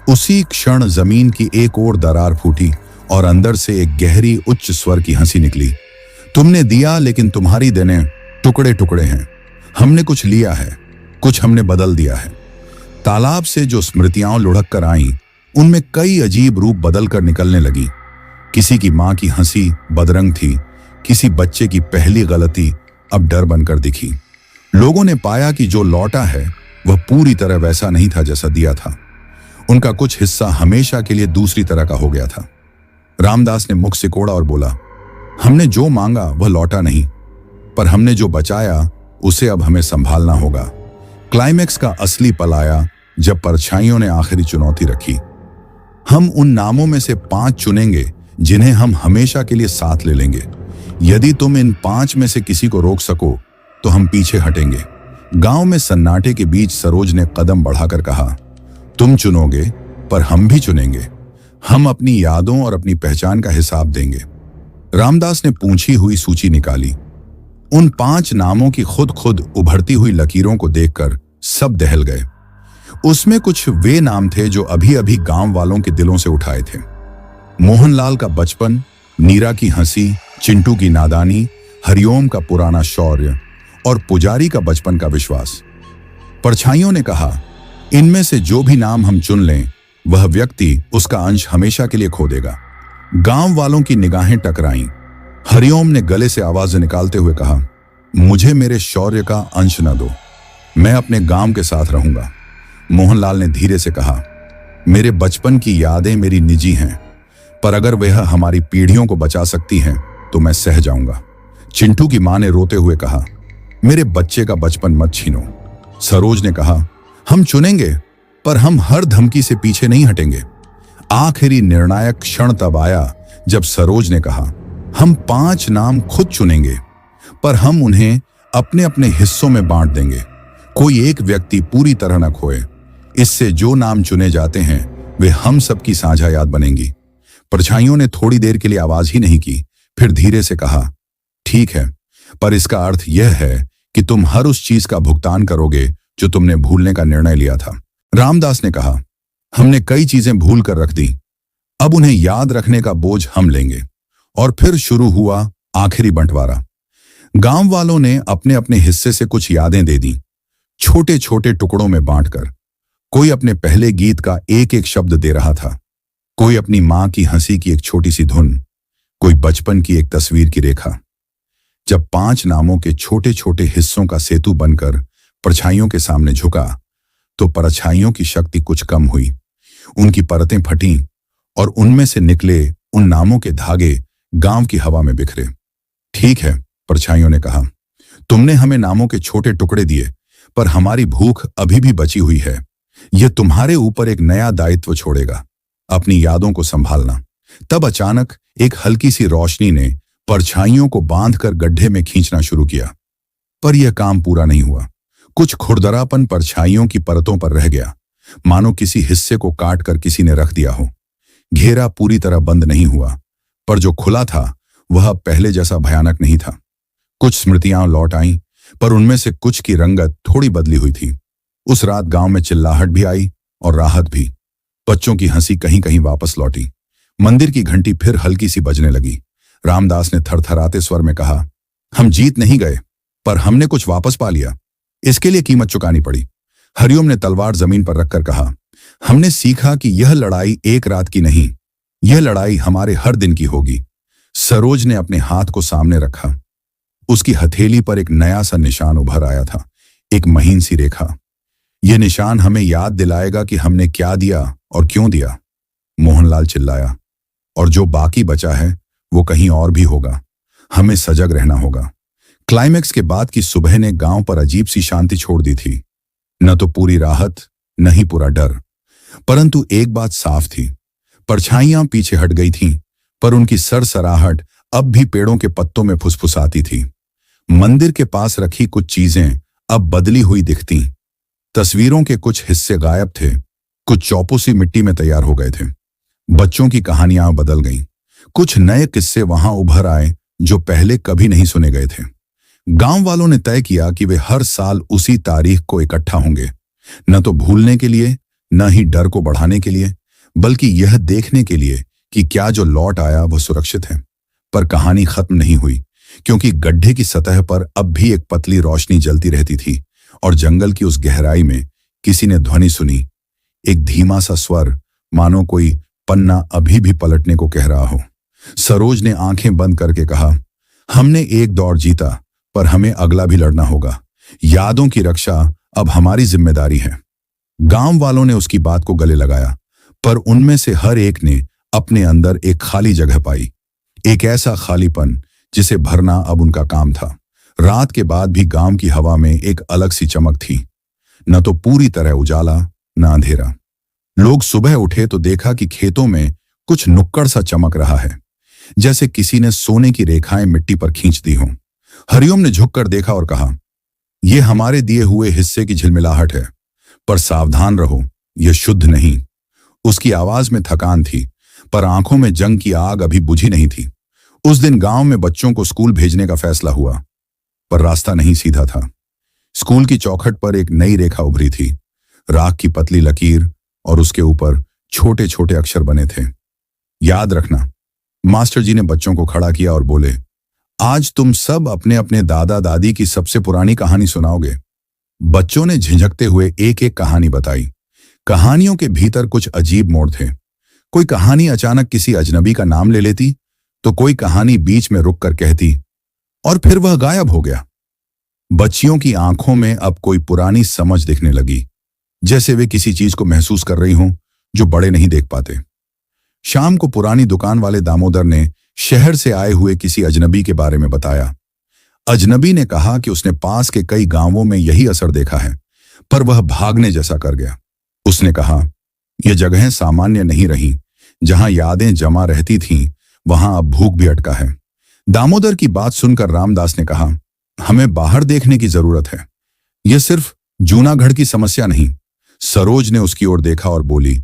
उसी क्षण जमीन की एक ओर दरार फूटी और अंदर से एक गहरी उच्च स्वर की हंसी निकली। तुमने दिया, लेकिन तुम्हारी देने टुकड़े टुकड़े हैं। हमने कुछ लिया है, कुछ हमने बदल दिया है। तालाब से जो स्मृतियां लुढ़क कर आईं, उनमें कई अजीब रूप बदल कर निकलने लगी। किसी की मां की हंसी बदरंग थी, किसी बच्चे की पहली गलती अब डर बनकर दिखी। लोगों ने पाया कि जो लौटा है वह पूरी तरह वैसा नहीं था जैसा दिया था। उनका कुछ हिस्सा हमेशा के लिए दूसरी तरह का हो गया था। रामदास ने मुख सिकोड़ा और बोला, हमने जो मांगा वह लौटा नहीं, पर हमने जो बचाया उसे अब हमें संभालना होगा। क्लाइमेक्स का असली पल आया जब परछाइयों ने आखिरी चुनौती रखी। हम उन नामों में से 5 चुनेंगे जिन्हें हम हमेशा के लिए साथ ले लेंगे। यदि तुम इन 5 में से किसी को रोक सको तो हम पीछे हटेंगे। गांव में सन्नाटे के बीच सरोज ने कदम बढ़ाकर कहा, तुम चुनोगे पर हम भी चुनेंगे। हम अपनी यादों और अपनी पहचान का हिसाब देंगे। रामदास ने पूंछी हुई सूची निकाली। उन 5 नामों की खुद खुद उभरती हुई लकीरों को देखकर सब दहल गए। उसमें कुछ वे नाम थे जो अभी अभी गांव वालों के दिलों से उठाए थे। मोहनलाल का बचपन, नीरा की हंसी, चिंटू की नादानी, हरिओम का पुराना शौर्य और पुजारी का बचपन का विश्वास। परछाइयों ने कहा, इनमें से जो भी नाम हम चुन लें, वह व्यक्ति उसका अंश हमेशा के लिए खो देगा। गांव वालों की निगाहें टकराईं। हरिओम ने गले से आवाज निकालते हुए कहा, मुझे मेरे शौर्य का अंश न दो, मैं अपने गांव के साथ रहूंगा। मोहनलाल ने धीरे से कहा, मेरे बचपन की यादें मेरी निजी हैं, पर अगर वह हमारी पीढ़ियों को बचा सकती हैं तो मैं सह जाऊंगा। चिंटू की मां ने रोते हुए कहा, मेरे बच्चे का बचपन मत छीनो। सरोज ने कहा, हम चुनेंगे पर हम हर धमकी से पीछे नहीं हटेंगे। आखिरी निर्णायक क्षण तब आया जब सरोज ने कहा, हम 5 नाम खुद चुनेंगे, पर हम उन्हें अपने अपने हिस्सों में बांट देंगे। कोई एक व्यक्ति पूरी तरह न खोए। इससे जो नाम चुने जाते हैं वे हम सबकी साझा याद बनेंगी। परछाइयों ने थोड़ी देर के लिए आवाज ही नहीं की, फिर धीरे से कहा, ठीक है, पर इसका अर्थ यह है कि तुम हर उस चीज का भुगतान करोगे जो तुमने भूलने का निर्णय लिया था। रामदास ने कहा, हमने कई चीजें भूल कर रख दी, अब उन्हें याद रखने का बोझ हम लेंगे। और फिर शुरू हुआ आखिरी बंटवारा। गांव वालों ने अपने अपने हिस्से से कुछ यादें दे दी, छोटे छोटे टुकड़ों में बांटकर। कोई अपने पहले गीत का एक एक शब्द दे रहा था, कोई अपनी मां की हंसी की एक छोटी सी धुन, कोई बचपन की एक तस्वीर की रेखा। जब 5 नामों के छोटे छोटे हिस्सों का सेतु बनकर परछाइयों के सामने झुका, तो परछाइयों की शक्ति कुछ कम हुई। उनकी परतें फटीं और उनमें से निकले उन नामों के धागे गांव की हवा में बिखरे। ठीक है, परछाइयों ने कहा, तुमने हमें नामों के छोटे टुकड़े दिए, पर हमारी भूख अभी भी बची हुई है। यह तुम्हारे ऊपर एक नया दायित्व छोड़ेगा, अपनी यादों को संभालना। तब अचानक एक हल्की सी रोशनी ने परछाइयों को बांधकर गड्ढे में खींचना शुरू किया। पर यह काम पूरा नहीं हुआ। कुछ खुरदरापन परछाइयों की परतों पर रह गया, मानो किसी हिस्से को काट कर किसी ने रख दिया हो। घेरा पूरी तरह बंद नहीं हुआ, पर जो खुला था वह पहले जैसा भयानक नहीं था। कुछ स्मृतियां लौट आईं, पर उनमें से कुछ की रंगत थोड़ी बदली हुई थी। उस रात गांव में चिल्लाहट भी आई और राहत भी। बच्चों की हंसी कहीं कहीं वापस लौटी। मंदिर की घंटी फिर हल्की सी बजने लगी। रामदास ने थरथराते स्वर में कहा, हम जीत नहीं गए, पर हमने कुछ वापस पा लिया। इसके लिए कीमत चुकानी पड़ी। हरिओम ने तलवार जमीन पर रखकर कहा, हमने सीखा कि यह लड़ाई एक रात की नहीं, यह लड़ाई हमारे हर दिन की होगी। सरोज ने अपने हाथ को सामने रखा। उसकी हथेली पर एक नया सा निशान उभर आया था, एक महीन सी रेखा। यह निशान हमें याद दिलाएगा कि हमने क्या दिया और क्यों दिया। मोहनलाल चिल्लाया, और जो बाकी बचा है वो कहीं और भी होगा। हमें सजग रहना होगा। क्लाइमैक्स के बाद की सुबह ने गांव पर अजीब सी शांति छोड़ दी थी। न तो पूरी राहत, न ही पूरा डर, परंतु एक बात साफ थी, परछाइयां पीछे हट गई थीं, पर उनकी सरसराहट अब भी पेड़ों के पत्तों में फुसफुसाती थी। मंदिर के पास रखी कुछ चीजें अब बदली हुई दिखती। तस्वीरों के कुछ हिस्से गायब थे, कुछ चौपों सी मिट्टी में तैयार हो गए थे। बच्चों की कहानियां बदल गईं। कुछ नए किस्से वहां उभर आए जो पहले कभी नहीं सुने गए थे। गांव वालों ने तय किया कि वे हर साल उसी तारीख को इकट्ठा होंगे, न तो भूलने के लिए, न ही डर को बढ़ाने के लिए, बल्कि यह देखने के लिए कि क्या जो लौट आया वह सुरक्षित है। पर कहानी खत्म नहीं हुई, क्योंकि गड्ढे की सतह पर अब भी एक पतली रोशनी जलती रहती थी और जंगल की उस गहराई में किसी ने ध्वनि सुनी, एक धीमा सा स्वर, मानो कोई पन्ना अभी भी पलटने को कह रहा हो। सरोज ने आंखें बंद करके कहा, हमने एक दौर जीता, पर हमें अगला भी लड़ना होगा। यादों की रक्षा अब हमारी जिम्मेदारी है। गांव वालों ने उसकी बात को गले लगाया, पर उनमें से हर एक ने अपने अंदर एक खाली जगह पाई, एक ऐसा खालीपन जिसे भरना अब उनका काम था। रात के बाद भी गांव की हवा में एक अलग सी चमक थी, न तो पूरी तरह उजाला, न अंधेरा। लोग सुबह उठे तो देखा कि खेतों में कुछ नुक्कड़ सा चमक रहा है, जैसे किसी ने सोने की रेखाएं मिट्टी पर खींच दी हों। हरिओम ने झुककर देखा और कहा, यह हमारे दिए हुए हिस्से की झिलमिलाहट है, पर सावधान रहो, यह शुद्ध नहीं। उसकी आवाज में थकान थी, पर आंखों में जंग की आग अभी बुझी नहीं थी। उस दिन गांव में बच्चों को स्कूल भेजने का फैसला हुआ, पर रास्ता नहीं सीधा था। स्कूल की चौखट पर एक नई रेखा उभरी थी, राख की पतली लकीर, और उसके ऊपर छोटे छोटे अक्षर बने थे, याद रखना। मास्टर जी ने बच्चों को खड़ा किया और बोले, आज तुम सब अपने अपने दादा दादी की सबसे पुरानी कहानी सुनाओगे। बच्चों ने झिझकते हुए एक एक कहानी बताई। कहानियों के भीतर कुछ अजीब मोड़ थे। कोई कहानी अचानक किसी अजनबी का नाम ले लेती, तो कोई कहानी बीच में रुक कर कहती, और फिर वह गायब हो गया। बच्चियों की आंखों में अब कोई पुरानी समझ दिखने लगी, जैसे वे किसी चीज को महसूस कर रही हों जो बड़े नहीं देख पाते। शाम को पुरानी दुकान वाले दामोदर ने शहर से आए हुए किसी अजनबी के बारे में बताया। अजनबी ने कहा कि उसने पास के कई गांवों में यही असर देखा है, पर वह भागने जैसा कर गया। उसने कहा, यह जगहें सामान्य नहीं रहीं, जहां यादें जमा रहती थीं, वहां अब भूख भी अटका है। दामोदर की बात सुनकर रामदास ने कहा, हमें बाहर देखने की जरूरत है, यह सिर्फ जूनागढ़ की समस्या नहीं। सरोज ने उसकी ओर देखा और बोली,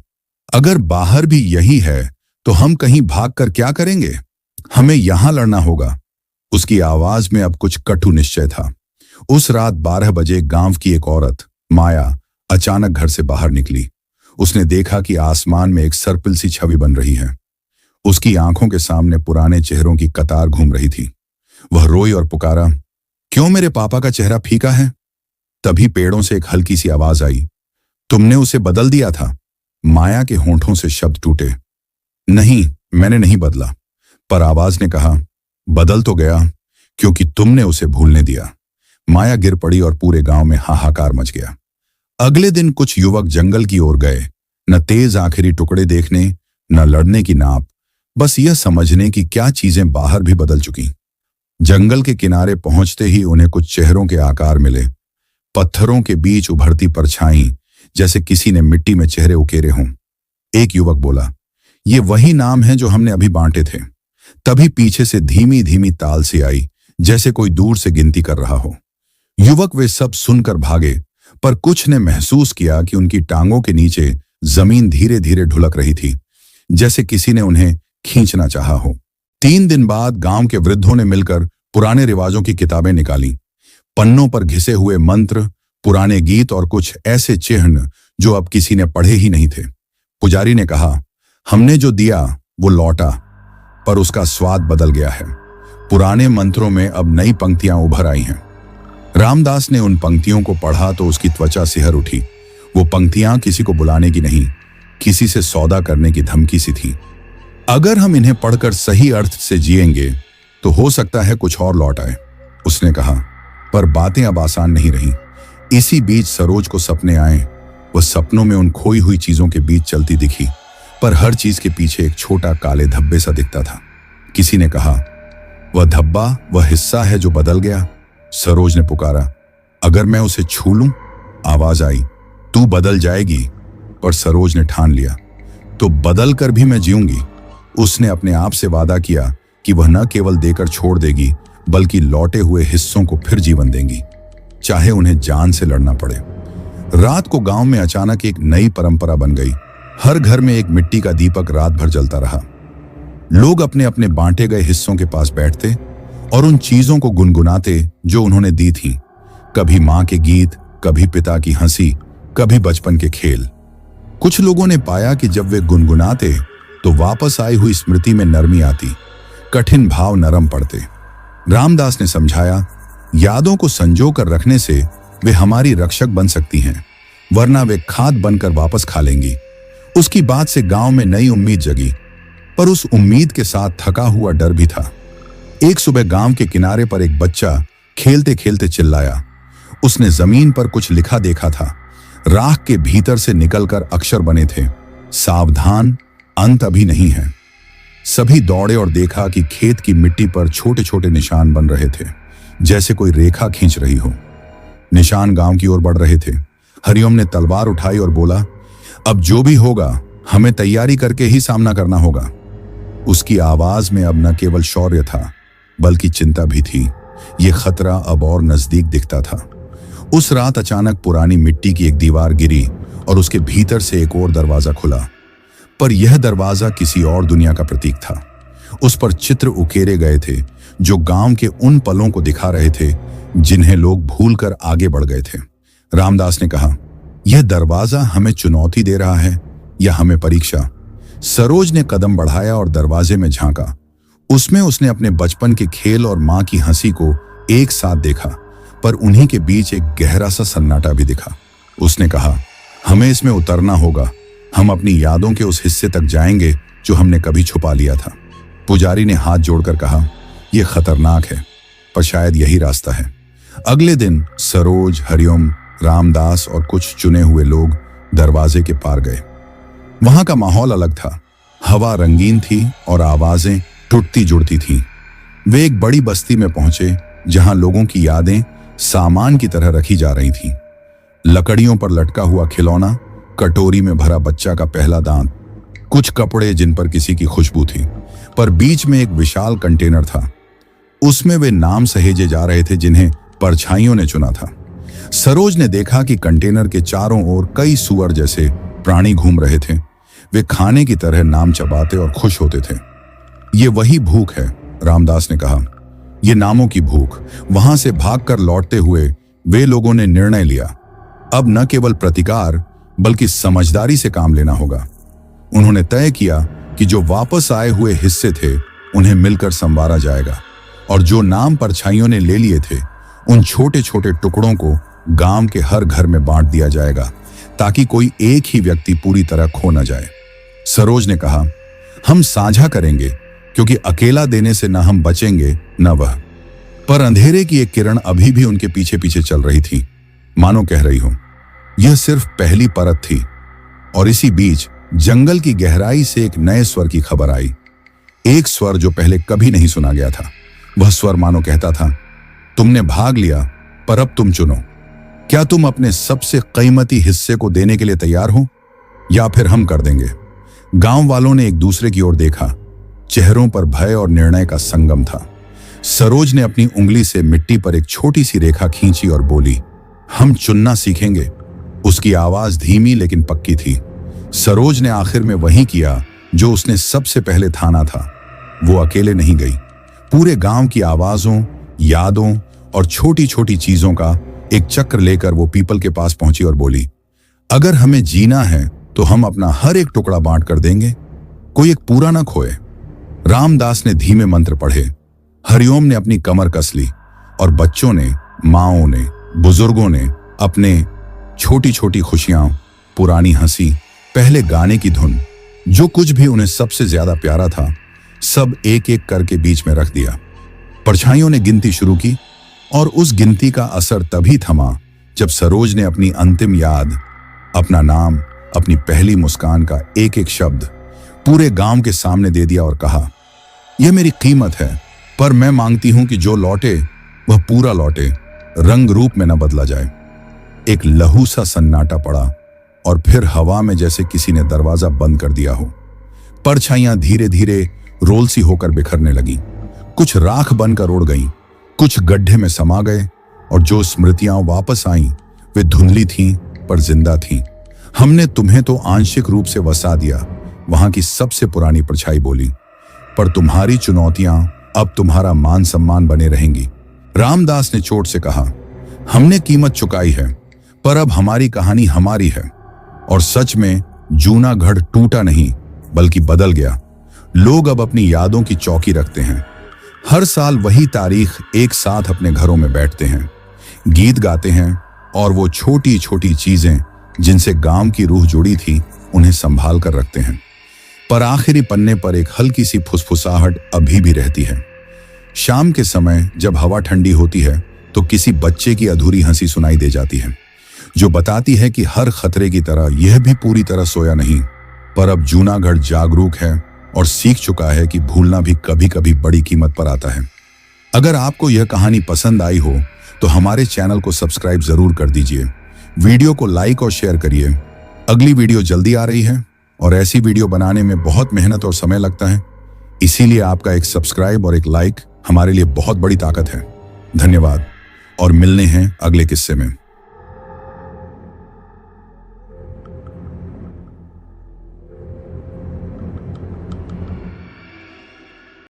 अगर बाहर भी यही है तो हम कहीं भागकर क्या करेंगे? हमें यहां लड़ना होगा। उसकी आवाज में अब कुछ कटु निश्चय था। उस रात 12 बजे गांव की एक औरत, माया, अचानक घर से बाहर निकली। उसने देखा कि आसमान में एक सर्पिल सी छवि बन रही है। उसकी आंखों के सामने पुराने चेहरों की कतार घूम रही थी। वह रोई और पुकारा, क्यों मेरे पापा का चेहरा फीका है? तभी पेड़ों से एक हल्की सी आवाज आई, तुमने उसे बदल दिया था। माया के होंठों से शब्द टूटे, नहीं, मैंने नहीं बदला। पर आवाज ने कहा, बदल तो गया, क्योंकि तुमने उसे भूलने दिया। माया गिर पड़ी और पूरे गांव में हाहाकार मच गया। अगले दिन कुछ युवक जंगल की ओर गए, न तेज आखिरी टुकड़े देखने, न लड़ने की नाप, बस यह समझने की क्या चीजें बाहर भी बदल चुकी। जंगल के किनारे पहुंचते ही उन्हें कुछ चेहरों के आकार मिले, पत्थरों के बीच उभरती परछाई, जैसे किसी ने मिट्टी में चेहरे उकेरे हों। एक युवक बोला, ये वही नाम है जो हमने अभी बांटे थे। तभी पीछे से धीमी धीमी ताल सी आई, जैसे कोई दूर से गिनती कर रहा हो। युवक वे सब सुनकर भागे, पर कुछ ने महसूस किया कि उनकी टांगों के नीचे जमीन धीरे धीरे ढुलक रही थी, जैसे किसी ने उन्हें खींचना चाहा हो। 3 दिन बाद गांव के वृद्धों ने मिलकर पुराने रिवाजों की किताबें निकाली। पन्नों पर घिसे हुए मंत्र, पुराने गीत और कुछ ऐसे चिन्ह जो अब किसी ने पढ़े ही नहीं थे। पुजारी ने कहा, हमने जो दिया वो लौटा, पर उसका स्वाद बदल गया है। पुराने मंत्रों में अब नई पंक्तियां उभर आई हैं। रामदास ने उन पंक्तियों को पढ़ा तो उसकी त्वचा सिहर उठी। वो पंक्तियां किसी को बुलाने की नहीं, किसी से सौदा करने की धमकी सी थी। अगर हम इन्हें पढ़कर सही अर्थ से जिएंगे तो हो सकता है कुछ और लौट आए, उसने कहा। पर बातें अब आसान नहीं रहीं। इसी बीच सरोज को सपने आए। वह सपनों में उन खोई हुई चीजों के बीच चलती दिखी, पर हर चीज के पीछे एक छोटा काले धब्बे सा दिखता था। किसी ने कहा, वह धब्बा वह हिस्सा है जो बदल गया। सरोज ने पुकारा, अगर मैं उसे छू लूं? आवाज आई, तू बदल जाएगी। पर सरोज ने ठान लिया, तो बदल कर भी मैं जीऊंगी। उसने अपने आप से वादा किया कि वह न केवल देकर छोड़ देगी, बल्कि लौटे हुए हिस्सों को फिर जीवन देंगी, चाहे उन्हें जान से लड़ना पड़े। रात को गांव में अचानक एक नई परंपरा बन गई। हर घर में एक मिट्टी का दीपक रात भर जलता रहा। लोग अपने अपने बांटे गए हिस्सों के पास बैठते और उन चीजों को गुनगुनाते जो उन्होंने दी थी। कभी मां के गीत, कभी पिता की हंसी, कभी बचपन के खेल। कुछ लोगों ने पाया कि जब वे गुनगुनाते तो वापस आई हुई स्मृति में नरमी आती, कठिन भाव नरम पड़ते। रामदास ने समझाया, यादों को संजो कर रखने से वे हमारी रक्षक बन सकती हैं, वरना वे खाद बनकर वापस खा लेंगी। उसकी बात से गांव में नई उम्मीद जगी, पर उस उम्मीद के साथ थका हुआ डर भी था। एक सुबह गांव के किनारे पर एक बच्चा खेलते खेलते चिल्लाया। उसने जमीन पर कुछ लिखा देखा था। राख के भीतर से निकलकर अक्षर बने थे, सावधान, अंत अभी नहीं है। सभी दौड़े और देखा कि खेत की मिट्टी पर छोटे छोटे निशान बन रहे थे, जैसे कोई रेखा खींच रही हो। निशान गांव की ओर बढ़ रहे थे। हरिओम ने तलवार उठाई और बोला, अब जो भी होगा हमें तैयारी करके ही सामना करना होगा। उसकी आवाज में अब न केवल शौर्य था, बल्कि चिंता भी थी। यह खतरा अब और नजदीक दिखता था। उस रात अचानक पुरानी मिट्टी की एक दीवार गिरी और उसके भीतर से एक और दरवाजा खुला। पर यह दरवाजा किसी और दुनिया का प्रतीक था। उस पर चित्र उकेरे गए थे जो गांव के उन पलों को दिखा रहे थे जिन्हें लोग भूलकर आगे बढ़ गए थे। रामदास ने कहा, यह दरवाजा हमें चुनौती दे रहा है या हमें परीक्षा? सरोज ने कदम बढ़ाया और दरवाजे में झांका। उसमें उसने अपने बचपन के खेल और मां की हंसी को एक साथ देखा, पर उन्हीं के बीच एक गहरा सा सन्नाटा भी दिखा। उसने कहा, हमें इसमें उतरना होगा। हम अपनी यादों के उस हिस्से तक जाएंगे जो हमने कभी छुपा लिया था। पुजारी ने हाथ जोड़कर कहा, यह खतरनाक है, पर शायद यही रास्ता है। अगले दिन सरोज, हरिओम, रामदास और कुछ चुने हुए लोग दरवाजे के पार गए। वहां का माहौल अलग था। हवा रंगीन थी और आवाजें टूटती जुड़ती थीं। वे एक बड़ी बस्ती में पहुंचे जहां लोगों की यादें सामान की तरह रखी जा रही थीं। लकड़ियों पर लटका हुआ खिलौना, कटोरी में भरा बच्चा का पहला दांत, कुछ कपड़े जिन पर किसी की खुशबू थी, पर बीच में एक विशाल कंटेनर था। उसमें वे नाम सहेजे जा रहे थे जिन्हें परछाइयों ने चुना था। सरोज ने देखा कि कंटेनर के चारों ओर कई सुअर जैसे प्राणी घूम रहे थे। वे खाने की तरह नाम चबाते और खुश होते थे। ये वही भूख है, रामदास ने कहा, ये नामों की भूख। वहां से भागकर लौटते हुए वे लोगों ने निर्णय लिया, अब न केवल प्रतिकार बल्कि समझदारी से काम लेना होगा। उन्होंने तय किया कि जो वापस आए हुए हिस्से थे उन्हें मिलकर संवारा जाएगा और जो नाम परछाइयों ने ले लिए थे उन छोटे छोटे टुकड़ों को गांव के हर घर में बांट दिया जाएगा ताकि कोई एक ही व्यक्ति पूरी तरह खो न जाए। सरोज ने कहा, हम साझा करेंगे क्योंकि अकेला देने से न हम बचेंगे न वह। पर अंधेरे की एक किरण अभी भी उनके पीछे पीछे चल रही थी, मानो कह रही हो यह सिर्फ पहली परत थी। और इसी बीच जंगल की गहराई से एक नए स्वर की खबर आई, एक स्वर जो पहले कभी नहीं सुना गया था। वह स्वर मानो कहता था, तुमने भाग लिया पर अब तुम चुनो, क्या तुम अपने सबसे कीमती हिस्से को देने के लिए तैयार हो या फिर हम कर देंगे। गांव वालों ने एक दूसरे की ओर देखा, चेहरों पर भय और निर्णय का संगम था। सरोज ने अपनी उंगली से मिट्टी पर एक छोटी सी रेखा खींची और बोली, हम चुनना सीखेंगे। उसकी आवाज धीमी लेकिन पक्की थी। सरोज ने आखिर में वही किया जो उसने सबसे पहले ठाना था। वो अकेले नहीं गई, पूरे गांव की आवाजों, यादों और छोटी छोटी चीजों का एक चक्र लेकर वो पीपल के पास पहुंची और बोली, अगर हमें जीना है तो हम अपना हर एक टुकड़ा बांट कर देंगे, कोई एक पूरा ना खोए। रामदास ने धीमे मंत्र पढ़े, हरिओम ने अपनी कमर कस ली और बच्चों ने, माओं ने, बुजुर्गों ने अपने छोटी छोटी खुशियां, पुरानी हंसी, पहले गाने की धुन, जो कुछ भी उन्हें सबसे ज्यादा प्यारा था, सब एक एक करके बीच में रख दिया। परछाइयों ने गिनती शुरू की और उस गिनती का असर तभी थमा जब सरोज ने अपनी अंतिम याद, अपना नाम, अपनी पहली मुस्कान का एक एक शब्द पूरे गांव के सामने दे दिया और कहा, यह मेरी कीमत है, पर मैं मांगती हूं कि जो लौटे वह पूरा लौटे, रंग रूप में न बदला जाए। एक लहू सा सन्नाटा पड़ा और फिर हवा में जैसे किसी ने दरवाजा बंद कर दिया हो। परछाइयां धीरे धीरे रोल सी होकर बिखरने लगी, कुछ राख बनकर उड़ गईं, कुछ गड्ढे में समा गए और जो स्मृतियां वापस आईं वे धुंधली थीं पर जिंदा थीं। हमने तुम्हें तो आंशिक रूप से वसा दिया, वहां की सबसे पुरानी परछाई बोली, पर तुम्हारी चुनौतियां अब तुम्हारा मान सम्मान बने रहेंगी। रामदास ने चोट से कहा, हमने कीमत चुकाई है पर अब हमारी कहानी हमारी है। और सच में जूनागढ़ टूटा नहीं बल्कि बदल गया। लोग अब अपनी यादों की चौकी रखते हैं, हर साल वही तारीख एक साथ अपने घरों में बैठते हैं, गीत गाते हैं और वो छोटी छोटी चीजें जिनसे गांव की रूह जुड़ी थी उन्हें संभाल कर रखते हैं। पर आखिरी पन्ने पर एक हल्की सी फुसफुसाहट अभी भी रहती है। शाम के समय जब हवा ठंडी होती है तो किसी बच्चे की अधूरी हंसी सुनाई दे जाती है, जो बताती है कि हर खतरे की तरह यह भी पूरी तरह सोया नहीं, पर अब जूनागढ़ जागरूक है और सीख चुका है कि भूलना भी कभी कभी बड़ी कीमत पर आता है। अगर आपको यह कहानी पसंद आई हो तो हमारे चैनल को सब्सक्राइब जरूर कर दीजिए, वीडियो को लाइक और शेयर करिए। अगली वीडियो जल्दी आ रही है और ऐसी वीडियो बनाने में बहुत मेहनत और समय लगता है, इसीलिए आपका एक सब्सक्राइब और एक लाइक हमारे लिए बहुत बड़ी ताकत है। धन्यवाद और मिलने हैं अगले किस्से में।